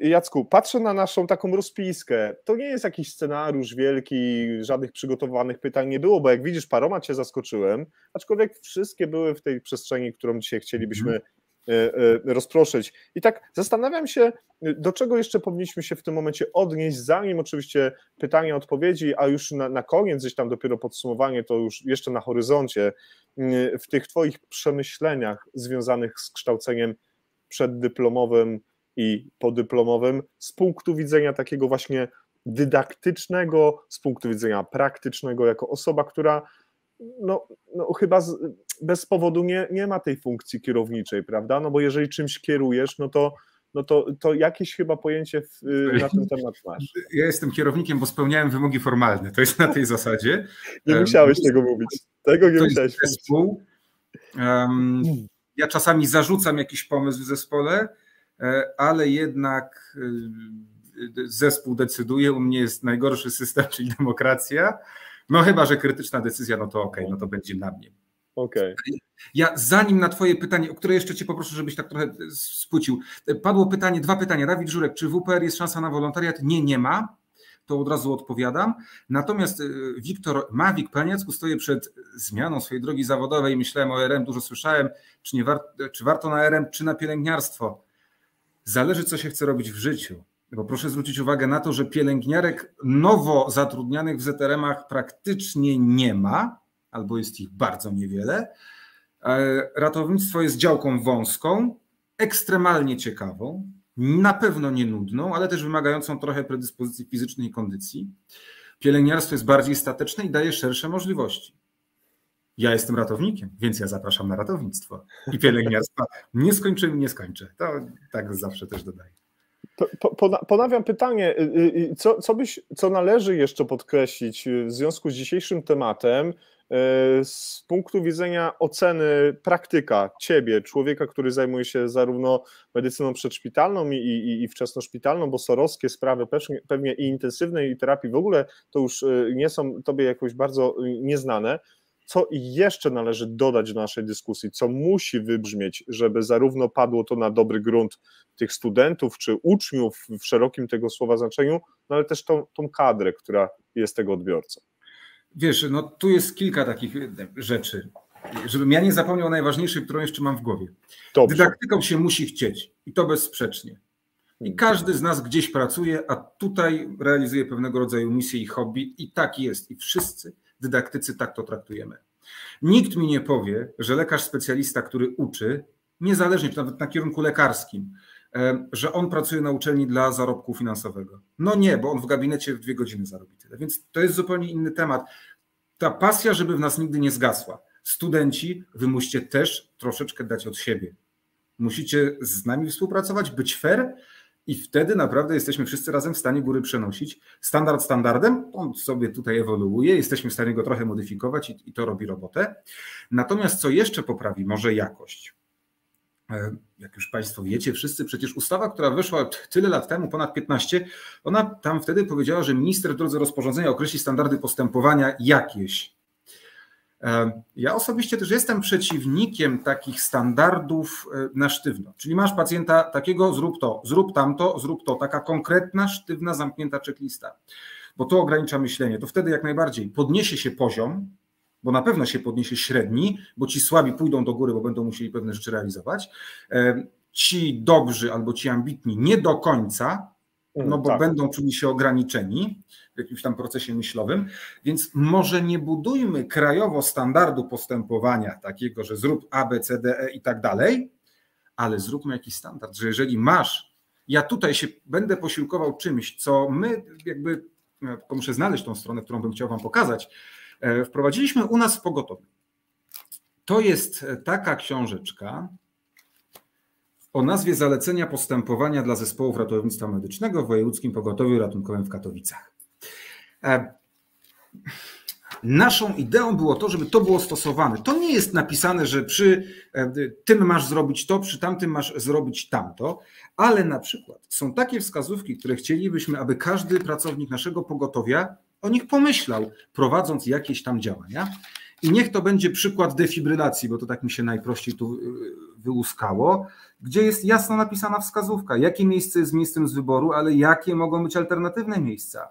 Jacku, patrzę na naszą taką rozpiskę. To nie jest jakiś scenariusz wielki, żadnych przygotowanych pytań nie było, bo jak widzisz, paroma cię zaskoczyłem, aczkolwiek wszystkie były w tej przestrzeni, którą dzisiaj chcielibyśmy rozproszyć. I tak zastanawiam się, do czego jeszcze powinniśmy się w tym momencie odnieść, zanim oczywiście pytania, odpowiedzi, a już na koniec, gdzieś tam dopiero podsumowanie, to już jeszcze na horyzoncie, w tych twoich przemyśleniach związanych z kształceniem przeddyplomowym i podyplomowym z punktu widzenia takiego właśnie dydaktycznego, z punktu widzenia praktycznego, jako osoba, która no chyba bez powodu nie ma tej funkcji kierowniczej, prawda? No bo jeżeli czymś kierujesz, to jakieś chyba pojęcie na ten temat masz. Ja jestem kierownikiem, bo spełniałem wymogi formalne. To jest na tej zasadzie. Nie musiałeś tego mówić. Tego nie musiałeś mówić. Zespół. Ja czasami zarzucam jakiś pomysł w zespole, ale jednak zespół decyduje. U mnie jest najgorszy system, czyli demokracja. No chyba, że krytyczna decyzja, no to okej, no to będzie na mnie. Okay. Ja zanim na twoje pytanie, o które jeszcze cię poproszę, żebyś tak trochę spłucił. Padło pytanie, 2 pytania. Dawid Żurek, czy w WPR jest szansa na wolontariat? Nie ma. To od razu odpowiadam. Natomiast Wiktor Mawik, panie Jacku, stoję przed zmianą swojej drogi zawodowej. Myślałem o RM, dużo słyszałem. Czy warto na RM, czy na pielęgniarstwo? Zależy, co się chce robić w życiu. Bo proszę zwrócić uwagę na to, że pielęgniarek nowo zatrudnianych w ZRM-ach praktycznie nie ma, albo jest ich bardzo niewiele. Ratownictwo jest działką wąską, ekstremalnie ciekawą, na pewno nie nudną, ale też wymagającą trochę predyspozycji fizycznej i kondycji. Pielęgniarstwo jest bardziej stateczne i daje szersze możliwości. Ja jestem ratownikiem, więc ja zapraszam na ratownictwo. I pielęgniarstwa nie skończymy, nie skończę. To tak zawsze też dodaję. Ponawiam pytanie, co należy jeszcze podkreślić w związku z dzisiejszym tematem z punktu widzenia oceny praktyka, ciebie, człowieka, który zajmuje się zarówno medycyną przedszpitalną i wczesnoszpitalną, bo sorowskie sprawy pewnie i intensywnej i terapii w ogóle to już nie są tobie jakoś bardzo nieznane. Co jeszcze należy dodać do naszej dyskusji, co musi wybrzmieć, żeby zarówno padło to na dobry grunt tych studentów czy uczniów w szerokim tego słowa znaczeniu, no ale też tą kadrę, która jest tego odbiorcą. Wiesz, no tu jest kilka takich rzeczy, żebym ja nie zapomniał najważniejszej, którą jeszcze mam w głowie. Dobrze. Dydaktyką się musi chcieć i to bezsprzecznie. I każdy z nas gdzieś pracuje, a tutaj realizuje pewnego rodzaju misję i hobby i tak jest. I wszyscy dydaktycy tak to traktujemy. Nikt mi nie powie, że lekarz specjalista, który uczy, niezależnie czy nawet na kierunku lekarskim, że on pracuje na uczelni dla zarobku finansowego. No nie, bo on w gabinecie w 2 godziny zarobi tyle. Więc to jest zupełnie inny temat. Ta pasja, żeby w nas nigdy nie zgasła. Studenci, wy musicie też troszeczkę dać od siebie. Musicie z nami współpracować, być fair i wtedy naprawdę jesteśmy wszyscy razem w stanie góry przenosić. Standard standardem, on sobie tutaj ewoluuje, jesteśmy w stanie go trochę modyfikować i to robi robotę. Natomiast co jeszcze poprawi? Może jakość. Jak już Państwo wiecie, wszyscy przecież ustawa, która weszła tyle lat temu, ponad 15, ona tam wtedy powiedziała, że minister w drodze rozporządzenia określi standardy postępowania jakieś. Ja osobiście też jestem przeciwnikiem takich standardów na sztywno. Czyli masz pacjenta takiego, zrób to, zrób tamto, zrób to. Taka konkretna, sztywna, zamknięta checklista. Bo to ogranicza myślenie. To wtedy jak najbardziej podniesie się poziom, bo na pewno się podniesie średni, bo ci słabi pójdą do góry, bo będą musieli pewne rzeczy realizować. Ci dobrzy albo ci ambitni nie do końca, no bo będą czuli się ograniczeni w jakimś tam procesie myślowym, więc może nie budujmy krajowo standardu postępowania takiego, że zrób A, B, C, D, E i tak dalej, ale zróbmy jakiś standard, że jeżeli masz, ja tutaj się będę posiłkował czymś, co my jakby, tylko muszę znaleźć tą stronę, którą bym chciał wam pokazać, wprowadziliśmy u nas w pogotowiu. To jest taka książeczka o nazwie Zalecenia postępowania dla zespołów ratownictwa medycznego w Wojewódzkim Pogotowiu Ratunkowym w Katowicach. Naszą ideą było to, żeby to było stosowane. To nie jest napisane, że przy tym masz zrobić to, przy tamtym masz zrobić tamto, ale na przykład są takie wskazówki, które chcielibyśmy, aby każdy pracownik naszego pogotowia o nich pomyślał, prowadząc jakieś tam działania. I niech to będzie przykład defibrylacji, bo to tak mi się najprościej tu wyłuskało, gdzie jest jasno napisana wskazówka, jakie miejsce jest miejscem z wyboru, ale jakie mogą być alternatywne miejsca.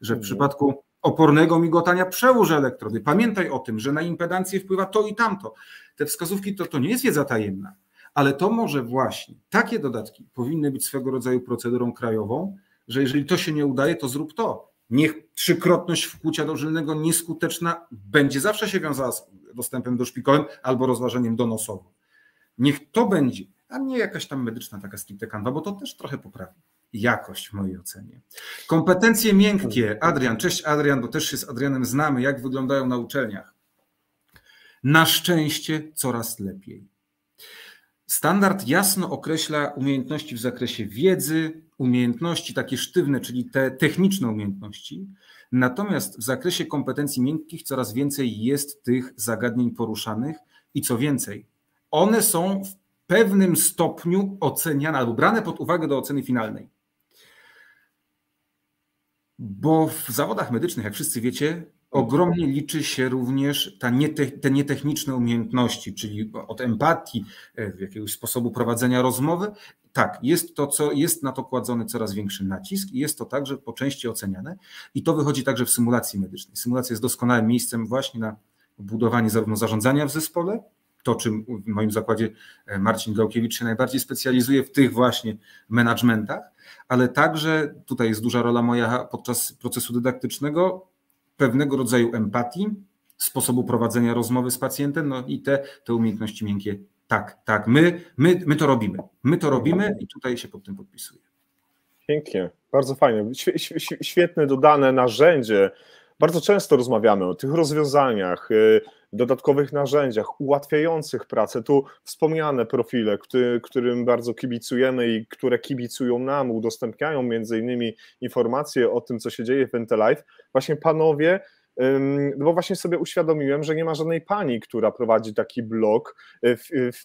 Że w przypadku opornego migotania przełóż elektrody. Pamiętaj o tym, że na impedancję wpływa to i tamto. Te wskazówki to nie jest wiedza tajemna, ale to może właśnie takie dodatki powinny być swego rodzaju procedurą krajową, że jeżeli to się nie udaje, to zrób to. Niech trzykrotność wkłucia dożylnego nieskuteczna będzie zawsze się wiązała z dostępem doszpikowym albo rozważeniem donosowym. Niech to będzie, a nie jakaś tam medyczna taka stricte kanwa, bo to też trochę poprawi jakość w mojej ocenie. Kompetencje miękkie. Adrian, cześć Adrian, bo też się z Adrianem znamy, jak wyglądają na uczelniach. Na szczęście coraz lepiej. Standard jasno określa umiejętności w zakresie wiedzy, umiejętności takie sztywne, czyli te techniczne umiejętności. Natomiast w zakresie kompetencji miękkich coraz więcej jest tych zagadnień poruszanych i co więcej, one są w pewnym stopniu oceniane albo brane pod uwagę do oceny finalnej. Bo w zawodach medycznych, jak wszyscy wiecie, ogromnie liczy się również te nietechniczne umiejętności, czyli od empatii, jakiegoś sposobu prowadzenia rozmowy. Tak, jest na to kładzony coraz większy nacisk i jest to także po części oceniane i to wychodzi także w symulacji medycznej. Symulacja jest doskonałym miejscem właśnie na budowanie zarówno zarządzania w zespole, to czym w moim zakładzie Marcin Gałkiewicz się najbardziej specjalizuje w tych właśnie managementach, ale także tutaj jest duża rola moja podczas procesu dydaktycznego, pewnego rodzaju empatii, sposobu prowadzenia rozmowy z pacjentem, no i te umiejętności miękkie. Tak, my to robimy. My to robimy i tutaj się pod tym podpisuję. Pięknie, bardzo fajnie. Świetne dodane narzędzie. Bardzo często rozmawiamy o tych rozwiązaniach, dodatkowych narzędziach ułatwiających pracę. Tu wspomniane profile, którym bardzo kibicujemy i które kibicują nam, udostępniają między innymi informacje o tym, co się dzieje w Entelife. Właśnie panowie, bo właśnie sobie uświadomiłem, że nie ma żadnej pani, która prowadzi taki blog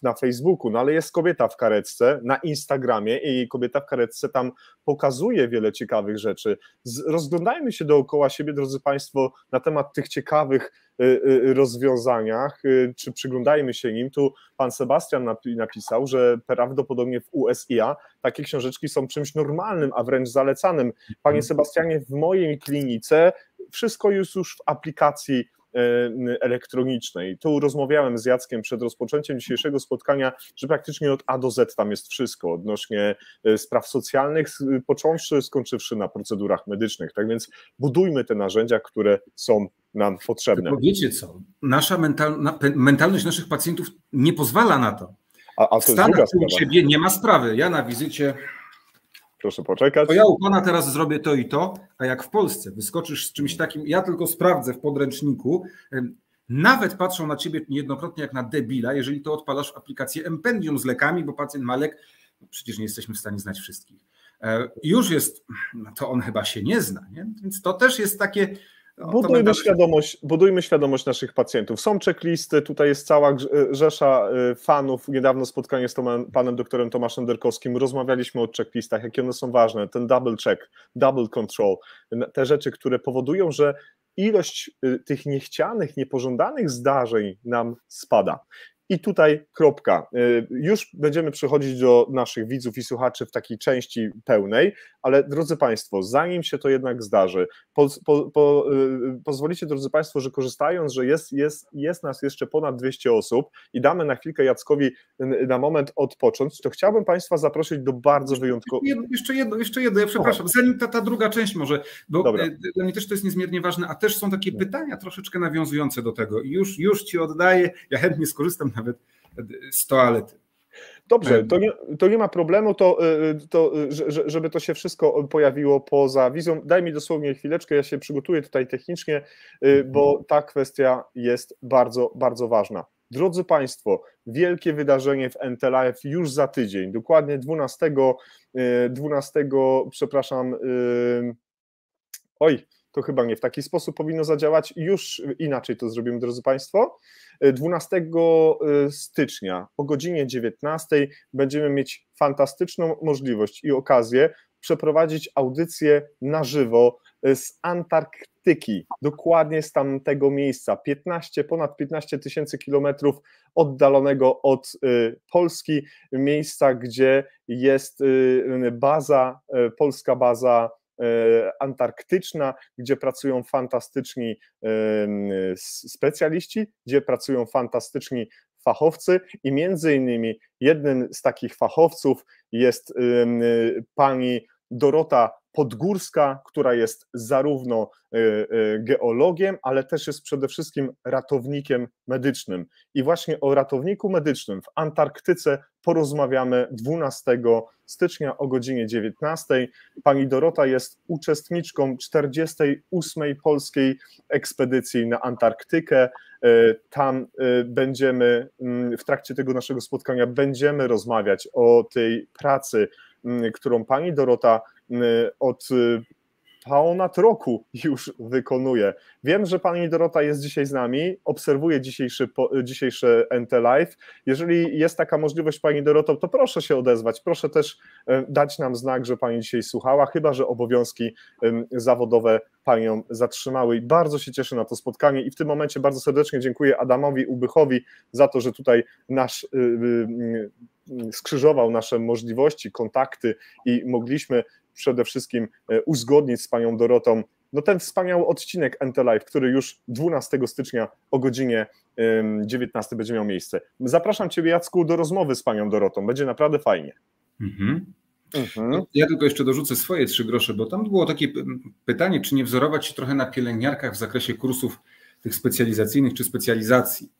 na Facebooku, no ale jest kobieta w karetce na Instagramie i kobieta w karetce tam pokazuje wiele ciekawych rzeczy. Rozglądajmy się dookoła siebie, drodzy Państwo, na temat tych ciekawych rozwiązaniach, czy przyglądajmy się nim. Tu pan Sebastian napisał, że prawdopodobnie w USIA takie książeczki są czymś normalnym, a wręcz zalecanym. Panie Sebastianie, w mojej klinice wszystko jest już w aplikacji elektronicznej. Tu rozmawiałem z Jackiem przed rozpoczęciem dzisiejszego spotkania, że praktycznie od A do Z tam jest wszystko odnośnie spraw socjalnych, począwszy, skończywszy na procedurach medycznych. Tak więc budujmy te narzędzia, które są nam potrzebne. Tylko wiecie co, nasza mentalność naszych pacjentów nie pozwala na to. A to jest druga sprawa. U ciebie nie ma sprawy. Ja na wizycie... Proszę poczekać. To ja u pana teraz zrobię to i to, a jak w Polsce wyskoczysz z czymś takim, ja tylko sprawdzę w podręczniku, nawet patrzą na ciebie niejednokrotnie jak na debila, jeżeli to odpalasz w aplikację Empendium z lekami, bo pacjent ma lek, no przecież nie jesteśmy w stanie znać wszystkich. Już jest, no to on chyba się nie zna, nie? Więc to też jest takie... Budujmy świadomość naszych pacjentów. Są checklisty, tutaj jest cała rzesza fanów. Niedawno spotkanie z panem doktorem Tomaszem Derkowskim. Rozmawialiśmy o checklistach, jakie one są ważne. Ten double check, double control. Te rzeczy, które powodują, że ilość tych niechcianych, niepożądanych zdarzeń nam spada. I tutaj kropka. Już będziemy przechodzić do naszych widzów i słuchaczy w takiej części pełnej, ale drodzy Państwo, zanim się to jednak zdarzy, pozwolicie, drodzy Państwo, że korzystając, że jest nas jeszcze ponad 200 osób i damy na chwilkę Jackowi na moment odpocząć, to chciałbym Państwa zaprosić do bardzo wyjątkowego... Jeszcze jedno, ja przepraszam, zanim ta druga część może, bo Dobra. Dla mnie też to jest niezmiernie ważne, a też są takie pytania troszeczkę nawiązujące do tego i już Ci oddaję, ja chętnie skorzystam nawet z toalety. Dobrze, to nie ma problemu, żeby to się wszystko pojawiło poza wizją. Daj mi dosłownie chwileczkę, ja się przygotuję tutaj technicznie, bo ta kwestia jest bardzo, bardzo ważna. Drodzy Państwo, wielkie wydarzenie w Entelife już za tydzień, dokładnie 12, przepraszam, to chyba nie w taki sposób powinno zadziałać. Już inaczej to zrobimy, drodzy Państwo. 12 stycznia o godzinie 19 będziemy mieć fantastyczną możliwość i okazję przeprowadzić audycję na żywo z Antarktyki, dokładnie z tamtego miejsca, ponad 15 tysięcy kilometrów oddalonego od Polski, miejsca, gdzie jest polska baza antarktyczna, gdzie pracują fantastyczni specjaliści, gdzie pracują fantastyczni fachowcy i między innymi jednym z takich fachowców jest pani Dorota Podgórska, która jest zarówno geologiem, ale też jest przede wszystkim ratownikiem medycznym. I właśnie o ratowniku medycznym w Antarktyce porozmawiamy 12 stycznia o godzinie 19. Pani Dorota jest uczestniczką 48. polskiej ekspedycji na Antarktykę. Tam będziemy, w trakcie tego naszego spotkania będziemy rozmawiać o tej pracy, którą pani Dorota od ponad roku już wykonuje. Wiem, że pani Dorota jest dzisiaj z nami, obserwuje dzisiejsze NT Live. Jeżeli jest taka możliwość, pani Doroto, to proszę się odezwać, proszę też dać nam znak, że pani dzisiaj słuchała, chyba że obowiązki zawodowe panią zatrzymały. I bardzo się cieszę na to spotkanie i w tym momencie bardzo serdecznie dziękuję Adamowi Ubychowi za to, że tutaj skrzyżował nasze możliwości, kontakty i mogliśmy przede wszystkim uzgodnić z panią Dorotą ten wspaniały odcinek NT Live, który już 12 stycznia o godzinie 19 będzie miał miejsce. Zapraszam ciebie, Jacku, do rozmowy z panią Dorotą, będzie naprawdę fajnie. Ja tylko jeszcze dorzucę swoje 3 grosze, bo tam było takie pytanie, czy nie wzorować się trochę na pielęgniarkach w zakresie kursów tych specjalizacyjnych czy specjalizacji.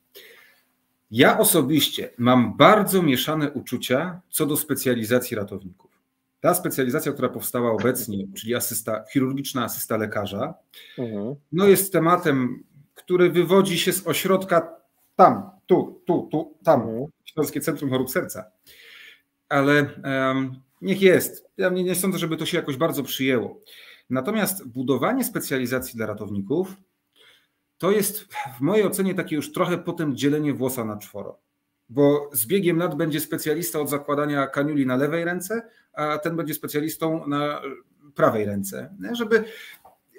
Ja osobiście mam bardzo mieszane uczucia co do specjalizacji ratowników. Ta specjalizacja, która powstała obecnie, czyli chirurgiczna asysta lekarza, jest tematem, który wywodzi się z ośrodka tam, tam, Śląskie Centrum Chorób Serca. Ale niech jest. Ja nie sądzę, żeby to się jakoś bardzo przyjęło. Natomiast budowanie specjalizacji dla ratowników to jest w mojej ocenie takie już trochę potem dzielenie włosa na czworo. Bo z biegiem lat będzie specjalista od zakładania kaniuli na lewej ręce, a ten będzie specjalistą na prawej ręce.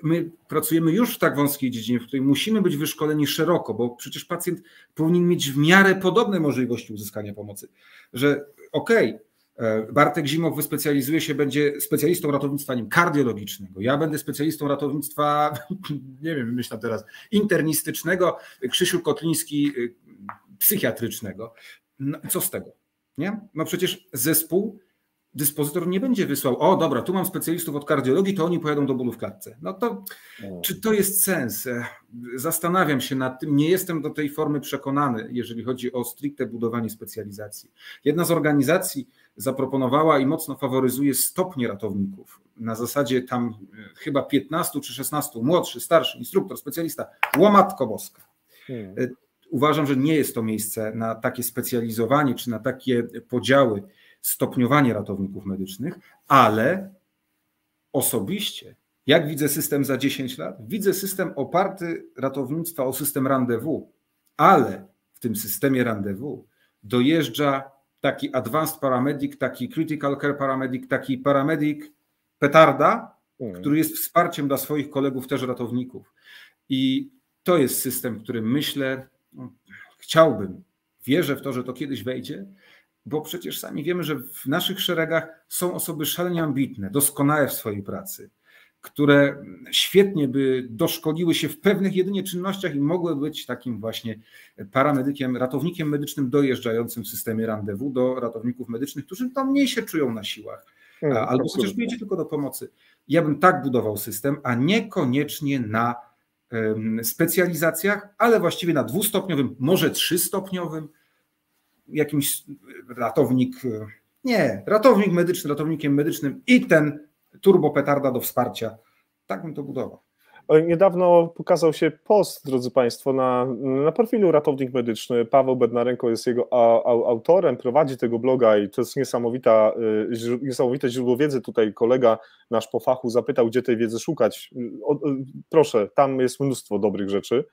My pracujemy już w tak wąskiej dziedzinie, w której musimy być wyszkoleni szeroko, bo przecież pacjent powinien mieć w miarę podobne możliwości uzyskania pomocy. Że Bartek Zimoch wyspecjalizuje się, będzie specjalistą ratownictwa kardiologicznego, ja będę specjalistą ratownictwa, nie wiem, myślę teraz, internistycznego, Krzysiu Kotliński psychiatrycznego. Co z tego? Nie? Przecież dyspozytor nie będzie wysłał, dobra, tu mam specjalistów od kardiologii, to oni pojadą do bólu w klatce. Czy to jest sens? Zastanawiam się nad tym, nie jestem do tej formy przekonany, jeżeli chodzi o stricte budowanie specjalizacji. Jedna z organizacji zaproponowała i mocno faworyzuje stopnie ratowników. Na zasadzie tam chyba 15 czy 16, młodszy, starszy, instruktor, specjalista, łomatko boska. Uważam, że nie jest to miejsce na takie specjalizowanie czy na takie podziały, stopniowanie ratowników medycznych, ale osobiście, jak widzę system za 10 lat, widzę system oparty ratownictwa o system rendezvous, ale w tym systemie rendezvous dojeżdża taki advanced paramedic, taki critical care paramedic, taki paramedic petarda, który jest wsparciem dla swoich kolegów, też ratowników. I to jest system, który myślę, wierzę w to, że to kiedyś wejdzie, bo przecież sami wiemy, że w naszych szeregach są osoby szalenie ambitne, doskonałe w swojej pracy, które świetnie by doszkoliły się w pewnych jedynie czynnościach i mogły być takim właśnie paramedykiem, ratownikiem medycznym dojeżdżającym w systemie rendezvous do ratowników medycznych, którzy tam mniej się czują na siłach, albo chociaż jedzie tylko do pomocy. Ja bym tak budował system, a niekoniecznie na specjalizacjach, ale właściwie na 2-stopniowym, może 3-stopniowym, jakimś ratownik medyczny, ratownikiem medycznym i ten turbopetarda do wsparcia. Tak bym to budował. Niedawno pokazał się post, drodzy Państwo, na profilu Ratownik Medyczny. Paweł Bednarenko jest jego autorem, prowadzi tego bloga i to jest niesamowite źródło wiedzy. Tutaj kolega nasz po fachu zapytał, gdzie tej wiedzy szukać. Proszę, tam jest mnóstwo dobrych rzeczy.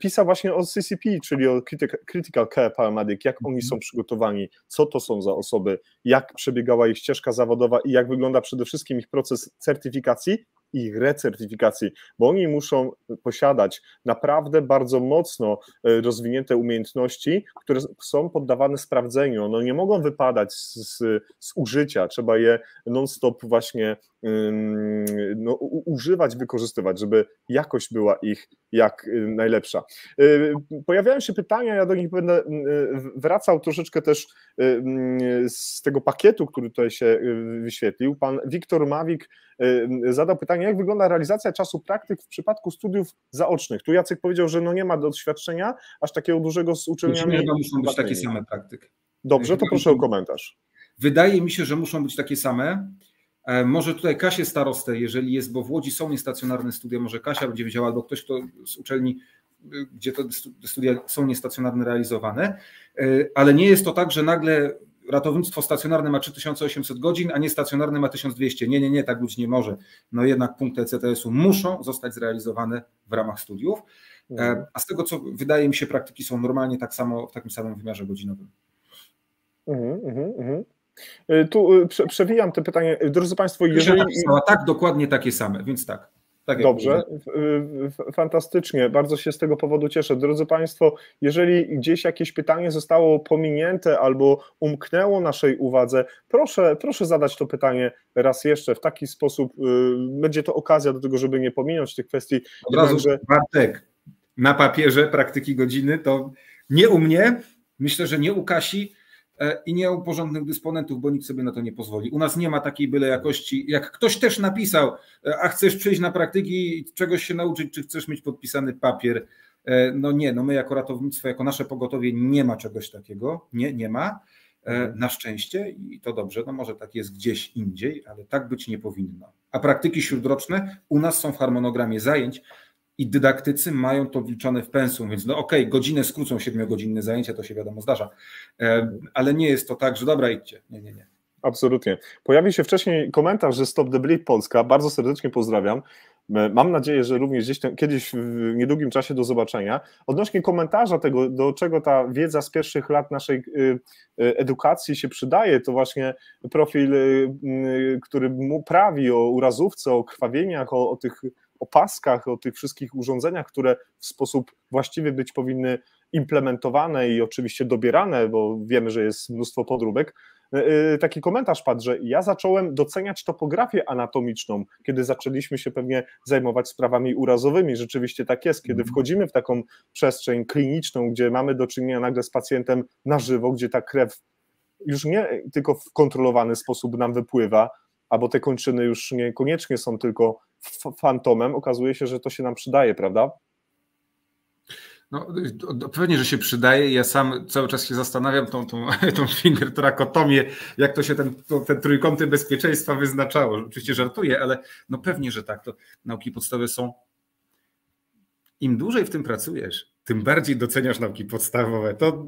Pisał właśnie o CCP, czyli o Critical Care Paramedic, jak oni są przygotowani, co to są za osoby, jak przebiegała ich ścieżka zawodowa i jak wygląda przede wszystkim ich proces certyfikacji i recertyfikacji, bo oni muszą posiadać naprawdę bardzo mocno rozwinięte umiejętności, które są poddawane sprawdzeniu. No nie mogą wypadać z użycia, trzeba je non-stop właśnie używać, wykorzystywać, żeby jakość była ich jak najlepsza. Pojawiają się pytania, ja do nich będę wracał troszeczkę też z tego pakietu, który tutaj się wyświetlił. Pan Wiktor Mawik zadał pytanie, jak wygląda realizacja czasu praktyk w przypadku studiów zaocznych. Tu Jacek powiedział, że no nie ma doświadczenia aż takiego dużego z uczelniami. Chyba muszą być takie same praktyki. Dobrze, to proszę o komentarz. Wydaje mi się, że muszą być takie same. Może tutaj Kasię starostę, jeżeli jest, bo w Łodzi są niestacjonarne studia, może Kasia będzie wiedziała, albo ktoś, kto z uczelni, gdzie to studia są niestacjonarne realizowane, ale nie jest to tak, że nagle ratownictwo stacjonarne ma 3800 godzin, a niestacjonarne ma 1200. Nie, tak być nie może. No jednak punkty ECTS-u muszą zostać zrealizowane w ramach studiów, a z tego, co wydaje mi się, praktyki są normalnie tak samo, w takim samym wymiarze godzinowym. Tu przewijam te pytania. Drodzy Państwo, jeżeli... Tak, dokładnie takie same, więc tak. Dobrze, fantastycznie, bardzo się z tego powodu cieszę. Drodzy Państwo, jeżeli gdzieś jakieś pytanie zostało pominięte albo umknęło naszej uwadze, proszę zadać to pytanie raz jeszcze. W taki sposób będzie to okazja do tego, żeby nie pominąć tych kwestii. Od razu, Bartek, na papierze praktyki godziny to nie u mnie, myślę, że nie u Kasi i nie u porządnych dysponentów, bo nikt sobie na to nie pozwoli. U nas nie ma takiej byle jakości, jak ktoś też napisał, a chcesz przyjść na praktyki i czegoś się nauczyć, czy chcesz mieć podpisany papier. No nie, my jako ratownictwo, jako nasze pogotowie nie ma czegoś takiego, nie ma, na szczęście i to dobrze, no może tak jest gdzieś indziej, ale tak być nie powinno. A praktyki śródroczne u nas są w harmonogramie zajęć, i dydaktycy mają to wliczone w pensum, więc godzinę skrócą 7-godzinne zajęcia, to się wiadomo zdarza, ale nie jest to tak, że dobra, idźcie. Nie. Absolutnie. Pojawił się wcześniej komentarz, że Stop the Bleed Polska, bardzo serdecznie pozdrawiam. Mam nadzieję, że również gdzieś kiedyś w niedługim czasie do zobaczenia. Odnośnie komentarza tego, do czego ta wiedza z pierwszych lat naszej edukacji się przydaje, to właśnie profil, który prawi o urazówce, o krwawieniach, o tych opaskach, o tych wszystkich urządzeniach, które w sposób właściwy być powinny implementowane i oczywiście dobierane, bo wiemy, że jest mnóstwo podróbek. Taki komentarz padł, że ja zacząłem doceniać topografię anatomiczną, kiedy zaczęliśmy się pewnie zajmować sprawami urazowymi. Rzeczywiście tak jest, kiedy wchodzimy w taką przestrzeń kliniczną, gdzie mamy do czynienia nagle z pacjentem na żywo, gdzie ta krew już nie tylko w kontrolowany sposób nam wypływa, albo te kończyny już niekoniecznie są tylko fantomem, okazuje się, że to się nam przydaje, prawda? No, pewnie, że się przydaje. Ja sam cały czas się zastanawiam tą fingertrakotomię, jak to się te trójkąty bezpieczeństwa wyznaczało. Oczywiście żartuję, ale no pewnie, że tak. To nauki podstawowe są. Im dłużej w tym pracujesz, tym bardziej doceniasz nauki podstawowe. To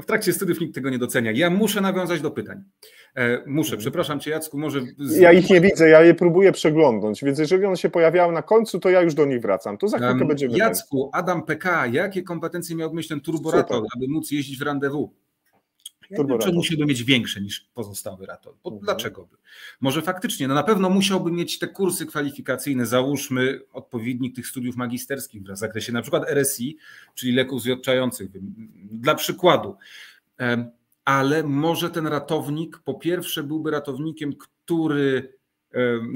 w trakcie studiów nikt tego nie docenia. Ja muszę nawiązać do pytań. Przepraszam Cię, Jacku, może... Ja ich nie widzę, ja je próbuję przeglądnąć, więc jeżeli one się pojawiały na końcu, to ja już do nich wracam. To za chwilkę będziemy... Jacku, Adam PK, jakie kompetencje miał mieć ten turborator, aby móc jeździć w rendezvous? Czy musiałby mieć większe niż pozostały rator? Dlaczego by? Może faktycznie, na pewno musiałby mieć te kursy kwalifikacyjne, załóżmy odpowiednik tych studiów magisterskich w zakresie na przykład RSI, czyli leków zwiotczających, dla przykładu. Ale może ten ratownik po pierwsze byłby ratownikiem, który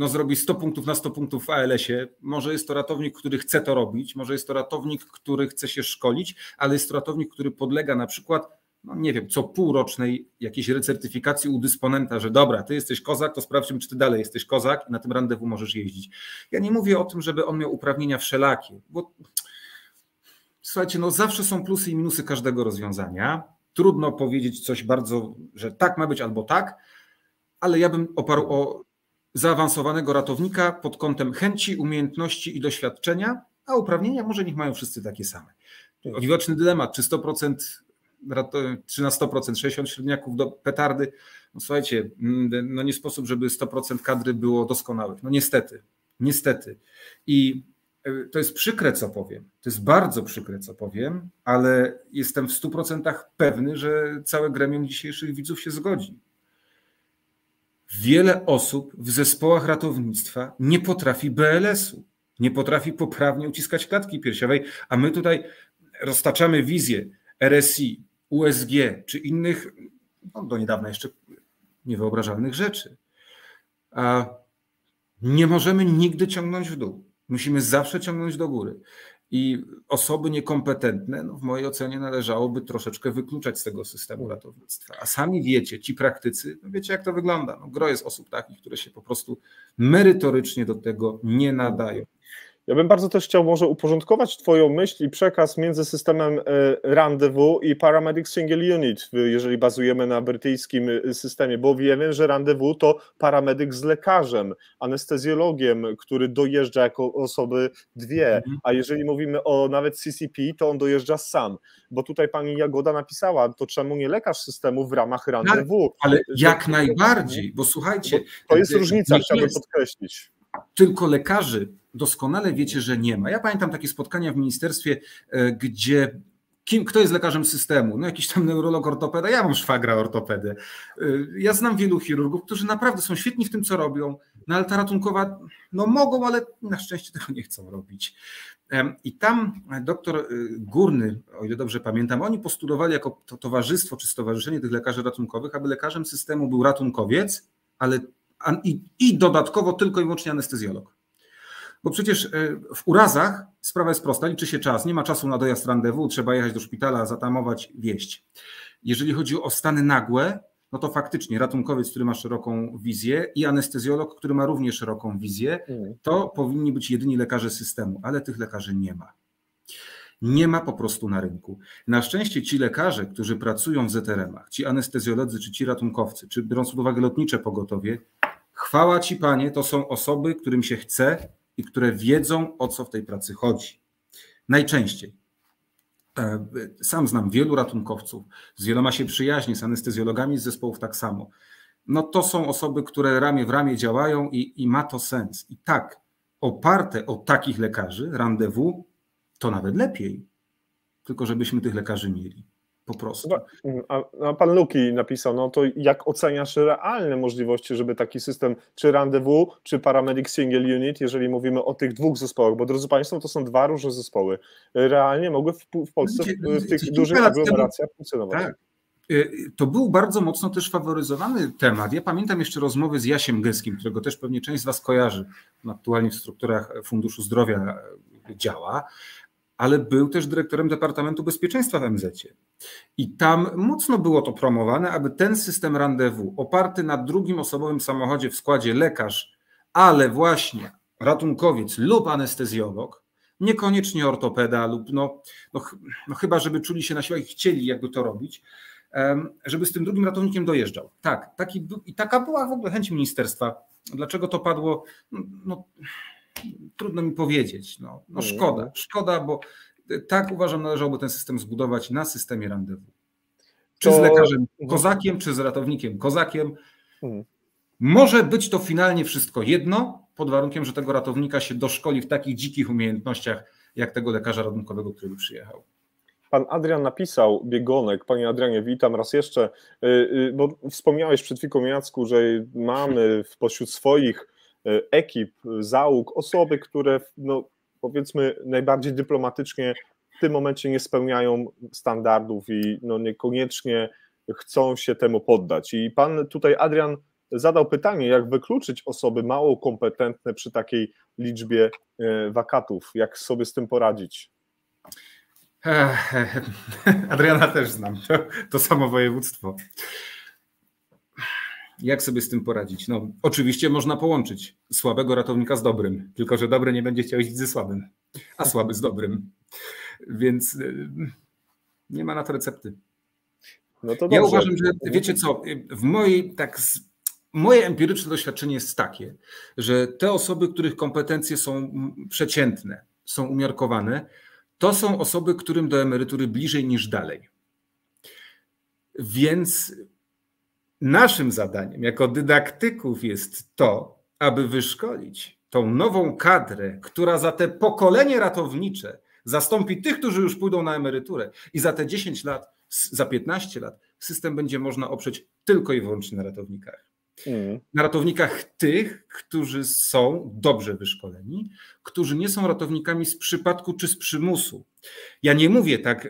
zrobi 100 punktów na 100 punktów w ALS-ie, może jest to ratownik, który chce to robić, może jest to ratownik, który chce się szkolić, ale jest to ratownik, który podlega na przykład co półrocznej jakiejś recertyfikacji u dysponenta, że dobra, ty jesteś kozak, to sprawdźmy, czy ty dalej jesteś kozak i na tym rendezvous możesz jeździć. Ja nie mówię o tym, żeby on miał uprawnienia wszelakie, bo słuchajcie, zawsze są plusy i minusy każdego rozwiązania. Trudno powiedzieć coś bardzo, że tak ma być albo tak, ale ja bym oparł o zaawansowanego ratownika pod kątem chęci, umiejętności i doświadczenia, a uprawnienia może niech mają wszyscy takie same. Widoczny dylemat, czy 100%, czy na 100%, 60 średniaków do petardy. No słuchajcie, no nie sposób, żeby 100% kadry było doskonałych. No niestety. I to jest przykre, co powiem. To jest bardzo przykre, co powiem, ale jestem w 100% pewny, że całe gremium dzisiejszych widzów się zgodzi. Wiele osób w zespołach ratownictwa nie potrafi BLS-u, nie potrafi poprawnie uciskać klatki piersiowej, a my tutaj roztaczamy wizję RSI, USG czy innych, no do niedawna jeszcze niewyobrażalnych rzeczy. A nie możemy nigdy ciągnąć w dół. Musimy zawsze ciągnąć do góry. I osoby niekompetentne, no w mojej ocenie należałoby troszeczkę wykluczać z tego systemu ratownictwa. A sami wiecie, ci praktycy, no wiecie jak to wygląda. No gro jest osób takich, które się po prostu merytorycznie do tego nie nadają. Ja bym bardzo też chciał może uporządkować Twoją myśl i przekaz między systemem Rendezvous i Paramedic Single Unit, jeżeli bazujemy na brytyjskim systemie, bo wiemy, że Rendezvous to paramedyk z lekarzem, anestezjologiem, który dojeżdża jako osoby dwie, a jeżeli mówimy o nawet CCP, to on dojeżdża sam, bo tutaj pani Jagoda napisała, to czemu nie lekarz systemu w ramach Rendezvous? Ale jak najbardziej, bo słuchajcie... Bo to jest różnica, chciałbym podkreślić. Tylko lekarzy doskonale wiecie, że nie ma. Ja pamiętam takie spotkania w ministerstwie, gdzie kto jest lekarzem systemu? No jakiś tam neurolog, ortopeda, ja mam szwagra ortopedę. Ja znam wielu chirurgów, którzy naprawdę są świetni w tym, co robią, no ale ta ratunkowa, no mogą, ale na szczęście tego nie chcą robić. I tam doktor Górny, o ile dobrze pamiętam, oni postulowali jako to towarzystwo czy stowarzyszenie tych lekarzy ratunkowych, aby lekarzem systemu był ratunkowiec, ale i dodatkowo tylko i wyłącznie anestezjolog. Bo przecież w urazach sprawa jest prosta, liczy się czas, nie ma czasu na dojazd rendezvous, trzeba jechać do szpitala, zatamować, wieść. Jeżeli chodzi o stany nagłe, no to faktycznie ratunkowiec, który ma szeroką wizję i anestezjolog, który ma również szeroką wizję, to powinni być jedyni lekarze systemu, ale tych lekarzy nie ma. Nie ma po prostu na rynku. Na szczęście ci lekarze, którzy pracują w ZRM-ach, ci anestezjolodzy czy ci ratunkowcy, czy biorąc pod uwagę lotnicze pogotowie, chwała ci panie, to są osoby, którym się chce i które wiedzą, o co w tej pracy chodzi. Najczęściej. Sam znam wielu ratunkowców, z wieloma się przyjaźnię, z anestezjologami z zespołów tak samo. No to są osoby, które ramię w ramię działają i ma to sens. I tak, oparte o takich lekarzy, rendezvous, to nawet lepiej, tylko żebyśmy tych lekarzy mieli. Po prostu. A pan Luki napisał, no to jak oceniasz realne możliwości, żeby taki system, czy Rendezvous, czy Paramedic Single Unit, jeżeli mówimy o tych dwóch zespołach, bo drodzy państwo, to są dwa różne zespoły, realnie mogły w Polsce w tych dużych aglomeracjach funkcjonować. Tak. To był bardzo mocno też faworyzowany temat. Ja pamiętam jeszcze rozmowy z Jasiem Gyskim, którego też pewnie część z was kojarzy, aktualnie w strukturach Funduszu Zdrowia działa, ale był też dyrektorem Departamentu Bezpieczeństwa w MZ-cie. I tam mocno było to promowane, aby ten system rendezvous oparty na drugim osobowym samochodzie w składzie lekarz, ale właśnie ratunkowiec lub anestezjolog, niekoniecznie ortopeda lub no chyba, żeby czuli się na siłach i chcieli jakby to robić, żeby z tym drugim ratownikiem dojeżdżał. Tak, taka była w ogóle chęć ministerstwa. Dlaczego to padło? No, trudno mi powiedzieć. Szkoda, bo tak uważam, należałoby ten system zbudować na systemie rendezvous. Czy z lekarzem kozakiem, czy z ratownikiem kozakiem. Może być to finalnie wszystko jedno, pod warunkiem, że tego ratownika się doszkoli w takich dzikich umiejętnościach, jak tego lekarza ratunkowego, który przyjechał. Pan Adrian napisał, Biegonek, panie Adrianie, witam raz jeszcze, bo wspomniałeś przed chwilą, Jacku, że mamy pośród swoich ekip, załóg, osoby, które no, powiedzmy najbardziej dyplomatycznie w tym momencie nie spełniają standardów i no, niekoniecznie chcą się temu poddać. I pan tutaj, Adrian, zadał pytanie, jak wykluczyć osoby mało kompetentne przy takiej liczbie wakatów, jak sobie z tym poradzić? Adriana też znam, to samo województwo. Jak sobie z tym poradzić? No, oczywiście można połączyć słabego ratownika z dobrym, tylko że dobry nie będzie chciał iść ze słabym, a słaby z dobrym. Więc nie ma na to recepty. No to dobrze. Ja uważam, że wiecie co, w mojej moje empiryczne doświadczenie jest takie, że te osoby, których kompetencje są przeciętne, są umiarkowane, to są osoby, którym do emerytury bliżej niż dalej. Więc naszym zadaniem jako dydaktyków jest to, aby wyszkolić tą nową kadrę, która za te pokolenie ratownicze zastąpi tych, którzy już pójdą na emeryturę i za te 10 lat, za 15 lat system będzie można oprzeć tylko i wyłącznie na ratownikach. Na ratownikach tych, którzy są dobrze wyszkoleni, którzy nie są ratownikami z przypadku czy z przymusu. Ja nie mówię tak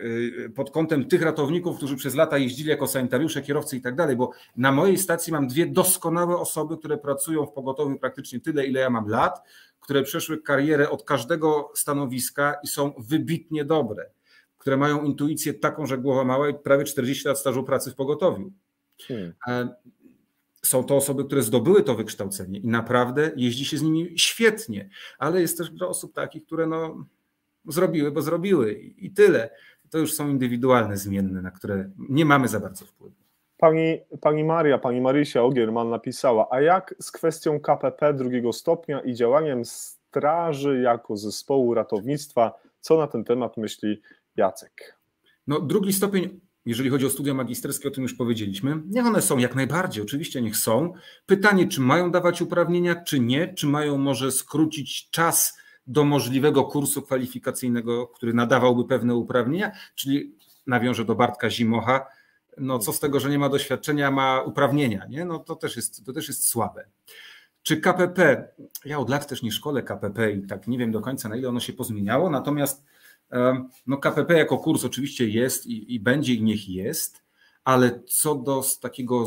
pod kątem tych ratowników, którzy przez lata jeździli jako sanitariusze, kierowcy i tak dalej, bo na mojej stacji mam 2 doskonałe osoby, które pracują w pogotowiu praktycznie tyle, ile ja mam lat, które przeszły karierę od każdego stanowiska i są wybitnie dobre, które mają intuicję taką, że głowa mała i prawie 40 lat stażu pracy w pogotowiu. Są to osoby, które zdobyły to wykształcenie i naprawdę jeździ się z nimi świetnie, ale jest też dużo osób takich, które no zrobiły, bo zrobiły i tyle. To już są indywidualne zmienne, na które nie mamy za bardzo wpływu. Pani Marysia Ogierman napisała, a jak z kwestią KPP drugiego stopnia i działaniem straży jako zespołu ratownictwa? Co na ten temat myśli Jacek? No, drugi stopień, jeżeli chodzi o studia magisterskie, o tym już powiedzieliśmy, niech one są jak najbardziej, oczywiście niech są. Pytanie, czy mają dawać uprawnienia, czy nie, czy mają może skrócić czas do możliwego kursu kwalifikacyjnego, który nadawałby pewne uprawnienia, czyli nawiążę do Bartka Zimocha, no co z tego, że nie ma doświadczenia, a ma uprawnienia, nie? No to też jest słabe. Czy KPP, ja od lat też nie szkolę KPP i tak nie wiem do końca, na ile ono się pozmieniało, natomiast no KPP jako kurs oczywiście jest i będzie i niech jest, ale co do takiego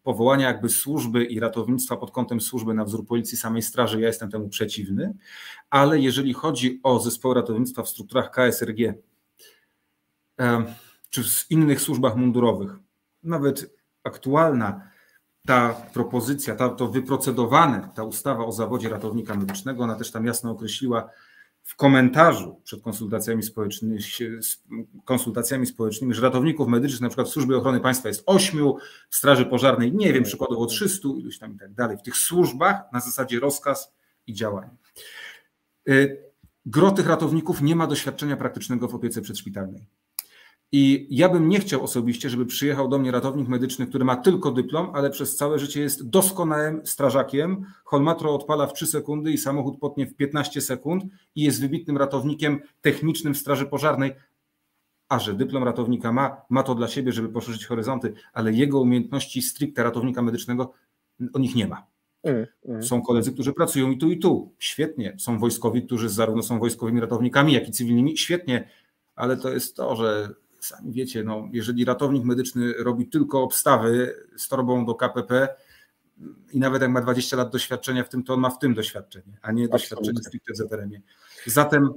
powołania jakby służby i ratownictwa pod kątem służby na wzór Policji, samej Straży, ja jestem temu przeciwny, ale jeżeli chodzi o zespoły ratownictwa w strukturach KSRG czy w innych służbach mundurowych, nawet aktualna ta propozycja, to wyprocedowane, ta ustawa o zawodzie ratownika medycznego, ona też tam jasno określiła w komentarzu przed konsultacjami społecznymi, że ratowników medycznych na przykład w Służbie Ochrony Państwa jest 8, w Straży Pożarnej, nie wiem, przykładowo 300, iluś tam i tak dalej. W tych służbach na zasadzie rozkaz i działanie. Gro tych ratowników nie ma doświadczenia praktycznego w opiece przedszpitalnej. I ja bym nie chciał osobiście, żeby przyjechał do mnie ratownik medyczny, który ma tylko dyplom, ale przez całe życie jest doskonałym strażakiem, holmatro odpala w 3 sekundy i samochód potnie w 15 sekund i jest wybitnym ratownikiem technicznym w Straży Pożarnej, a że dyplom ratownika ma to dla siebie, żeby poszerzyć horyzonty, ale jego umiejętności stricte ratownika medycznego, on ich nie ma. Są koledzy, którzy pracują i tu. Świetnie. Są wojskowi, którzy zarówno są wojskowymi ratownikami, jak i cywilnymi. Świetnie. Ale to jest to, że sami wiecie, no, jeżeli ratownik medyczny robi tylko obstawy z torbą do KPP i nawet jak ma 20 lat doświadczenia w tym, to on ma w tym doświadczenie, a nie doświadczenie stricte w ZRM-ie. Zatem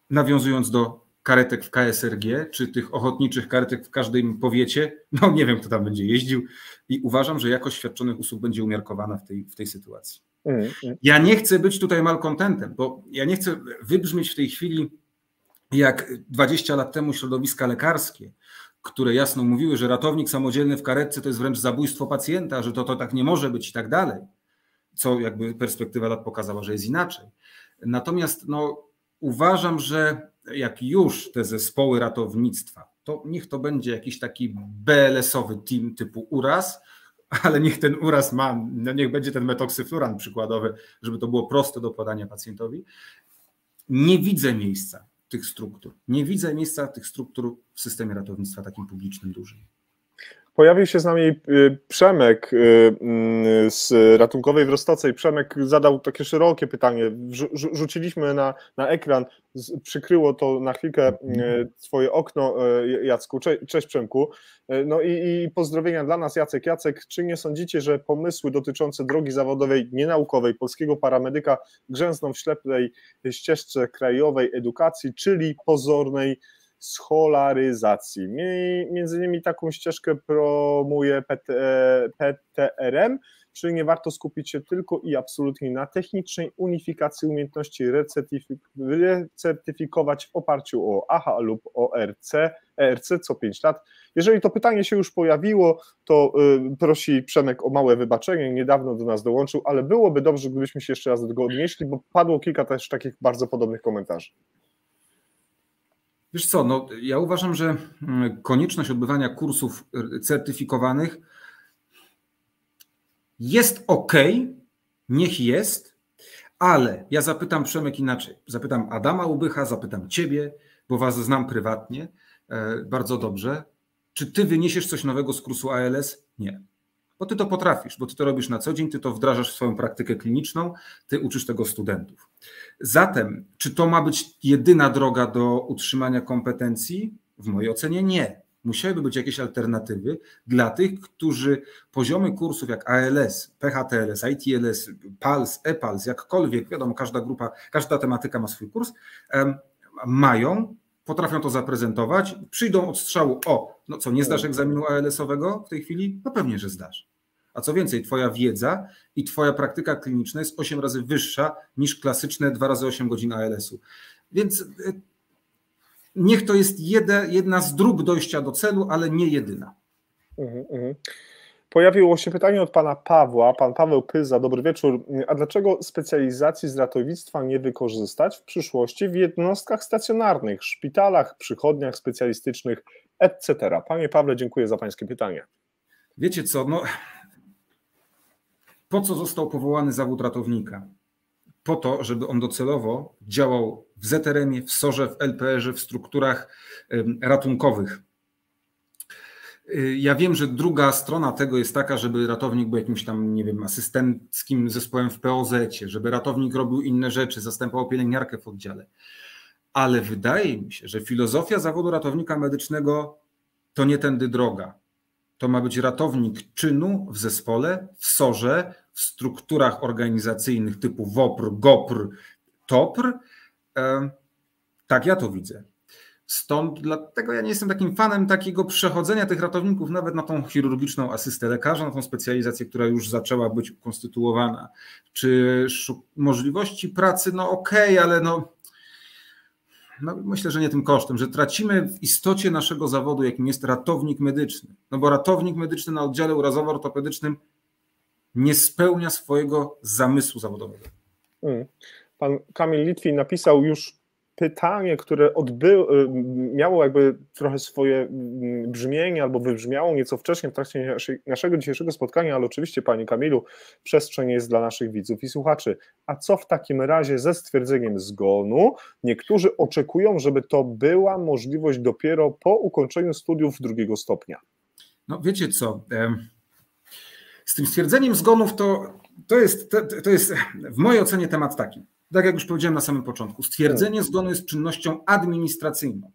nawiązując do karetek w KSRG, czy tych ochotniczych karetek w każdym powiecie, no nie wiem, kto tam będzie jeździł i uważam, że jakość świadczonych usług będzie umiarkowana w tej sytuacji. Ja nie chcę być tutaj malkontentem, bo ja nie chcę wybrzmieć w tej chwili jak 20 lat temu środowiska lekarskie, które jasno mówiły, że ratownik samodzielny w karetce to jest wręcz zabójstwo pacjenta, że to tak nie może być i tak dalej, co jakby perspektywa lat pokazała, że jest inaczej. Natomiast no, uważam, że jak już te zespoły ratownictwa, to niech to będzie jakiś taki BLS-owy team typu URAS, ale niech ten URAS niech będzie ten metoksyfluran przykładowy, żeby to było proste do podania pacjentowi. Nie widzę miejsca tych struktur. Nie widzę miejsca tych struktur w systemie ratownictwa takim publicznym, dużym. Pojawił się z nami Przemek z Ratunkowej w Roztoce i Przemek zadał takie szerokie pytanie. Rzuciliśmy na ekran, przykryło to na chwilkę twoje okno, Jacku. Cześć Przemku. No i pozdrowienia dla nas, Jacek, czy nie sądzicie, że pomysły dotyczące drogi zawodowej nienaukowej polskiego paramedyka grzęzną w ślepej ścieżce krajowej edukacji, czyli pozornej scholaryzacji? Między innymi taką ścieżkę promuje PTRM, czyli nie warto skupić się tylko i absolutnie na technicznej unifikacji umiejętności, recertyfikować w oparciu o AHA lub o ERC co 5 lat. Jeżeli to pytanie się już pojawiło, to prosi Przemek o małe wybaczenie, niedawno do nas dołączył, ale byłoby dobrze, gdybyśmy się jeszcze raz do tego odnieśli, bo padło kilka też takich bardzo podobnych komentarzy. Wiesz co, no, ja uważam, że konieczność odbywania kursów certyfikowanych jest ok, niech jest, ale ja zapytam, Przemek, inaczej. Zapytam Adama Ubycha, zapytam ciebie, bo was znam prywatnie bardzo dobrze. Czy ty wyniesiesz coś nowego z kursu ALS? Nie. Bo ty to potrafisz, bo ty to robisz na co dzień, ty to wdrażasz w swoją praktykę kliniczną, ty uczysz tego studentów. Zatem, czy to ma być jedyna droga do utrzymania kompetencji? W mojej ocenie nie. Musiałyby być jakieś alternatywy dla tych, którzy poziomy kursów jak ALS, PHTLS, ITLS, PALS, EPALS, jakkolwiek, wiadomo, każda grupa, każda tematyka ma swój kurs, mają, potrafią to zaprezentować, przyjdą od strzału, no co, nie zdasz egzaminu ALS-owego w tej chwili? No pewnie, że zdasz. A co więcej, twoja wiedza i twoja praktyka kliniczna jest 8 razy wyższa niż klasyczne 2 razy 8 godzin ALS-u. Więc niech to jest jedna z dróg dojścia do celu, ale nie jedyna. Pojawiło się pytanie od pana Pawła, pan Paweł Pyza, dobry wieczór. A dlaczego specjalizacji z ratownictwa nie wykorzystać w przyszłości w jednostkach stacjonarnych, szpitalach, przychodniach specjalistycznych, etc.? Panie Pawle, dziękuję za pańskie pytanie. Wiecie co, no, po co został powołany zawód ratownika? Po to, żeby on docelowo działał w ZRM-ie, w SOR-ze, w LPR-ze, w strukturach ratunkowych. Ja wiem, że druga strona tego jest taka, żeby ratownik był jakimś tam, nie wiem, asystenckim zespołem w POZ-cie, żeby ratownik robił inne rzeczy, zastępował pielęgniarkę w oddziale. Ale wydaje mi się, że filozofia zawodu ratownika medycznego to nie tędy droga. To ma być ratownik czynu w zespole, w SOR-ze, w strukturach organizacyjnych typu WOPR, GOPR, TOPR. Tak ja to widzę. Stąd dlatego ja nie jestem takim fanem takiego przechodzenia tych ratowników nawet na tą chirurgiczną asystę lekarza, na tą specjalizację, która już zaczęła być konstytuowana. Czy możliwości pracy, no okej, ale no myślę, że nie tym kosztem, że tracimy w istocie naszego zawodu, jakim jest ratownik medyczny. No bo ratownik medyczny na oddziale urazowo-ortopedycznym nie spełnia swojego zamysłu zawodowego. Pan Kamil Litwin napisał już pytanie, które miało jakby trochę swoje brzmienie albo wybrzmiało nieco wcześniej w trakcie naszego dzisiejszego spotkania, ale oczywiście, panie Kamilu, przestrzeń jest dla naszych widzów i słuchaczy. A co w takim razie ze stwierdzeniem zgonu? Niektórzy oczekują, żeby to była możliwość dopiero po ukończeniu studiów 2. stopnia. No wiecie co, z tym stwierdzeniem zgonów to jest w mojej ocenie temat taki. Tak jak już powiedziałem na samym początku, stwierdzenie zgonu jest czynnością administracyjną.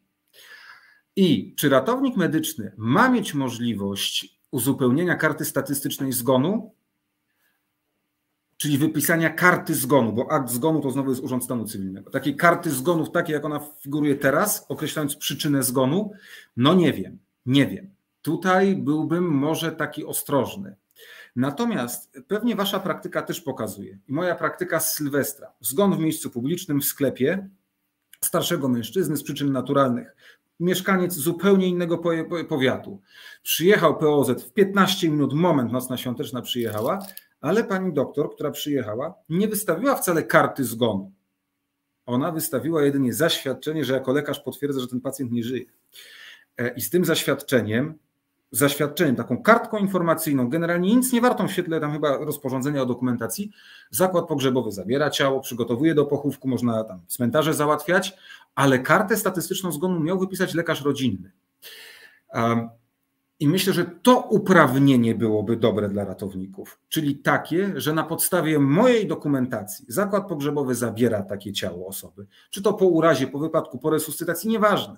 I czy ratownik medyczny ma mieć możliwość uzupełnienia karty statystycznej zgonu, czyli wypisania karty zgonu, bo akt zgonu to znowu jest Urząd Stanu Cywilnego. Takiej karty zgonów, takiej jak ona figuruje teraz, określając przyczynę zgonu, no nie wiem. Tutaj byłbym może taki ostrożny. Natomiast pewnie wasza praktyka też pokazuje, i moja praktyka z Sylwestra, zgon w miejscu publicznym, w sklepie starszego mężczyzny z przyczyn naturalnych, mieszkaniec zupełnie innego powiatu. Przyjechał POZ w 15 minut, moment, nocna świąteczna przyjechała, ale pani doktor, która przyjechała, nie wystawiła wcale karty zgonu. Ona wystawiła jedynie zaświadczenie, że jako lekarz potwierdza, że ten pacjent nie żyje. I z tym zaświadczeniem, taką kartką informacyjną, generalnie nic nie wartą w świetle tam chyba rozporządzenia o dokumentacji, zakład pogrzebowy zabiera ciało, przygotowuje do pochówku, można tam cmentarze załatwiać, ale kartę statystyczną zgonu miał wypisać lekarz rodzinny. I myślę, że to uprawnienie byłoby dobre dla ratowników, czyli takie, że na podstawie mojej dokumentacji zakład pogrzebowy zabiera takie ciało osoby, czy to po urazie, po wypadku, po resuscytacji, nieważne.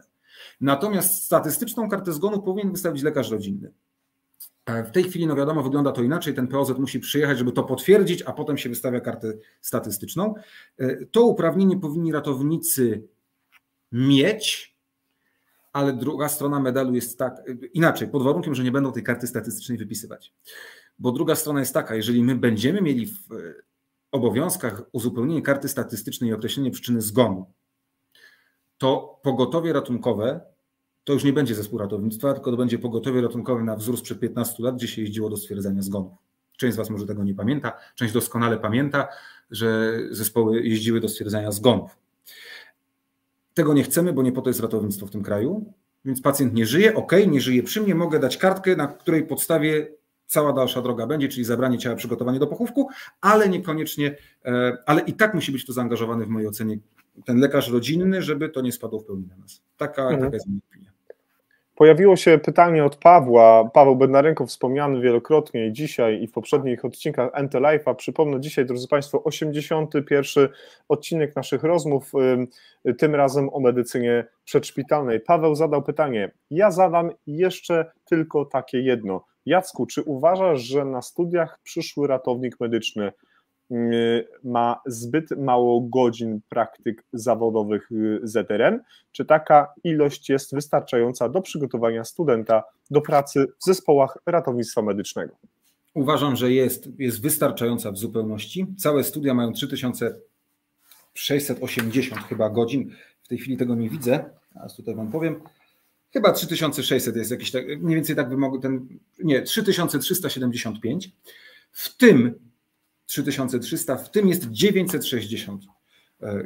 Natomiast statystyczną kartę zgonu powinien wystawić lekarz rodzinny. W tej chwili, no wiadomo, wygląda to inaczej. Ten POZ musi przyjechać, żeby to potwierdzić, a potem się wystawia kartę statystyczną. To uprawnienie powinni ratownicy mieć, ale druga strona medalu jest tak inaczej, pod warunkiem, że nie będą tej karty statystycznej wypisywać. Bo druga strona jest taka, jeżeli my będziemy mieli w obowiązkach uzupełnienie karty statystycznej i określenie przyczyny zgonu, to pogotowie ratunkowe to już nie będzie zespół ratownictwa, tylko to będzie pogotowie ratunkowe na wzór sprzed 15 lat, gdzie się jeździło do stwierdzania zgonów. Część z Was może tego nie pamięta, część doskonale pamięta, że zespoły jeździły do stwierdzania zgonów. Tego nie chcemy, bo nie po to jest ratownictwo w tym kraju, więc pacjent nie żyje, nie żyje przy mnie, mogę dać kartkę, na której podstawie cała dalsza droga będzie, czyli zabranie ciała, przygotowanie do pochówku, ale niekoniecznie, ale i tak musi być tu zaangażowany w mojej ocenie ten lekarz rodzinny, żeby to nie spadło w pełni na nas. Taka jest moja opinia. Pojawiło się pytanie od Pawła. Paweł Bednarенко, wspomniany wielokrotnie i dzisiaj, i w poprzednich odcinkach NT Life'a. Przypomnę, dzisiaj, drodzy Państwo, 81. odcinek naszych rozmów, tym razem o medycynie przedszpitalnej. Paweł zadał pytanie. Ja zadam jeszcze tylko takie jedno. Jacku, czy uważasz, że na studiach przyszły ratownik medyczny ma zbyt mało godzin praktyk zawodowych ZRM, czy taka ilość jest wystarczająca do przygotowania studenta do pracy w zespołach ratownictwa medycznego? Uważam, że jest wystarczająca w zupełności. Całe studia mają 3680 chyba godzin. W tej chwili tego nie widzę, a tutaj Wam powiem. Chyba 3600 jest jakiś tak, mniej więcej tak wymogę, 3375. W tym 3300, w tym jest 960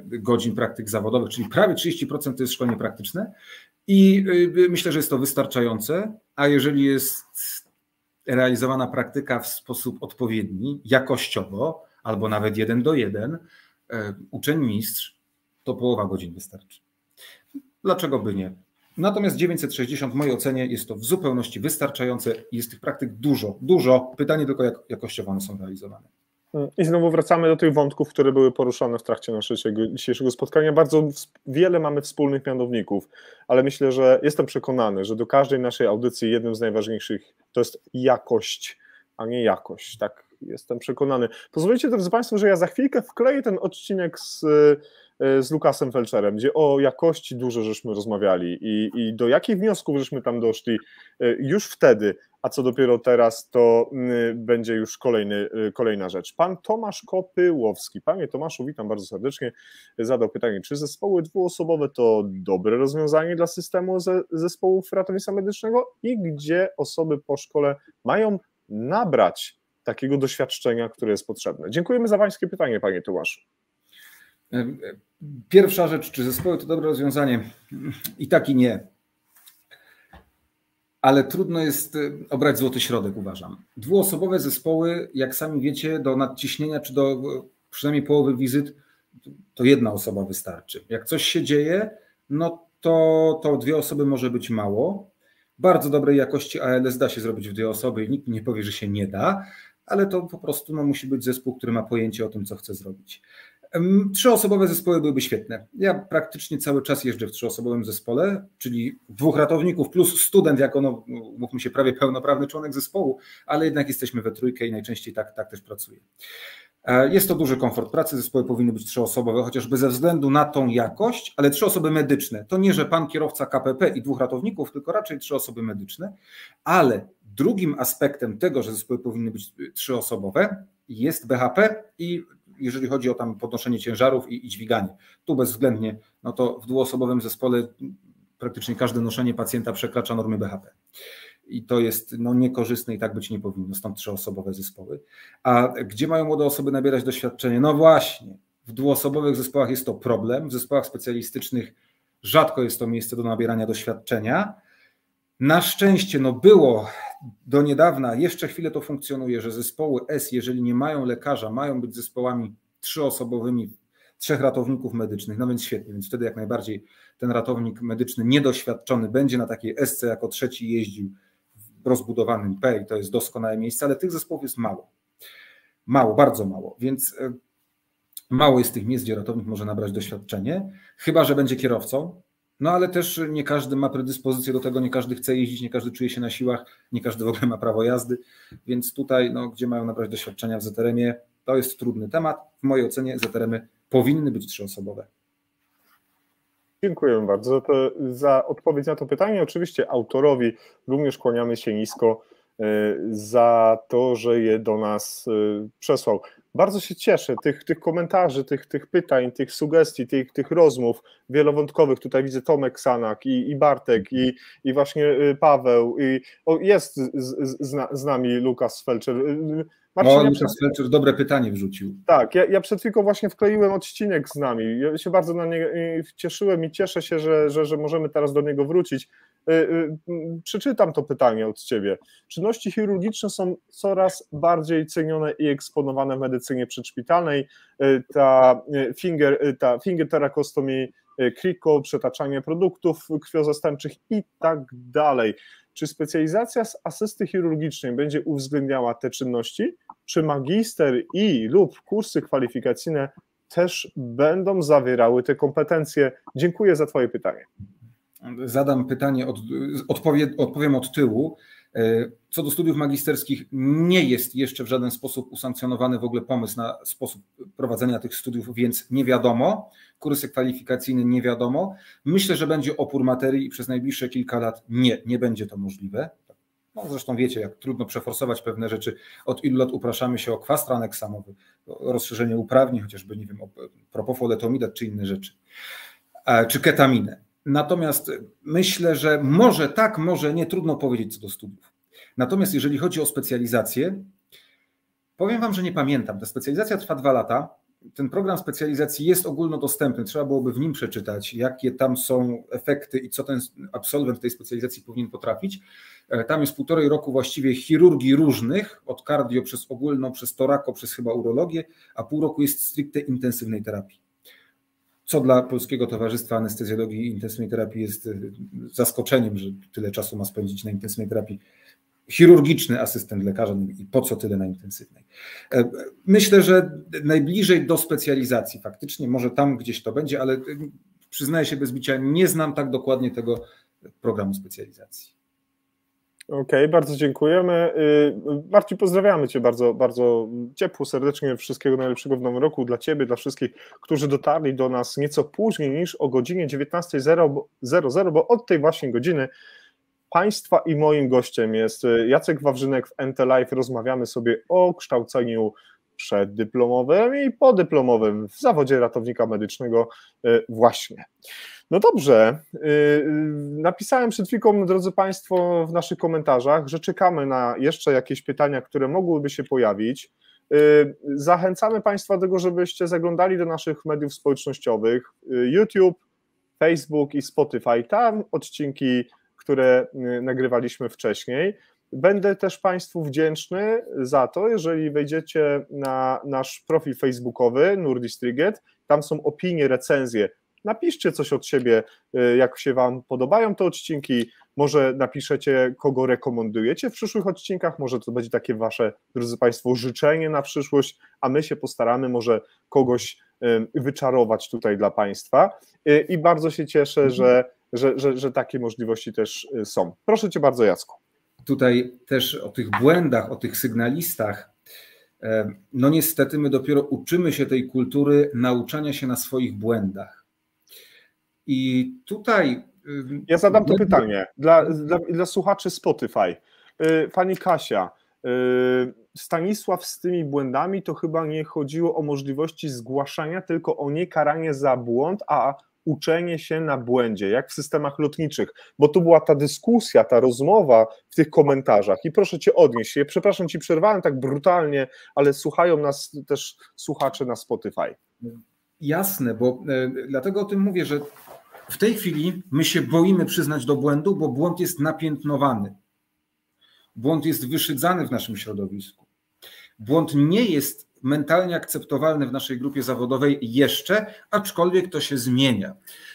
godzin praktyk zawodowych, czyli prawie 30% to jest szkolenie praktyczne i myślę, że jest to wystarczające, a jeżeli jest realizowana praktyka w sposób odpowiedni, jakościowo, albo nawet 1:1, uczeń-mistrz, to połowa godzin wystarczy. Dlaczego by nie? Natomiast 960 w mojej ocenie jest to w zupełności wystarczające i jest tych praktyk dużo. Pytanie tylko, jak jakościowo one są realizowane. I znowu wracamy do tych wątków, które były poruszane w trakcie naszego dzisiejszego spotkania. Bardzo wiele mamy wspólnych mianowników, ale myślę, że jestem przekonany, że do każdej naszej audycji jednym z najważniejszych to jest jakość, a nie jakość. Tak, jestem przekonany. Pozwolicie, drodzy Państwo, że ja za chwilkę wkleję ten odcinek z Lukasem Felczerem, gdzie o jakości dużo żeśmy rozmawiali i do jakich wniosków żeśmy tam doszli już wtedy, a co dopiero teraz, to będzie już kolejna rzecz. Pan Tomasz Kopyłowski. Panie Tomaszu, witam bardzo serdecznie. Zadał pytanie, czy zespoły dwuosobowe to dobre rozwiązanie dla systemu zespołów ratownictwa medycznego i gdzie osoby po szkole mają nabrać takiego doświadczenia, które jest potrzebne? Dziękujemy za Pańskie pytanie, Panie Tomaszu. Pierwsza rzecz, czy zespoły to dobre rozwiązanie? I tak, i nie. Ale trudno jest obrać złoty środek, uważam. Dwuosobowe zespoły, jak sami wiecie, do nadciśnienia czy do przynajmniej połowy wizyt, to jedna osoba wystarczy. Jak coś się dzieje, no to 2 osoby może być mało. Bardzo dobrej jakości ALS da się zrobić w 2 osoby i nikt mi nie powie, że się nie da, ale to po prostu musi być zespół, który ma pojęcie o tym, co chce zrobić. 3-osobowe zespoły byłyby świetne. Ja praktycznie cały czas jeżdżę w 3-osobowym zespole, czyli 2 ratowników plus student jako, mówmy się, prawie pełnoprawny członek zespołu, ale jednak jesteśmy we trójkę i najczęściej tak też pracuję. Jest to duży komfort pracy, zespoły powinny być 3-osobowe, chociażby ze względu na tą jakość, ale 3 osoby medyczne. To nie, że pan kierowca KPP i 2 ratowników, tylko raczej 3 osoby medyczne, ale drugim aspektem tego, że zespoły powinny być 3-osobowe, jest BHP i jeżeli chodzi o tam podnoszenie ciężarów i dźwiganie. Tu bezwzględnie, no to w 2-osobowym zespole praktycznie każde noszenie pacjenta przekracza normy BHP. I to jest niekorzystne i tak być nie powinno, stąd 3-osobowe zespoły. A gdzie mają młode osoby nabierać doświadczenie? No właśnie, w 2-osobowych zespołach jest to problem, w zespołach specjalistycznych rzadko jest to miejsce do nabierania doświadczenia. Na szczęście było do niedawna, jeszcze chwilę to funkcjonuje, że zespoły S, jeżeli nie mają lekarza, mają być zespołami 3-osobowymi, 3 ratowników medycznych, no więc świetnie, więc wtedy jak najbardziej ten ratownik medyczny niedoświadczony będzie na takiej SC jako trzeci jeździł w rozbudowanym P i to jest doskonałe miejsce, ale tych zespołów jest mało. Mało, bardzo mało, więc mało jest tych miejsc, gdzie ratownik może nabrać doświadczenie, chyba że będzie kierowcą. No ale też nie każdy ma predyspozycję do tego, nie każdy chce jeździć, nie każdy czuje się na siłach, nie każdy w ogóle ma prawo jazdy, więc tutaj, gdzie mają nabrać doświadczenia w ZRM-ie, to jest trudny temat. W mojej ocenie ZRM-y powinny być 3-osobowe. Dziękuję bardzo za odpowiedź na to pytanie. Oczywiście autorowi również kłaniamy się nisko. za to, że je do nas przesłał. Bardzo się cieszę tych komentarzy, tych pytań, tych sugestii, tych rozmów wielowątkowych. Tutaj widzę Tomek Sanak i Bartek i właśnie Paweł. Jest z nami Lukas Felczer. Marcin, Lukas Felczer dobre pytanie wrzucił. Tak, ja przed chwilą właśnie wkleiłem odcinek z nami. Ja się bardzo na nie cieszyłem i cieszę się, że możemy teraz do niego wrócić. Przeczytam to pytanie od Ciebie. Czynności chirurgiczne są coraz bardziej cenione i eksponowane w medycynie przedszpitalnej. Ta finger terakostomii, kriko, przetaczanie produktów krwiozastępczych i tak dalej. Czy specjalizacja z asysty chirurgicznej będzie uwzględniała te czynności? Czy magister lub kursy kwalifikacyjne też będą zawierały te kompetencje? Dziękuję za Twoje pytanie. Zadam pytanie, odpowiem od tyłu. Co do studiów magisterskich, nie jest jeszcze w żaden sposób usankcjonowany w ogóle pomysł na sposób prowadzenia tych studiów, więc nie wiadomo. Kursy kwalifikacyjne nie wiadomo. Myślę, że będzie opór materii i przez najbliższe kilka lat nie będzie to możliwe. No, zresztą wiecie, jak trudno przeforsować pewne rzeczy. Od ilu lat upraszamy się o kwas traneksamowy, o rozszerzenie uprawnień, chociażby, nie wiem, o propofol-letomidat czy inne rzeczy, czy ketaminę. Natomiast myślę, że może tak, może nie, trudno powiedzieć co do studiów. Natomiast jeżeli chodzi o specjalizację, powiem Wam, że nie pamiętam. Ta specjalizacja trwa 2 lata. Ten program specjalizacji jest ogólnodostępny. Trzeba byłoby w nim przeczytać, jakie tam są efekty i co ten absolwent tej specjalizacji powinien potrafić. Tam jest 1,5 roku właściwie chirurgii różnych, od cardio przez ogólną, przez torako, przez chyba urologię, a pół roku jest stricte intensywnej terapii. Co dla Polskiego Towarzystwa Anestezjologii i Intensywnej Terapii jest zaskoczeniem, że tyle czasu ma spędzić na intensywnej terapii chirurgiczny asystent lekarza i po co tyle na intensywnej. Myślę, że najbliżej do specjalizacji faktycznie, może tam gdzieś to będzie, ale przyznaję się bez bicia, nie znam tak dokładnie tego programu specjalizacji. Okej, bardzo dziękujemy. Marcin, pozdrawiamy Cię bardzo, bardzo ciepło, serdecznie. Wszystkiego najlepszego w nowym roku dla Ciebie, dla wszystkich, którzy dotarli do nas nieco później niż o godzinie 19:00, bo od tej właśnie godziny Państwa i moim gościem jest Jacek Wawrzynek w NT Live. Rozmawiamy sobie o kształceniu przeddyplomowym i podyplomowym w zawodzie ratownika medycznego właśnie. No dobrze, napisałem przed chwilą, drodzy Państwo, w naszych komentarzach, że czekamy na jeszcze jakieś pytania, które mogłyby się pojawić. Zachęcamy Państwa do tego, żebyście zaglądali do naszych mediów społecznościowych, YouTube, Facebook i Spotify, tam odcinki, które nagrywaliśmy wcześniej. Będę też Państwu wdzięczny za to, jeżeli wejdziecie na nasz profil facebookowy Nurdistriget, tam są opinie, recenzje. Napiszcie coś od siebie, jak się Wam podobają te odcinki, może napiszecie, kogo rekomendujecie w przyszłych odcinkach, może to będzie takie Wasze, drodzy Państwo, życzenie na przyszłość, a my się postaramy może kogoś wyczarować tutaj dla Państwa i bardzo się cieszę, że takie możliwości też są. Proszę Cię bardzo, Jacku. Tutaj też o tych błędach, o tych sygnalistach, no niestety my dopiero uczymy się tej kultury nauczania się na swoich błędach. I tutaj... Ja zadam to pytanie dla słuchaczy Spotify. Pani Kasia, Stanisław z tymi błędami to chyba nie chodziło o możliwości zgłaszania, tylko o nie karanie za błąd, a uczenie się na błędzie, jak w systemach lotniczych, bo tu była ta dyskusja, ta rozmowa w tych komentarzach i proszę Cię odnieść się. Przepraszam, Ci przerwałem tak brutalnie, ale słuchają nas też słuchacze na Spotify. Jasne, bo dlatego o tym mówię, że w tej chwili my się boimy przyznać do błędu, bo błąd jest napiętnowany. Błąd jest wyszydzany w naszym środowisku. Błąd nie jest mentalnie akceptowalny w naszej grupie zawodowej jeszcze, aczkolwiek to się zmienia.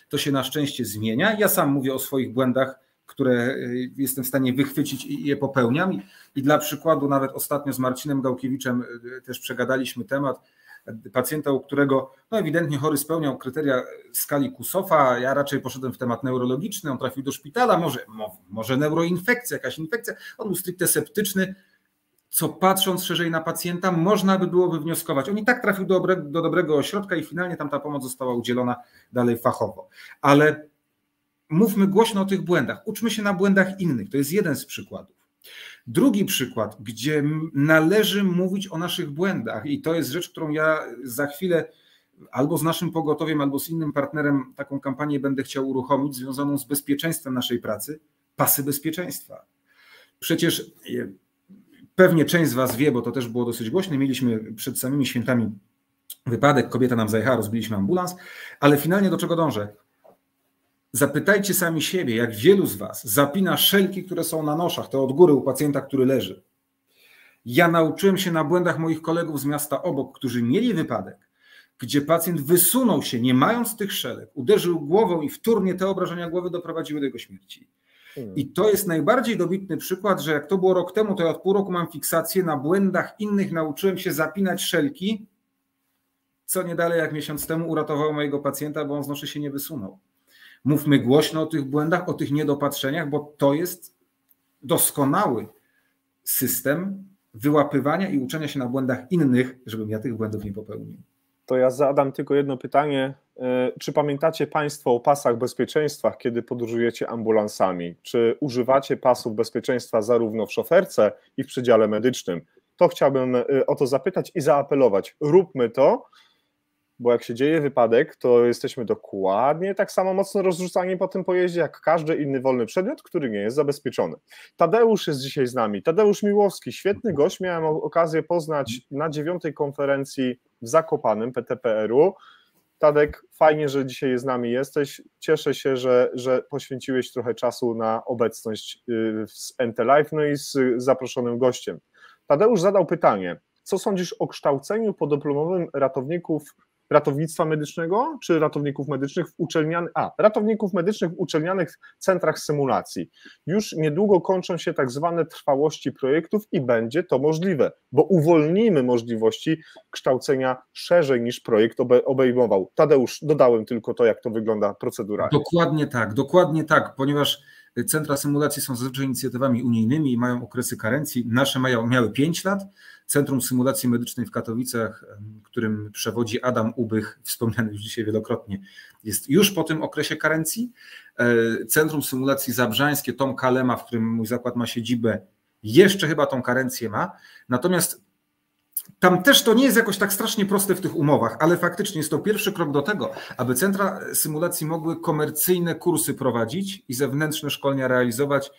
To się na szczęście zmienia. Ja sam mówię o swoich błędach, które jestem w stanie wychwycić i je popełniam. I dla przykładu nawet ostatnio z Marcinem Gałkiewiczem też przegadaliśmy temat pacjenta, u którego no ewidentnie chory spełniał kryteria skali Kussowa, ja raczej poszedłem w temat neurologiczny, on trafił do szpitala, może neuroinfekcja, jakaś infekcja, on był stricte septyczny, co patrząc szerzej na pacjenta można by było wywnioskować. On i tak trafił do dobrego ośrodka i finalnie tam ta pomoc została udzielona dalej fachowo. Ale mówmy głośno o tych błędach, uczmy się na błędach innych, to jest jeden z przykładów. Drugi przykład, gdzie należy mówić o naszych błędach i to jest rzecz, którą ja za chwilę albo z naszym pogotowiem, albo z innym partnerem taką kampanię będę chciał uruchomić związaną z bezpieczeństwem naszej pracy, pasy bezpieczeństwa. Przecież pewnie część z Was wie, bo to też było dosyć głośne, mieliśmy przed samymi świętami wypadek, kobieta nam zajechała, rozbiliśmy ambulans, ale finalnie do czego dążę? Zapytajcie sami siebie, jak wielu z Was zapina szelki, które są na noszach, te od góry u pacjenta, który leży. Ja nauczyłem się na błędach moich kolegów z miasta obok, którzy mieli wypadek, gdzie pacjent wysunął się, nie mając tych szelek, uderzył głową i wtórnie te obrażenia głowy doprowadziły do jego śmierci. I to jest najbardziej dobitny przykład, że jak to było rok temu, to ja od pół roku mam fiksację, na błędach innych nauczyłem się zapinać szelki, co nie dalej jak miesiąc temu uratowało mojego pacjenta, bo on z noszy się nie wysunął. Mówmy głośno o tych błędach, o tych niedopatrzeniach, bo to jest doskonały system wyłapywania i uczenia się na błędach innych, żebym ja tych błędów nie popełnił. To ja zadam tylko jedno pytanie. Czy pamiętacie Państwo o pasach bezpieczeństwa, kiedy podróżujecie ambulansami? Czy używacie pasów bezpieczeństwa zarówno w szoferce i w przedziale medycznym? To chciałbym o to zapytać i zaapelować. Róbmy to, bo jak się dzieje wypadek, to jesteśmy dokładnie tak samo mocno rozrzucani po tym pojeździe, jak każdy inny wolny przedmiot, który nie jest zabezpieczony. Tadeusz jest dzisiaj z nami. Tadeusz Miłowski, świetny gość. Miałem okazję poznać na 9. konferencji w Zakopanem PTPR-u. Tadek, fajnie, że dzisiaj z nami jesteś. Cieszę się, że poświęciłeś trochę czasu na obecność z NT Live, no i z zaproszonym gościem. Tadeusz zadał pytanie, co sądzisz o kształceniu podyplomowym ratownictwa medycznego, czy ratowników medycznych ratowników medycznych w uczelnianych centrach symulacji. Już niedługo kończą się tak zwane trwałości projektów i będzie to możliwe, bo uwolnimy możliwości kształcenia szerzej niż projekt obejmował. Tadeusz, dodałem tylko to, jak to wygląda proceduralnie. Dokładnie tak, ponieważ centra symulacji są zazwyczaj inicjatywami unijnymi i mają okresy karencji. Nasze miały 5 lat. Centrum Symulacji Medycznej w Katowicach, którym przewodzi Adam Ubych, wspomniany już dzisiaj wielokrotnie, jest już po tym okresie karencji. Centrum Symulacji Zabrzańskie, Tom Kalema, w którym mój zakład ma siedzibę, jeszcze chyba tą karencję ma. Natomiast tam też to nie jest jakoś tak strasznie proste w tych umowach, ale faktycznie jest to pierwszy krok do tego, aby centra symulacji mogły komercyjne kursy prowadzić i zewnętrzne szkolenia realizować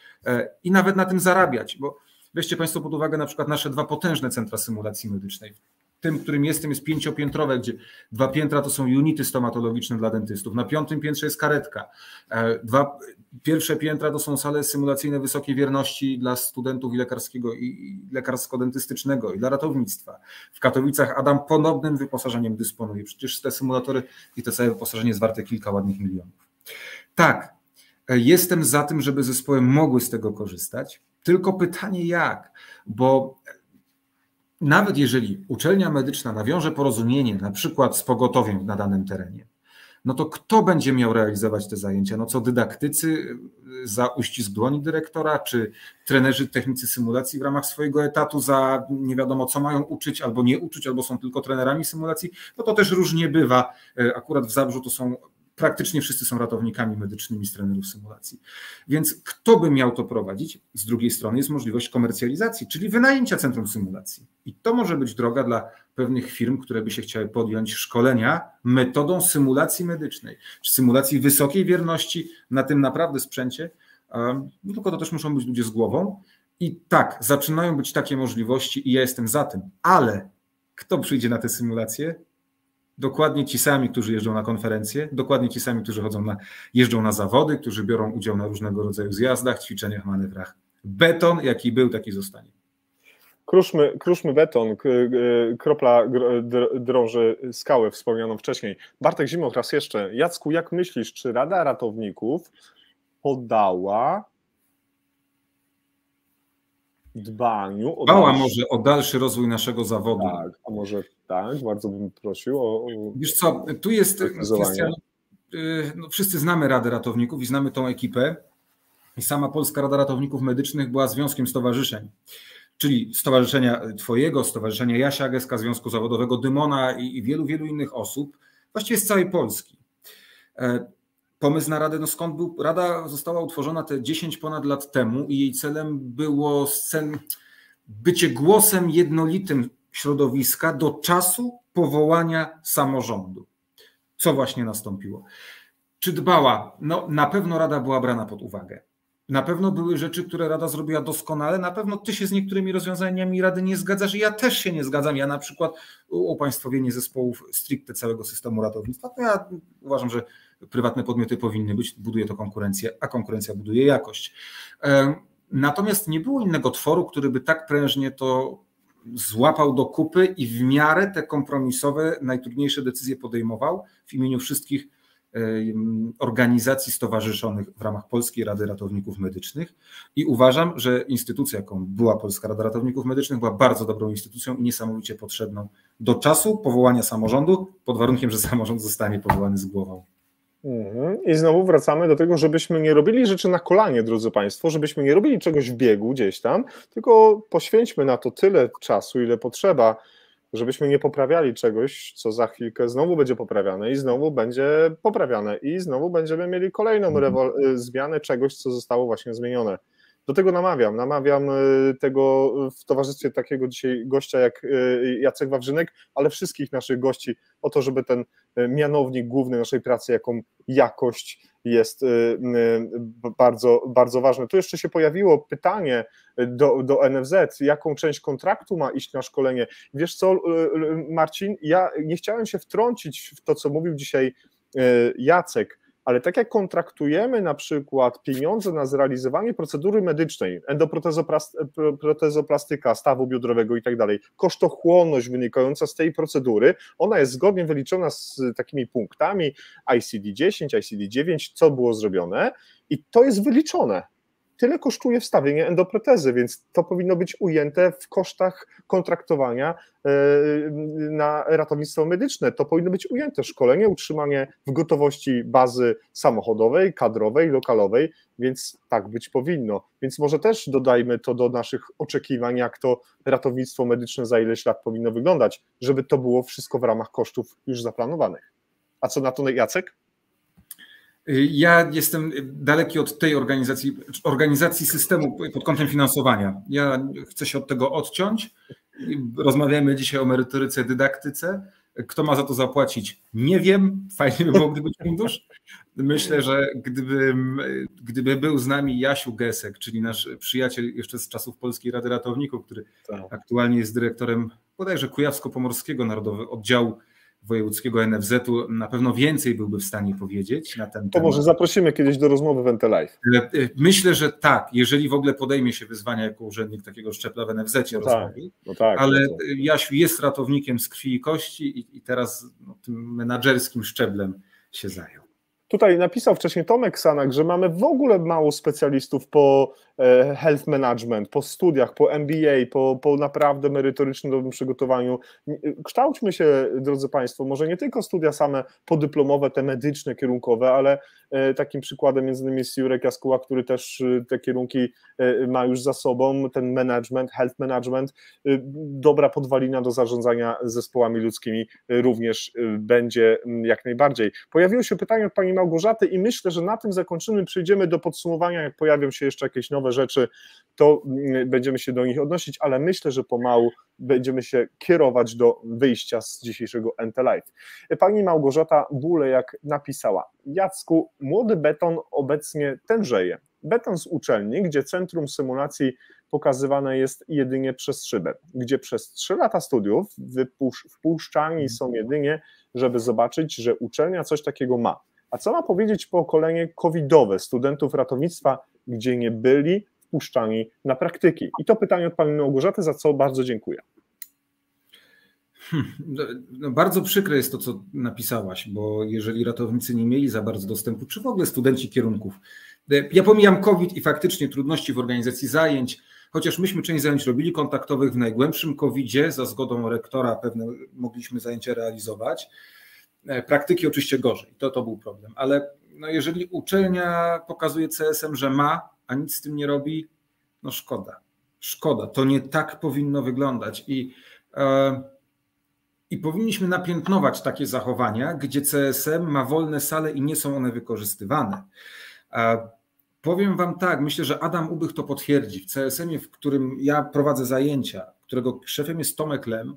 i nawet na tym zarabiać, bo weźcie Państwo pod uwagę na przykład nasze 2 potężne centra symulacji medycznej. Tym, którym jest 5-piętrowe, gdzie 2 piętra to są unity stomatologiczne dla dentystów. Na 5. piętrze jest karetka. 2 pierwsze piętra to są sale symulacyjne wysokiej wierności dla studentów i lekarskiego, i lekarsko-dentystycznego, i dla ratownictwa. W Katowicach Adam ponownym wyposażeniem dysponuje. Przecież te symulatory i to całe wyposażenie jest warte kilka ładnych milionów. Tak, jestem za tym, żeby zespoły mogły z tego korzystać. Tylko pytanie jak, bo nawet jeżeli uczelnia medyczna nawiąże porozumienie na przykład z pogotowiem na danym terenie, no to kto będzie miał realizować te zajęcia? No co dydaktycy za uścisk dłoni dyrektora, czy trenerzy technicy symulacji w ramach swojego etatu za nie wiadomo co mają uczyć albo nie uczyć, albo są tylko trenerami symulacji? No to też różnie bywa. Akurat w Zabrzu to są praktycznie wszyscy są ratownikami medycznymi z trenerów symulacji. Więc kto by miał to prowadzić? Z drugiej strony jest możliwość komercjalizacji, czyli wynajęcia centrum symulacji. I to może być droga dla pewnych firm, które by się chciały podjąć szkolenia metodą symulacji medycznej, czy symulacji wysokiej wierności na tym naprawdę sprzęcie, tylko to też muszą być ludzie z głową. I tak, zaczynają być takie możliwości i ja jestem za tym, ale kto przyjdzie na te symulacje? Dokładnie ci sami, którzy jeżdżą na konferencje, dokładnie ci sami, którzy jeżdżą na zawody, którzy biorą udział na różnego rodzaju zjazdach, ćwiczeniach, manewrach. Beton, jaki był, taki zostanie. Kruszmy beton, kropla drąży skałę wspomnianą wcześniej. Bartek Zimoch raz jeszcze. Jacku, jak myślisz, czy Rada Ratowników podała dbaniu może o dalszy rozwój naszego zawodu. Tak, a może tak, bardzo bym prosił o... Wiesz co, tu jest kwestia, no wszyscy znamy Radę Ratowników i znamy tą ekipę i sama Polska Rada Ratowników Medycznych była związkiem stowarzyszeń, czyli stowarzyszenia twojego, stowarzyszenia Jasia Geska, Związku Zawodowego Dymona i wielu, wielu innych osób, właściwie z całej Polski. pomysł na radę, no skąd był? Rada została utworzona te 10 ponad lat temu i jej celem było bycie głosem jednolitym środowiska do czasu powołania samorządu. Co właśnie nastąpiło? Czy dbała? No, na pewno Rada była brana pod uwagę. Na pewno były rzeczy, które Rada zrobiła doskonale. Na pewno ty się z niektórymi rozwiązaniami Rady nie zgadzasz i ja też się nie zgadzam. Ja na przykład upaństwowienie zespołów stricte całego systemu ratownictwa, to ja uważam, że prywatne podmioty powinny być, buduje to konkurencję, a konkurencja buduje jakość. Natomiast nie było innego tworu, który by tak prężnie to złapał do kupy i w miarę te kompromisowe, najtrudniejsze decyzje podejmował w imieniu wszystkich organizacji stowarzyszonych w ramach Polskiej Rady Ratowników Medycznych i uważam, że instytucja, jaką była Polska Rada Ratowników Medycznych, była bardzo dobrą instytucją i niesamowicie potrzebną do czasu powołania samorządu, pod warunkiem, że samorząd zostanie powołany z głową. I znowu wracamy do tego, żebyśmy nie robili rzeczy na kolanie, drodzy Państwo, żebyśmy nie robili czegoś w biegu gdzieś tam, tylko poświęćmy na to tyle czasu, ile potrzeba, żebyśmy nie poprawiali czegoś, co za chwilkę znowu będzie poprawiane i znowu będzie poprawiane i znowu będziemy mieli kolejną zmianę czegoś, co zostało właśnie zmienione. Do tego namawiam tego w towarzystwie takiego dzisiaj gościa jak Jacek Wawrzynek, ale wszystkich naszych gości o to, żeby ten mianownik główny naszej pracy, jaką jakość jest bardzo, bardzo ważne. Tu jeszcze się pojawiło pytanie do NFZ, jaką część kontraktu ma iść na szkolenie. Wiesz co, Marcin, ja nie chciałem się wtrącić w to, co mówił dzisiaj Jacek, ale tak jak kontraktujemy na przykład pieniądze na zrealizowanie procedury medycznej, endoprotezoplastyka, stawu biodrowego i tak dalej, kosztochłonność wynikająca z tej procedury, ona jest zgodnie wyliczona z takimi punktami ICD-10, ICD-9, co było zrobione i to jest wyliczone. Tyle kosztuje wstawienie endoprotezy, więc to powinno być ujęte w kosztach kontraktowania na ratownictwo medyczne. To powinno być ujęte szkolenie, utrzymanie w gotowości bazy samochodowej, kadrowej, lokalowej, więc tak być powinno. Więc może też dodajmy to do naszych oczekiwań, jak to ratownictwo medyczne za ileś lat powinno wyglądać, żeby to było wszystko w ramach kosztów już zaplanowanych. A co na to Jacek? Ja jestem daleki od tej organizacji systemu pod kątem finansowania. Ja chcę się od tego odciąć. Rozmawiamy dzisiaj o merytoryce, dydaktyce. Kto ma za to zapłacić? Nie wiem. Fajnie by było, gdyby fundusz. Myślę, że gdyby był z nami Jasiu Gesek, czyli nasz przyjaciel jeszcze z czasów Polskiej Rady Ratowników, który aktualnie jest dyrektorem bodajże Kujawsko-Pomorskiego Narodowego Oddziału Wojewódzkiego NFZ-u, na pewno więcej byłby w stanie powiedzieć na ten temat. To może zaprosimy kiedyś do rozmowy w NT-Live. Myślę, że tak, jeżeli w ogóle podejmie się wyzwania jako urzędnik takiego szczebla w NFZ-cie rozmowy, ale Jasiu jest ratownikiem z krwi i kości i teraz tym menadżerskim szczeblem się zajął. Tutaj napisał wcześniej Tomek Sanak, że mamy w ogóle mało specjalistów po health management, po studiach, po MBA, po naprawdę merytorycznym dobrym przygotowaniu. Kształćmy się, drodzy Państwo, może nie tylko studia same podyplomowe, te medyczne, kierunkowe, ale takim przykładem między innymi jest Jurek Jaskuła, który też te kierunki ma już za sobą, ten management, health management, dobra podwalina do zarządzania zespołami ludzkimi również będzie jak najbardziej. Pojawiło się pytanie od pani Małgorzaty i myślę, że na tym zakończymy, przejdziemy do podsumowania, jak pojawią się jeszcze jakieś nowe rzeczy, to będziemy się do nich odnosić, ale myślę, że pomału będziemy się kierować do wyjścia z dzisiejszego NT-Live. Pani Małgorzata Bulejak napisała: Jacku, młody beton obecnie tężeje. Beton z uczelni, gdzie centrum symulacji pokazywane jest jedynie przez szybę, gdzie przez 3 lata studiów wpuszczani są jedynie, żeby zobaczyć, że uczelnia coś takiego ma. A co ma powiedzieć pokolenie covidowe studentów ratownictwa, gdzie nie byli wpuszczani na praktyki? I to pytanie od pani Małgorzaty, za co bardzo dziękuję. No bardzo przykre jest to, co napisałaś, bo jeżeli ratownicy nie mieli za bardzo dostępu, czy w ogóle studenci kierunków. Ja pomijam COVID i faktycznie trudności w organizacji zajęć, chociaż myśmy część zajęć robili kontaktowych w najgłębszym COVID-zie, za zgodą rektora pewne mogliśmy zajęcia realizować. Praktyki oczywiście gorzej, to był problem, ale no jeżeli uczelnia pokazuje CSM, że ma, a nic z tym nie robi, no szkoda, to nie tak powinno wyglądać i I powinniśmy napiętnować takie zachowania, gdzie CSM ma wolne sale i nie są one wykorzystywane. Powiem wam tak, myślę, że Adam Ubych to potwierdzi. W CSM-ie, w którym ja prowadzę zajęcia, którego szefem jest Tomek Lem,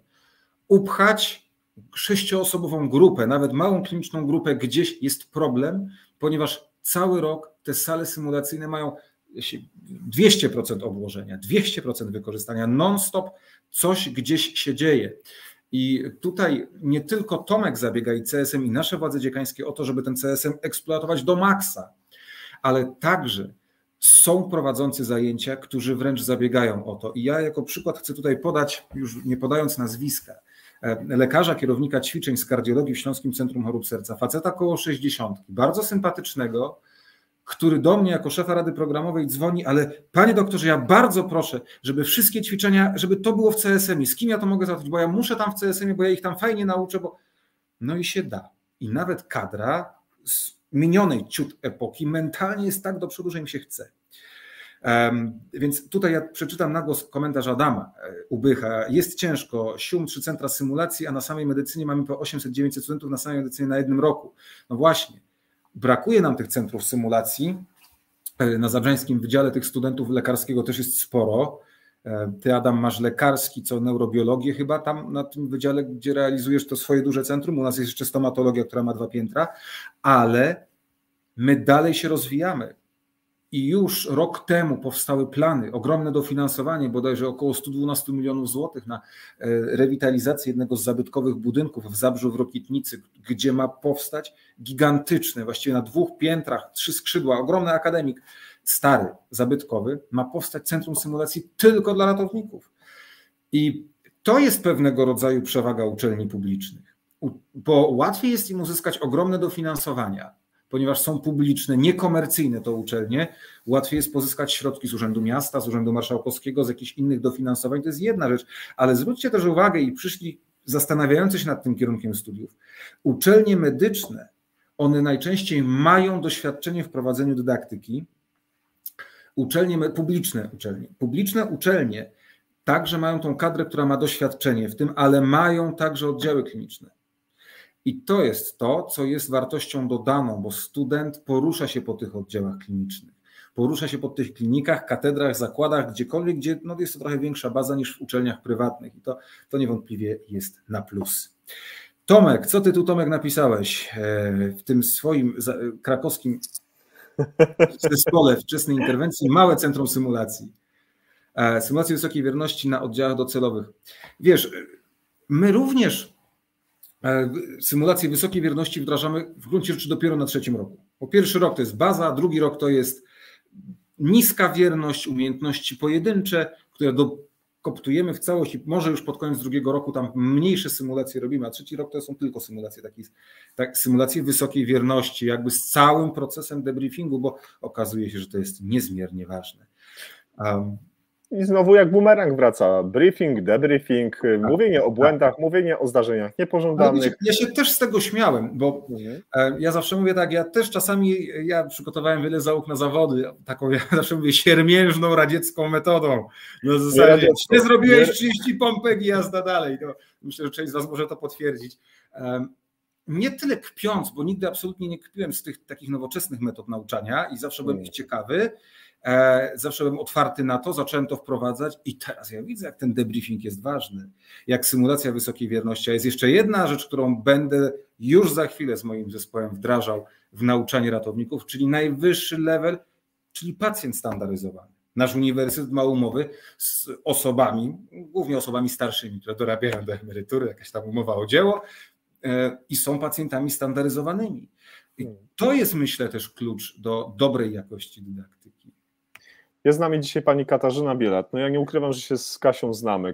upchać 6-osobową grupę, nawet małą kliniczną grupę, gdzieś jest problem, ponieważ cały rok te sale symulacyjne mają 200% obłożenia, 200% wykorzystania, non-stop coś gdzieś się dzieje. I tutaj nie tylko Tomek zabiega i CSM i nasze władze dziekańskie o to, żeby ten CSM eksploatować do maksa, ale także są prowadzący zajęcia, którzy wręcz zabiegają o to. I ja jako przykład chcę tutaj podać, już nie podając nazwiska, lekarza, kierownika ćwiczeń z kardiologii w Śląskim Centrum Chorób Serca, faceta koło 60, bardzo sympatycznego, który do mnie jako szefa Rady Programowej dzwoni, ale panie doktorze, ja bardzo proszę, żeby wszystkie ćwiczenia, żeby to było w CSM-ie. Z kim ja to mogę załatwić? Bo ja muszę tam w CSM-ie, bo ja ich tam fajnie nauczę, bo... No i się da. I nawet kadra z minionej ciut epoki mentalnie jest tak do przodu, że im się chce. Więc tutaj ja przeczytam na głos komentarz Adama Ubycha. Jest ciężko, SIUM 3 centra symulacji, a na samej medycynie mamy po 800-900 studentów na samej medycynie na jednym roku. No właśnie, brakuje nam tych centrów symulacji. Na Zabrzeńskim Wydziale tych studentów lekarskiego też jest sporo. Ty, Adam, masz lekarski, co neurobiologię chyba tam na tym wydziale, gdzie realizujesz to swoje duże centrum. U nas jest jeszcze stomatologia, która ma 2 piętra, ale my dalej się rozwijamy. I już rok temu powstały plany, ogromne dofinansowanie, bodajże około 112 milionów złotych na rewitalizację jednego z zabytkowych budynków w Zabrzu w Rokitnicy, gdzie ma powstać gigantyczne, właściwie na 2 piętrach, 3 skrzydła, ogromny akademik, stary, zabytkowy, ma powstać centrum symulacji tylko dla ratowników. I to jest pewnego rodzaju przewaga uczelni publicznych, bo łatwiej jest im uzyskać ogromne dofinansowania, ponieważ są publiczne, niekomercyjne to uczelnie, łatwiej jest pozyskać środki z Urzędu Miasta, z Urzędu Marszałkowskiego, z jakichś innych dofinansowań, to jest jedna rzecz, ale zwróćcie też uwagę i przyszli zastanawiający się nad tym kierunkiem studiów. Uczelnie medyczne, one najczęściej mają doświadczenie w prowadzeniu dydaktyki, publiczne uczelnie także mają tą kadrę, która ma doświadczenie w tym, ale mają także oddziały kliniczne. I to jest to, co jest wartością dodaną, bo student porusza się po tych oddziałach klinicznych, porusza się po tych klinikach, katedrach, zakładach, gdziekolwiek, gdzie no jest to trochę większa baza niż w uczelniach prywatnych i to niewątpliwie jest na plus. Tomek, co ty tu, Tomek, napisałeś w tym swoim krakowskim zespole wczesnej interwencji, małe centrum symulacji, symulacji wysokiej wierności na oddziałach docelowych. Wiesz, my również symulację wysokiej wierności wdrażamy w gruncie rzeczy dopiero na 3. roku. Bo 1. rok to jest baza, 2. rok to jest niska wierność, umiejętności pojedyncze, które dokoptujemy w całość i może już pod koniec 2. roku tam mniejsze symulacje robimy, a 3. rok to są tylko symulacje, symulacje wysokiej wierności, jakby z całym procesem debriefingu, bo okazuje się, że to jest niezmiernie ważne. I znowu jak bumerang wraca, briefing, debriefing, mówienie o błędach, mówienie o zdarzeniach niepożądanych. Ja się też z tego śmiałem, bo ja zawsze mówię tak, ja też czasami, ja przygotowałem wiele załóg na zawody, taką ja zawsze mówię siermiężną radziecką metodą. Na zasadzie, nie zrobiłeś 30 pompek i jazda dalej. To myślę, że część z was może to potwierdzić. Nie tyle kpiąc, bo nigdy absolutnie nie kpiłem z tych takich nowoczesnych metod nauczania i zawsze byłem ich ciekawy, zawsze byłem otwarty na to, zacząłem to wprowadzać i teraz ja widzę, jak ten debriefing jest ważny, jak symulacja wysokiej wierności. A jest jeszcze jedna rzecz, którą będę już za chwilę z moim zespołem wdrażał w nauczanie ratowników, czyli najwyższy level, czyli pacjent standaryzowany. Nasz uniwersytet ma umowy z osobami, głównie osobami starszymi, które dorabiają do emerytury, jakaś tam umowa o dzieło i są pacjentami standaryzowanymi. I to jest, myślę, też klucz do dobrej jakości dydaktyki. Jest z nami dzisiaj pani Katarzyna Bielat. No ja nie ukrywam, że się z Kasią znamy.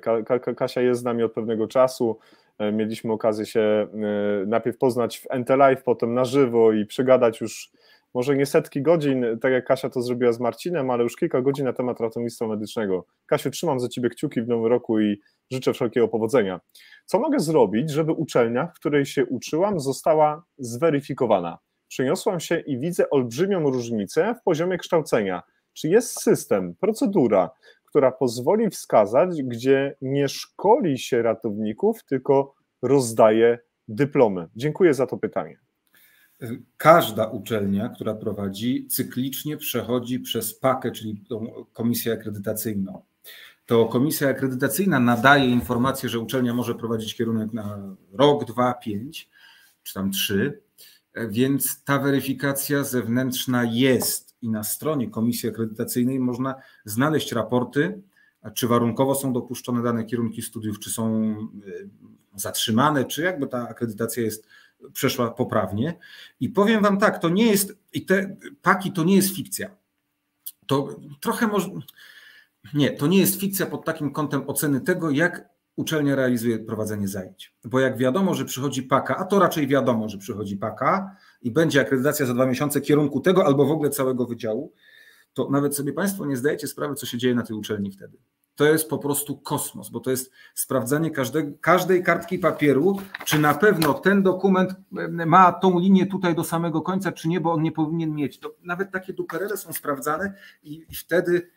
Kasia jest z nami od pewnego czasu. Mieliśmy okazję się najpierw poznać w NT Live, potem na żywo i przegadać już może nie setki godzin, tak jak Kasia to zrobiła z Marcinem, ale już kilka godzin na temat ratownictwa medycznego. Kasiu, trzymam za ciebie kciuki w nowym roku i życzę wszelkiego powodzenia. Co mogę zrobić, żeby uczelnia, w której się uczyłam, została zweryfikowana? Przeniosłam się i widzę olbrzymią różnicę w poziomie kształcenia. Czy jest system, procedura, która pozwoli wskazać, gdzie nie szkoli się ratowników, tylko rozdaje dyplomy? Dziękuję za to pytanie. Każda uczelnia, która prowadzi, cyklicznie przechodzi przez PAK-ę, czyli tą komisję akredytacyjną. To komisja akredytacyjna nadaje informację, że uczelnia może prowadzić kierunek na rok, 2, 5 czy tam 3, więc ta weryfikacja zewnętrzna jest i na stronie komisji akredytacyjnej można znaleźć raporty, czy warunkowo są dopuszczone dane kierunki studiów, czy są zatrzymane, czy jakby ta akredytacja przeszła poprawnie. I powiem wam tak, to nie jest, i te PAK-i to nie jest fikcja. To trochę może, nie, to nie jest fikcja pod takim kątem oceny tego, jak uczelnia realizuje prowadzenie zajęć. Bo jak wiadomo, że przychodzi PAK-a, a to raczej wiadomo, że przychodzi PAK-a i będzie akredytacja za 2 miesiące kierunku tego albo w ogóle całego wydziału, to nawet sobie Państwo nie zdajecie sprawy, co się dzieje na tej uczelni wtedy. To jest po prostu kosmos, bo to jest sprawdzanie każdej kartki papieru, czy na pewno ten dokument ma tą linię tutaj do samego końca, czy nie, bo on nie powinien mieć. To nawet takie duperele są sprawdzane i wtedy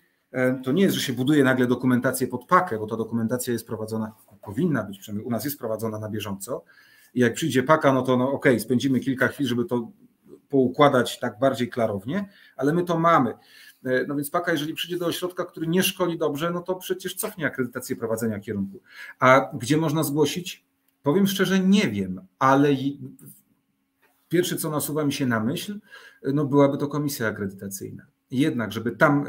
to nie jest, że się buduje nagle dokumentację pod PAK-ę, bo ta dokumentacja jest prowadzona, powinna być, przynajmniej u nas jest prowadzona na bieżąco i jak przyjdzie PAK-a, no to okej, spędzimy kilka chwil, żeby to poukładać tak bardziej klarownie, ale my to mamy. No więc PAK-a, jeżeli przyjdzie do ośrodka, który nie szkoli dobrze, no to przecież cofnie akredytację prowadzenia kierunku. A gdzie można zgłosić? Powiem szczerze, nie wiem, ale pierwsze, co nasuwa mi się na myśl, no byłaby to komisja akredytacyjna. Jednak, żeby tam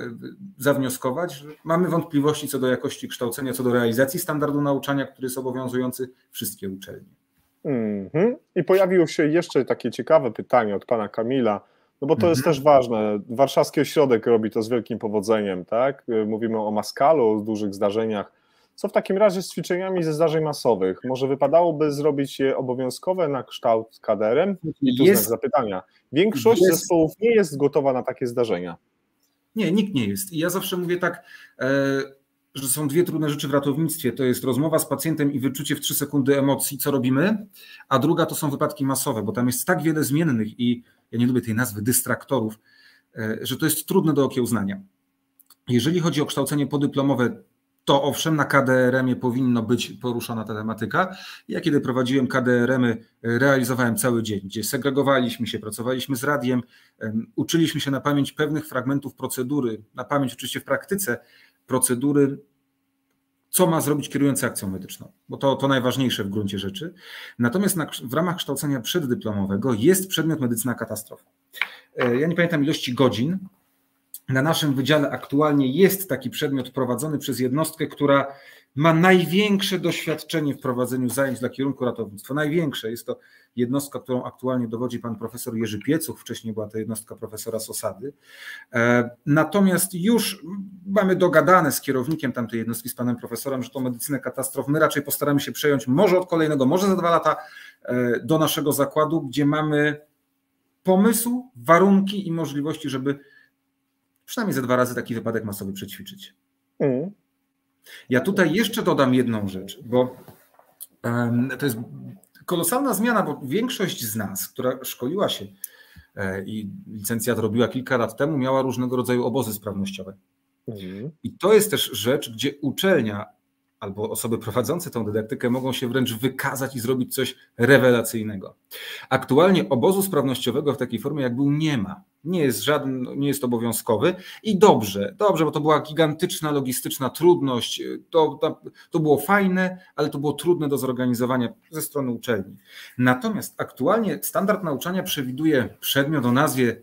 zawnioskować, że mamy wątpliwości co do jakości kształcenia, co do realizacji standardu nauczania, który jest obowiązujący wszystkie uczelnie. I pojawiło się jeszcze takie ciekawe pytanie od pana Kamila, no bo to jest też ważne. Warszawski Ośrodek robi to z wielkim powodzeniem, tak? Mówimy o Maskalu, o dużych zdarzeniach. Co w takim razie z ćwiczeniami ze zdarzeń masowych? Może wypadałoby zrobić je obowiązkowe na kształt KDR-em? I tu znak zapytania. Większość zespołów nie jest gotowa na takie zdarzenia. Nie, nikt nie jest. I ja zawsze mówię tak, że są 2 trudne rzeczy w ratownictwie. To jest rozmowa z pacjentem i wyczucie w 3 sekundy emocji, co robimy, a druga to są wypadki masowe, bo tam jest tak wiele zmiennych i ja nie lubię tej nazwy dystraktorów, że to jest trudne do okiełznania. Jeżeli chodzi o kształcenie podyplomowe, to owszem, na KDRM-ie powinno być poruszana ta tematyka. Ja kiedy prowadziłem KDRM-y, realizowałem cały dzień, gdzie segregowaliśmy się, pracowaliśmy z radiem, uczyliśmy się na pamięć pewnych fragmentów procedury, na pamięć oczywiście w praktyce procedury, co ma zrobić kierujący akcją medyczną, bo to najważniejsze w gruncie rzeczy. Natomiast w ramach kształcenia przeddyplomowego jest przedmiot medycyna katastrof. Ja nie pamiętam ilości godzin. Na naszym wydziale aktualnie jest taki przedmiot prowadzony przez jednostkę, która ma największe doświadczenie w prowadzeniu zajęć dla kierunku ratownictwa. Największe. Jest to jednostka, którą aktualnie dowodzi pan profesor Jerzy Piecuch, wcześniej była to jednostka profesora Sosady. Natomiast już mamy dogadane z kierownikiem tamtej jednostki, z panem profesorem, że tą medycynę katastrof my raczej postaramy się przejąć może od kolejnego, może za 2 lata do naszego zakładu, gdzie mamy pomysł, warunki i możliwości, żeby przynajmniej za 2 razy taki wypadek masowy przećwiczyć. Ja tutaj jeszcze dodam jedną rzecz, bo to jest kolosalna zmiana, bo większość z nas, która szkoliła się i licencjat robiła kilka lat temu, miała różnego rodzaju obozy sprawnościowe. I to jest też rzecz, gdzie uczelnia albo osoby prowadzące tą dydaktykę mogą się wręcz wykazać i zrobić coś rewelacyjnego. Aktualnie obozu sprawnościowego w takiej formie jak był nie ma. Nie jest obowiązkowy i dobrze, bo to była gigantyczna logistyczna trudność. To było fajne, ale to było trudne do zorganizowania ze strony uczelni. Natomiast aktualnie standard nauczania przewiduje przedmiot o nazwie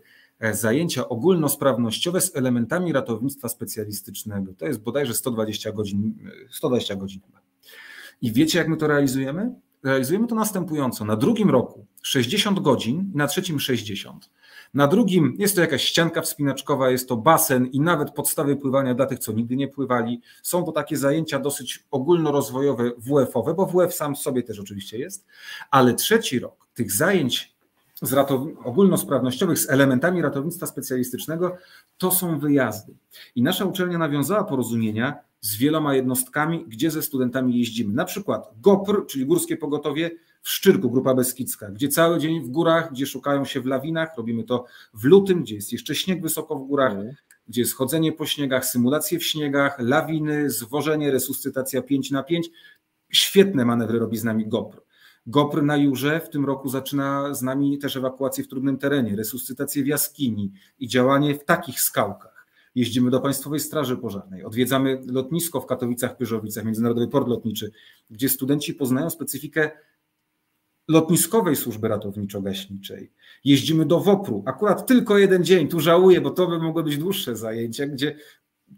zajęcia ogólnosprawnościowe z elementami ratownictwa specjalistycznego. To jest bodajże 120 godzin chyba. I wiecie, jak my to realizujemy? Realizujemy to następująco. Na 2. roku 60 godzin, na 3. 60. Na 2. jest to jakaś ścianka wspinaczkowa, jest to basen i nawet podstawy pływania dla tych, co nigdy nie pływali. Są to takie zajęcia dosyć ogólnorozwojowe, WF-owe, bo WF sam w sobie też oczywiście jest, ale 3. rok tych zajęć ogólnosprawnościowych z elementami ratownictwa specjalistycznego to są wyjazdy. I nasza uczelnia nawiązała porozumienia z wieloma jednostkami, gdzie ze studentami jeździmy. Na przykład GOPR, czyli Górskie Pogotowie w Szczyrku, Grupa Beskidzka, gdzie cały dzień w górach, gdzie szukają się w lawinach, robimy to w lutym, gdzie jest jeszcze śnieg wysoko w górach, gdzie jest chodzenie po śniegach, symulacje w śniegach, lawiny, zwożenie, resuscytacja 5×5. Świetne manewry robi z nami GOPR. GOPR na Jurze w tym roku zaczyna z nami też ewakuację w trudnym terenie, resuscytację w jaskini i działanie w takich skałkach. Jeździmy do Państwowej Straży Pożarnej, odwiedzamy lotnisko w Katowicach-Pyrzowicach, Międzynarodowy Port Lotniczy, gdzie studenci poznają specyfikę lotniskowej służby ratowniczo-gaśniczej. Jeździmy do WOPR-u, akurat tylko jeden dzień, tu żałuję, bo to by mogły być dłuższe zajęcia, gdzie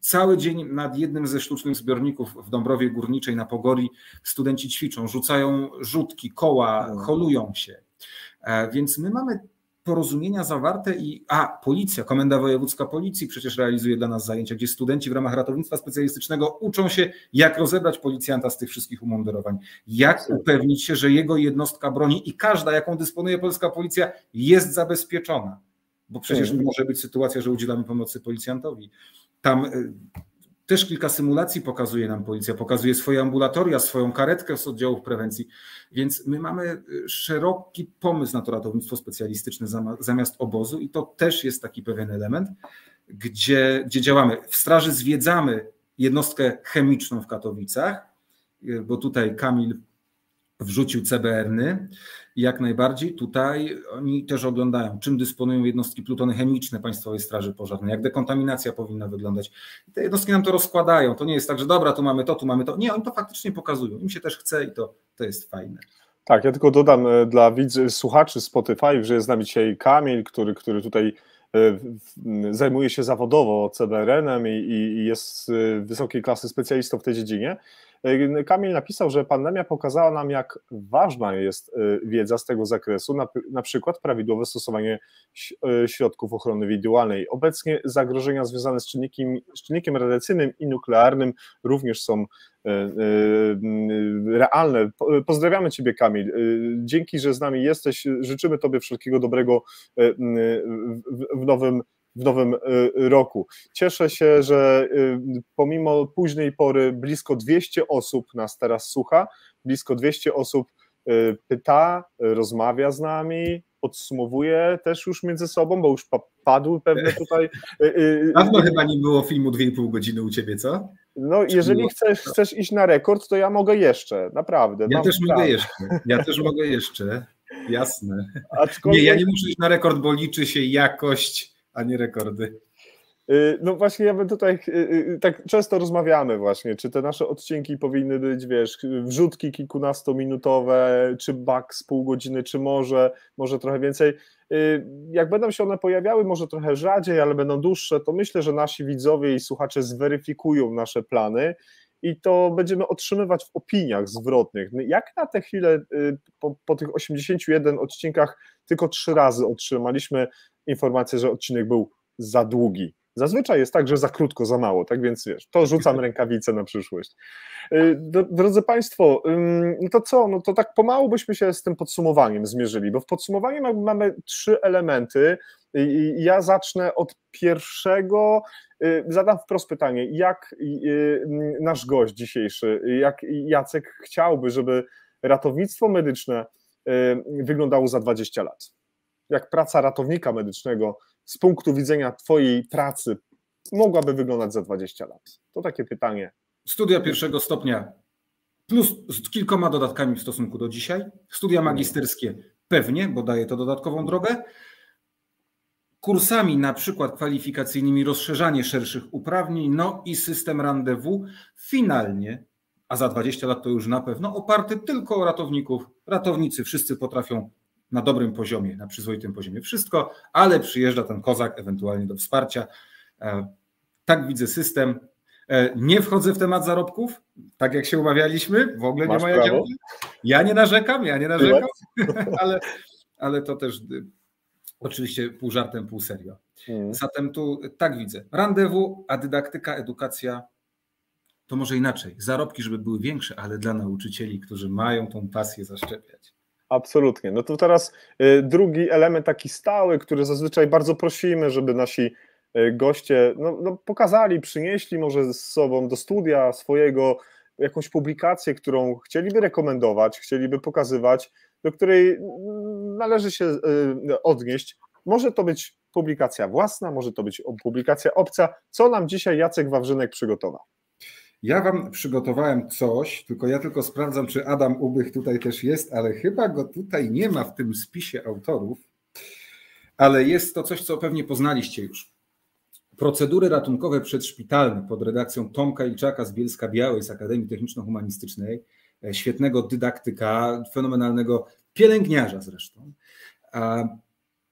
cały dzień nad jednym ze sztucznych zbiorników w Dąbrowie Górniczej na Pogori studenci ćwiczą, rzucają rzutki, koła, holują się. Więc my mamy porozumienia zawarte policja, Komenda Wojewódzka Policji przecież realizuje dla nas zajęcia, gdzie studenci w ramach ratownictwa specjalistycznego uczą się, jak rozebrać policjanta z tych wszystkich umundurowań, jak upewnić się, że jego jednostka broni i każda, jaką dysponuje polska policja, jest zabezpieczona. Bo przecież może być sytuacja, że udzielamy pomocy policjantowi. Tam też kilka symulacji pokazuje nam policja, pokazuje swoje ambulatoria, swoją karetkę z oddziałów prewencji, więc my mamy szeroki pomysł na to ratownictwo specjalistyczne zamiast obozu i to też jest taki pewien element, gdzie działamy. W straży zwiedzamy jednostkę chemiczną w Katowicach, bo tutaj Kamil wrzucił CBR-ny i jak najbardziej tutaj oni też oglądają, czym dysponują jednostki plutony chemiczne Państwowej Straży Pożarnej, jak dekontaminacja powinna wyglądać. I te jednostki nam to rozkładają. To nie jest tak, że dobra, tu mamy to, tu mamy to. Nie, oni to faktycznie pokazują. Im się też chce i to jest fajne. Tak, ja tylko dodam dla słuchaczy Spotify, że jest z nami dzisiaj Kamil, który tutaj zajmuje się zawodowo CBRN-em i jest wysokiej klasy specjalistą w tej dziedzinie. Kamil napisał, że pandemia pokazała nam, jak ważna jest wiedza z tego zakresu, na przykład prawidłowe stosowanie środków ochrony indywidualnej. Obecnie zagrożenia związane z czynnikiem radiacyjnym i nuklearnym również są realne. Pozdrawiamy Ciebie, Kamil. Dzięki, że z nami jesteś. Życzymy Tobie wszelkiego dobrego w nowym roku. Cieszę się, że pomimo późnej pory blisko 200 osób nas teraz słucha, blisko 200 osób pyta, rozmawia z nami, podsumowuje też już między sobą, bo już padły pewne tutaj... Dawno chyba nie było filmu 2,5 godziny u Ciebie, co? No, jeżeli chcesz iść na rekord, to ja mogę jeszcze, naprawdę. Ja też mogę jeszcze, jasne. Aczkolwiek... Nie, ja nie muszę iść na rekord, bo liczy się jakość, a nie rekordy. No właśnie, ja bym tutaj, tak często rozmawiamy właśnie, czy te nasze odcinki powinny być, wiesz, wrzutki kilkunastominutowe, czy bak z pół godziny, czy może trochę więcej. Jak będą się one pojawiały, może trochę rzadziej, ale będą dłuższe, to myślę, że nasi widzowie i słuchacze zweryfikują nasze plany i to będziemy otrzymywać w opiniach zwrotnych. Jak na tę chwilę po tych 81 odcinkach tylko 3 razy otrzymaliśmy informację, że odcinek był za długi. Zazwyczaj jest tak, że za krótko, za mało, tak więc wiesz, to rzucam rękawice na przyszłość. Drodzy Państwo, to co, no to tak pomału byśmy się z tym podsumowaniem zmierzyli, bo w podsumowaniu mamy 3 elementy i ja zacznę od pierwszego, zadam wprost pytanie, jak nasz gość dzisiejszy, jak Jacek chciałby, żeby ratownictwo medyczne wyglądało za 20 lat? Jak praca ratownika medycznego z punktu widzenia Twojej pracy mogłaby wyglądać za 20 lat? To takie pytanie. Studia 1. stopnia plus z kilkoma dodatkami w stosunku do dzisiaj. Studia magisterskie pewnie, bo daje to dodatkową drogę. Kursami na przykład kwalifikacyjnymi rozszerzanie szerszych uprawnień, no i system randewu finalnie, a za 20 lat to już na pewno, oparty tylko o ratowników. Ratownicy wszyscy potrafią na dobrym poziomie, na przyzwoitym poziomie wszystko, ale przyjeżdża ten kozak ewentualnie do wsparcia. Tak widzę system. Nie wchodzę w temat zarobków, tak jak się umawialiśmy, w ogóle nie ma jak. Ja nie narzekam, ale to też oczywiście pół żartem, pół serio. Zatem tu tak widzę. Randewu, a dydaktyka, edukacja to może inaczej. Zarobki, żeby były większe, ale dla nauczycieli, którzy mają tą pasję zaszczepiać. Absolutnie. No to teraz drugi element taki stały, który zazwyczaj bardzo prosimy, żeby nasi goście pokazali, przynieśli może z sobą do studia swojego jakąś publikację, którą chcieliby rekomendować, chcieliby pokazywać, do której należy się odnieść. Może to być publikacja własna, może to być publikacja obca. Co nam dzisiaj Jacek Wawrzynek przygotował? Ja wam przygotowałem coś, ja tylko sprawdzam, czy Adam Ubych tutaj też jest, ale chyba go tutaj nie ma w tym spisie autorów, ale jest to coś, co pewnie poznaliście już. Procedury ratunkowe przedszpitalne pod redakcją Tomka Ilczaka z Bielska-Białej z Akademii Techniczno-Humanistycznej, świetnego dydaktyka, fenomenalnego pielęgniarza zresztą.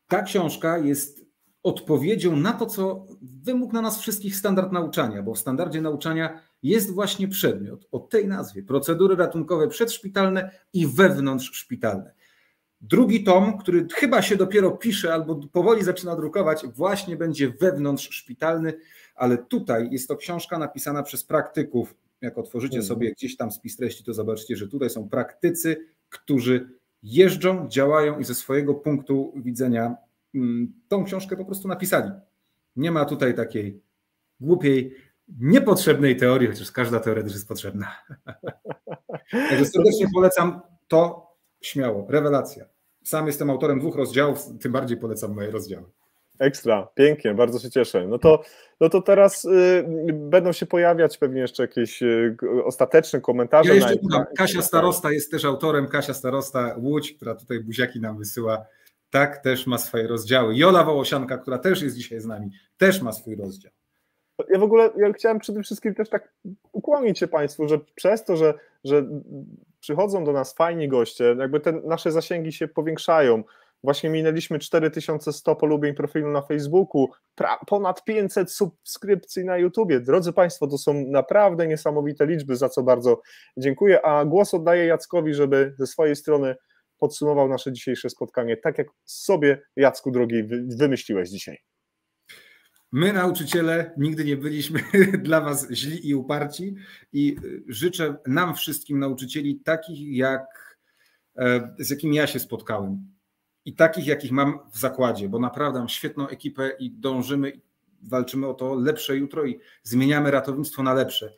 Ta książka jest odpowiedzią na to, co wymógł na nas wszystkich standard nauczania, bo w standardzie nauczania jest właśnie przedmiot o tej nazwie: procedury ratunkowe przedszpitalne i wewnątrzszpitalne. Drugi tom, który chyba się dopiero pisze albo powoli zaczyna drukować, właśnie będzie wewnątrzszpitalny, ale tutaj jest to książka napisana przez praktyków. Jak otworzycie sobie gdzieś tam spis treści, to zobaczycie, że tutaj są praktycy, którzy jeżdżą, działają i ze swojego punktu widzenia tą książkę po prostu napisali. Nie ma tutaj takiej głupiej, niepotrzebnej teorii, chociaż każda teoria też jest potrzebna. Także serdecznie polecam to, śmiało, rewelacja. Sam jestem autorem 2 rozdziałów, tym bardziej polecam moje rozdziały. Ekstra, pięknie, bardzo się cieszę. No to teraz będą się pojawiać pewnie jeszcze jakieś ostateczne komentarze. Ja jeszcze dodam, Kasia Starosta jest też autorem, Kasia Starosta Łódź, która tutaj buziaki nam wysyła, tak, też ma swoje rozdziały. Jola Wołosianka, która też jest dzisiaj z nami, też ma swój rozdział. Ja chciałem przede wszystkim też tak ukłonić się Państwu, że przez to, że przychodzą do nas fajni goście, jakby te nasze zasięgi się powiększają. Właśnie minęliśmy 4100 polubień profilu na Facebooku, ponad 500 subskrypcji na YouTubie. Drodzy Państwo, to są naprawdę niesamowite liczby, za co bardzo dziękuję, a głos oddaję Jackowi, żeby ze swojej strony podsumował nasze dzisiejsze spotkanie, tak jak sobie, Jacku drogi, wymyśliłeś dzisiaj. My, nauczyciele, nigdy nie byliśmy dla was źli i uparci i życzę nam wszystkim nauczycieli takich, z jakimi ja się spotkałem i takich, jakich mam w zakładzie, bo naprawdę mam świetną ekipę i dążymy, walczymy o to lepsze jutro i zmieniamy ratownictwo na lepsze,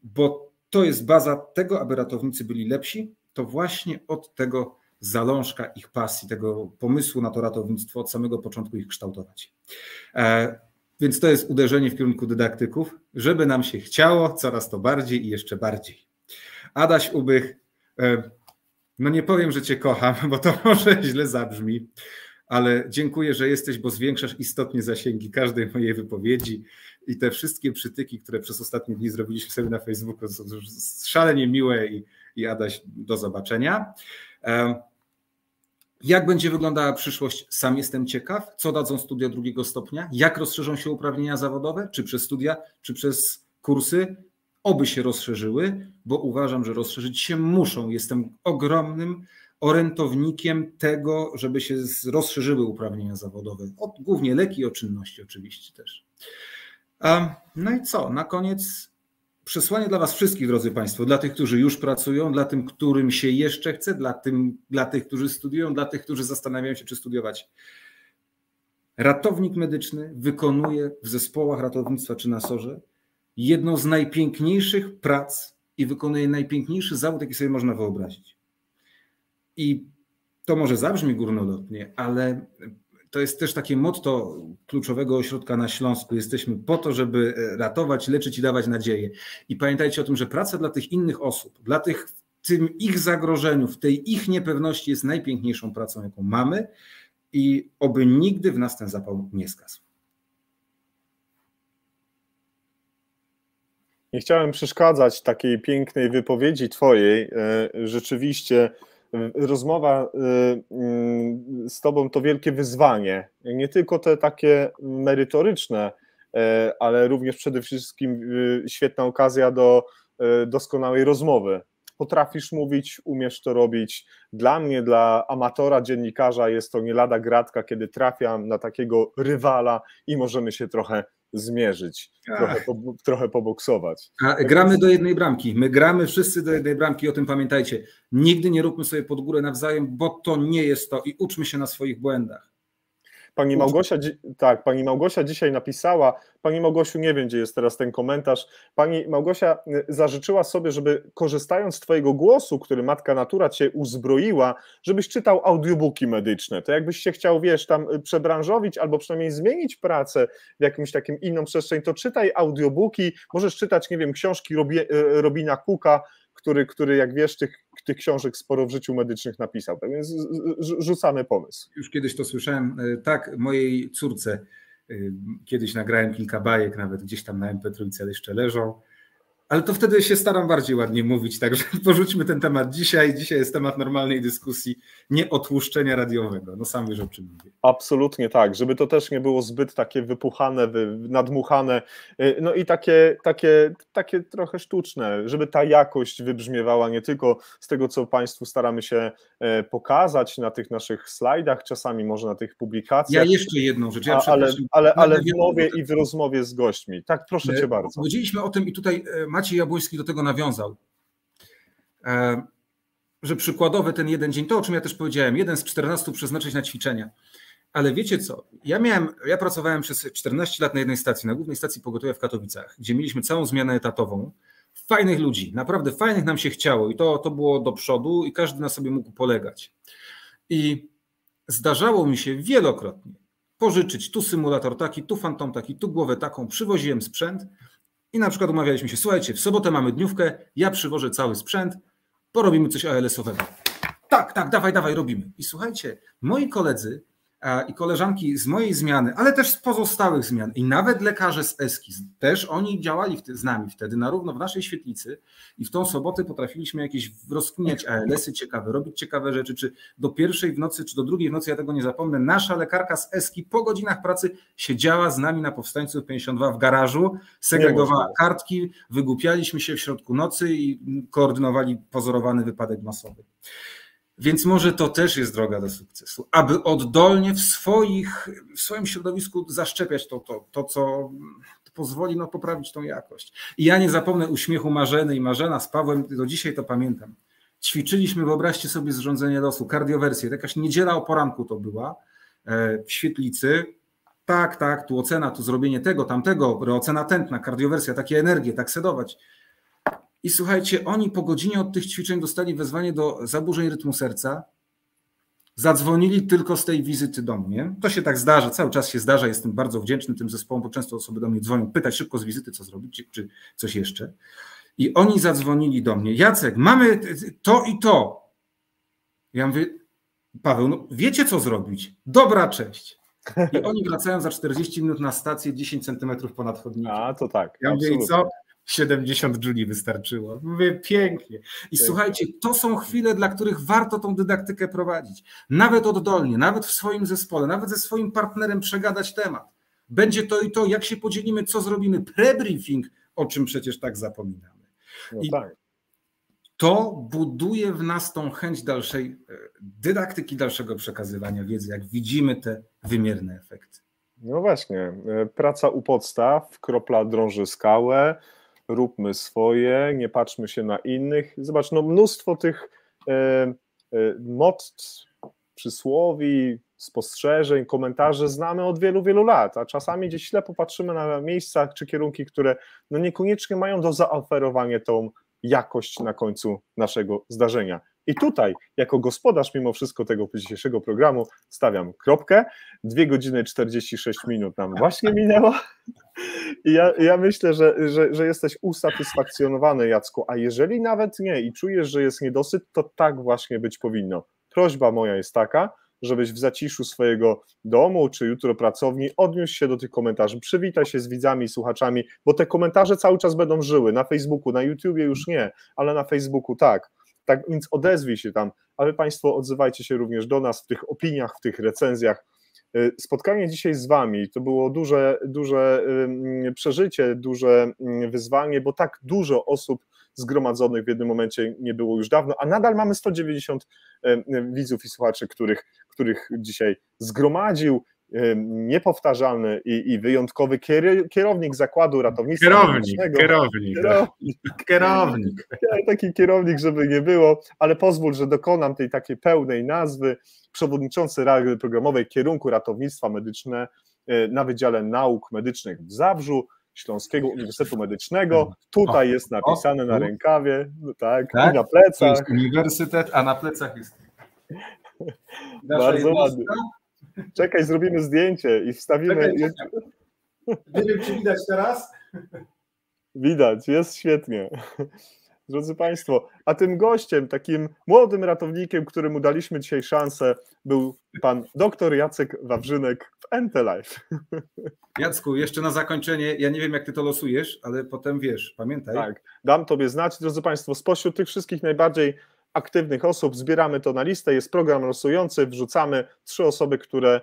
bo to jest baza tego, aby ratownicy byli lepsi, to właśnie od tego zalążka ich pasji, tego pomysłu na to ratownictwo od samego początku ich kształtować. Więc to jest uderzenie w kierunku dydaktyków, żeby nam się chciało coraz to bardziej i jeszcze bardziej. Adaś Ubych, no nie powiem, że cię kocham, bo to może źle zabrzmi, ale dziękuję, że jesteś, bo zwiększasz istotnie zasięgi każdej mojej wypowiedzi i te wszystkie przytyki, które przez ostatnie dni zrobiliśmy sobie na Facebooku, są szalenie miłe i Adaś, do zobaczenia. Jak będzie wyglądała przyszłość? Sam jestem ciekaw. Co dadzą studia 2. stopnia? Jak rozszerzą się uprawnienia zawodowe? Czy przez studia, czy przez kursy? Oby się rozszerzyły, bo uważam, że rozszerzyć się muszą. Jestem ogromnym orędownikiem tego, żeby się rozszerzyły uprawnienia zawodowe. Głównie leki i o czynności oczywiście też. No i co? Na koniec przesłanie dla was wszystkich, drodzy Państwo, dla tych, którzy już pracują, dla tych, którym się jeszcze chce, dla tych, którzy studiują, dla tych, którzy zastanawiają się, czy studiować. Ratownik medyczny wykonuje w zespołach ratownictwa czy na SOR-ze jedną z najpiękniejszych prac i wykonuje najpiękniejszy zawód, jaki sobie można wyobrazić. I to może zabrzmi górnolotnie, ale to jest też takie motto kluczowego ośrodka na Śląsku. Jesteśmy po to, żeby ratować, leczyć i dawać nadzieję. I pamiętajcie o tym, że praca dla tych innych osób, dla tych w tym ich zagrożeniu, w tej ich niepewności jest najpiękniejszą pracą, jaką mamy i oby nigdy w nas ten zapał nie zgasł. Nie chciałem przeszkadzać takiej pięknej wypowiedzi twojej. Rzeczywiście rozmowa z tobą to wielkie wyzwanie. Nie tylko te takie merytoryczne, ale również przede wszystkim świetna okazja do doskonałej rozmowy. Potrafisz mówić, umiesz to robić. Dla mnie, dla amatora, dziennikarza jest to nie lada gratka, kiedy trafiam na takiego rywala i możemy się trochę zmierzyć, trochę poboksować. A gramy do jednej bramki. My gramy wszyscy do jednej bramki, o tym pamiętajcie. Nigdy nie róbmy sobie pod górę nawzajem, bo to nie jest to i uczmy się na swoich błędach. Pani Małgosia dzisiaj napisała, Pani Małgosiu, nie wiem, gdzie jest teraz ten komentarz, Pani Małgosia zażyczyła sobie, żeby korzystając z Twojego głosu, który Matka Natura Cię uzbroiła, żebyś czytał audiobooki medyczne. To jakbyś się chciał, wiesz, tam przebranżowić albo przynajmniej zmienić pracę w jakimś takim inną przestrzeń, to czytaj audiobooki, możesz czytać, nie wiem, książki Robina Cooka, który jak wiesz, tych książek sporo w życiu medycznych napisał. Tak więc rzucamy pomysł. Już kiedyś to słyszałem. Tak, mojej córce kiedyś nagrałem kilka bajek, nawet gdzieś tam na MP3 jeszcze leżą. Ale to wtedy się staram bardziej ładnie mówić, także porzućmy ten temat dzisiaj. Dzisiaj jest temat normalnej dyskusji, nie otłuszczenia radiowego. No sam wiesz, o czym mówię. Absolutnie tak, żeby to też nie było zbyt takie wypuchane, nadmuchane, no i takie trochę sztuczne, żeby ta jakość wybrzmiewała nie tylko z tego, co Państwu staramy się pokazać na tych naszych slajdach, czasami może na tych publikacjach. Ja jeszcze jedną rzecz, ale w mowie i w rozmowie z gośćmi. Tak, proszę Cię bardzo. Powiedzieliśmy o tym i tutaj Maciej Jabłoński do tego nawiązał, że przykładowy ten jeden dzień, to o czym ja też powiedziałem, 1 z 14 przeznaczyć na ćwiczenia. Ale wiecie co, ja pracowałem przez 14 lat na jednej stacji, na głównej stacji pogotowia w Katowicach, gdzie mieliśmy całą zmianę etatową, fajnych ludzi, naprawdę fajnych nam się chciało i to było do przodu i każdy na sobie mógł polegać. I zdarzało mi się wielokrotnie pożyczyć tu symulator taki, tu fantom taki, tu głowę taką, przywoziłem sprzęt i na przykład umawialiśmy się, słuchajcie, w sobotę mamy dniówkę, ja przywożę cały sprzęt, porobimy coś ALS-owego. Tak, dawaj, robimy. I słuchajcie, moi koledzy i koleżanki z mojej zmiany, ale też z pozostałych zmian i nawet lekarze z ESKI, też oni działali z nami wtedy na równo w naszej świetlicy i w tą sobotę potrafiliśmy jakieś rozkminiać ALS-y ciekawe, robić ciekawe rzeczy, czy do 1:00 w nocy, czy do 2:00 w nocy, ja tego nie zapomnę, nasza lekarka z ESKI po godzinach pracy siedziała z nami na Powstańców 52 w garażu, segregowała kartki, wygłupialiśmy się w środku nocy i koordynowali pozorowany wypadek masowy. Więc może to też jest droga do sukcesu, aby oddolnie w swoim środowisku zaszczepiać to co pozwoli poprawić tą jakość. I ja nie zapomnę uśmiechu Marzeny i Marzena z Pawłem, do dzisiaj to pamiętam. Ćwiczyliśmy, wyobraźcie sobie, zrządzenie losu, kardiowersję, jakaś niedziela o poranku to była w świetlicy. Tak, tu ocena, tu zrobienie tego, tamtego, reocena tętna, kardiowersja, takie energie, tak sedować. I słuchajcie, oni po godzinie od tych ćwiczeń dostali wezwanie do zaburzeń rytmu serca, zadzwonili tylko z tej wizyty do mnie. To się tak zdarza, cały czas się zdarza, jestem bardzo wdzięczny tym zespołom, bo często osoby do mnie dzwonią, pytać szybko z wizyty, co zrobić, czy coś jeszcze. I oni zadzwonili do mnie, Jacek, mamy to i to. Ja mówię, Paweł, no wiecie co zrobić? Dobra, cześć. I oni wracają za 40 minut na stację 10 centymetrów ponad chodnikiem. A, to tak. Ja mówię, i co? 70 Juli wystarczyło. Mówię, pięknie. I słuchajcie, to są chwile, dla których warto tą dydaktykę prowadzić. Nawet oddolnie, nawet w swoim zespole, nawet ze swoim partnerem przegadać temat. Będzie to i to, jak się podzielimy, co zrobimy. Prebriefing, o czym przecież tak zapominamy. No I tak. to buduje w nas tą chęć dalszej dydaktyki, dalszego przekazywania wiedzy, jak widzimy te wymierne efekty. No właśnie, praca u podstaw, kropla drąży skałę, róbmy swoje, nie patrzmy się na innych. Zobacz, no mnóstwo tych motto, przysłowi, spostrzeżeń, komentarzy znamy od wielu, wielu lat, a czasami gdzieś ślepo patrzymy na miejsca czy kierunki, które no niekoniecznie mają do zaoferowania tą jakość na końcu naszego zdarzenia. I tutaj, jako gospodarz mimo wszystko tego dzisiejszego programu, stawiam kropkę. 2 godziny 46 minut nam właśnie minęło. I ja myślę, że jesteś usatysfakcjonowany, Jacku, a jeżeli nawet nie i czujesz, że jest niedosyt, to tak właśnie być powinno. Prośba moja jest taka, żebyś w zaciszu swojego domu czy jutro pracowni odniósł się do tych komentarzy, przywitaj się z widzami i słuchaczami, bo te komentarze cały czas będą żyły, na Facebooku, na YouTubie już nie, ale na Facebooku tak. Tak więc odezwij się tam, ale Państwo odzywajcie się również do nas w tych opiniach, w tych recenzjach. Spotkanie dzisiaj z Wami to było duże przeżycie, duże wyzwanie, bo tak dużo osób zgromadzonych w jednym momencie nie było już dawno, a nadal mamy 190 widzów i słuchaczy, których dzisiaj zgromadził niepowtarzalny i wyjątkowy kierownik Zakładu Ratownictwa Medycznego. Kierownik. Taki kierownik, żeby nie było, ale pozwól, że dokonam tej takiej pełnej nazwy. Przewodniczący Rady Programowej Kierunku Ratownictwa Medyczne na Wydziale Nauk Medycznych w Zabrzu Śląskiego Uniwersytetu Medycznego. Tutaj jest napisane na rękawie, tak? I na plecach. To jest uniwersytet, a na plecach jest... Bardzo ładnie. Czekaj, zrobimy zdjęcie i wstawimy... Nie wiem, czy widać teraz? Widać, jest świetnie. Drodzy Państwo, a tym gościem, takim młodym ratownikiem, któremu daliśmy dzisiaj szansę, był pan dr Jacek Wawrzynek w Entelife. Jacku, jeszcze na zakończenie, ja nie wiem, jak ty to losujesz, ale potem wiesz, pamiętaj. Tak, dam tobie znać. Drodzy Państwo, spośród tych wszystkich najbardziej aktywnych osób zbieramy to na listę, jest program losujący, wrzucamy 3 osoby, które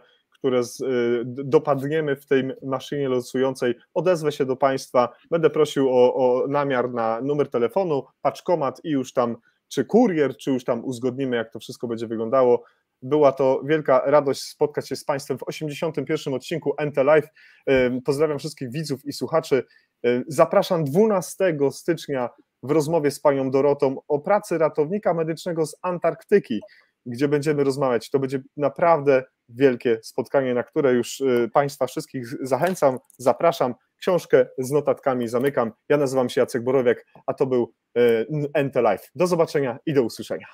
dopadniemy w tej maszynie losującej, odezwę się do Państwa, będę prosił o namiar na numer telefonu, paczkomat i już tam, czy kurier, czy już tam uzgodnimy, jak to wszystko będzie wyglądało. Była to wielka radość spotkać się z Państwem w 81. odcinku Entelife. Pozdrawiam wszystkich widzów i słuchaczy. Zapraszam 12 stycznia w rozmowie z panią Dorotą o pracy ratownika medycznego z Antarktyki, gdzie będziemy rozmawiać. To będzie naprawdę wielkie spotkanie, na które już Państwa wszystkich zachęcam, zapraszam. Książkę z notatkami zamykam. Ja nazywam się Jacek Borowiak, a to był Entelife. Do zobaczenia i do usłyszenia.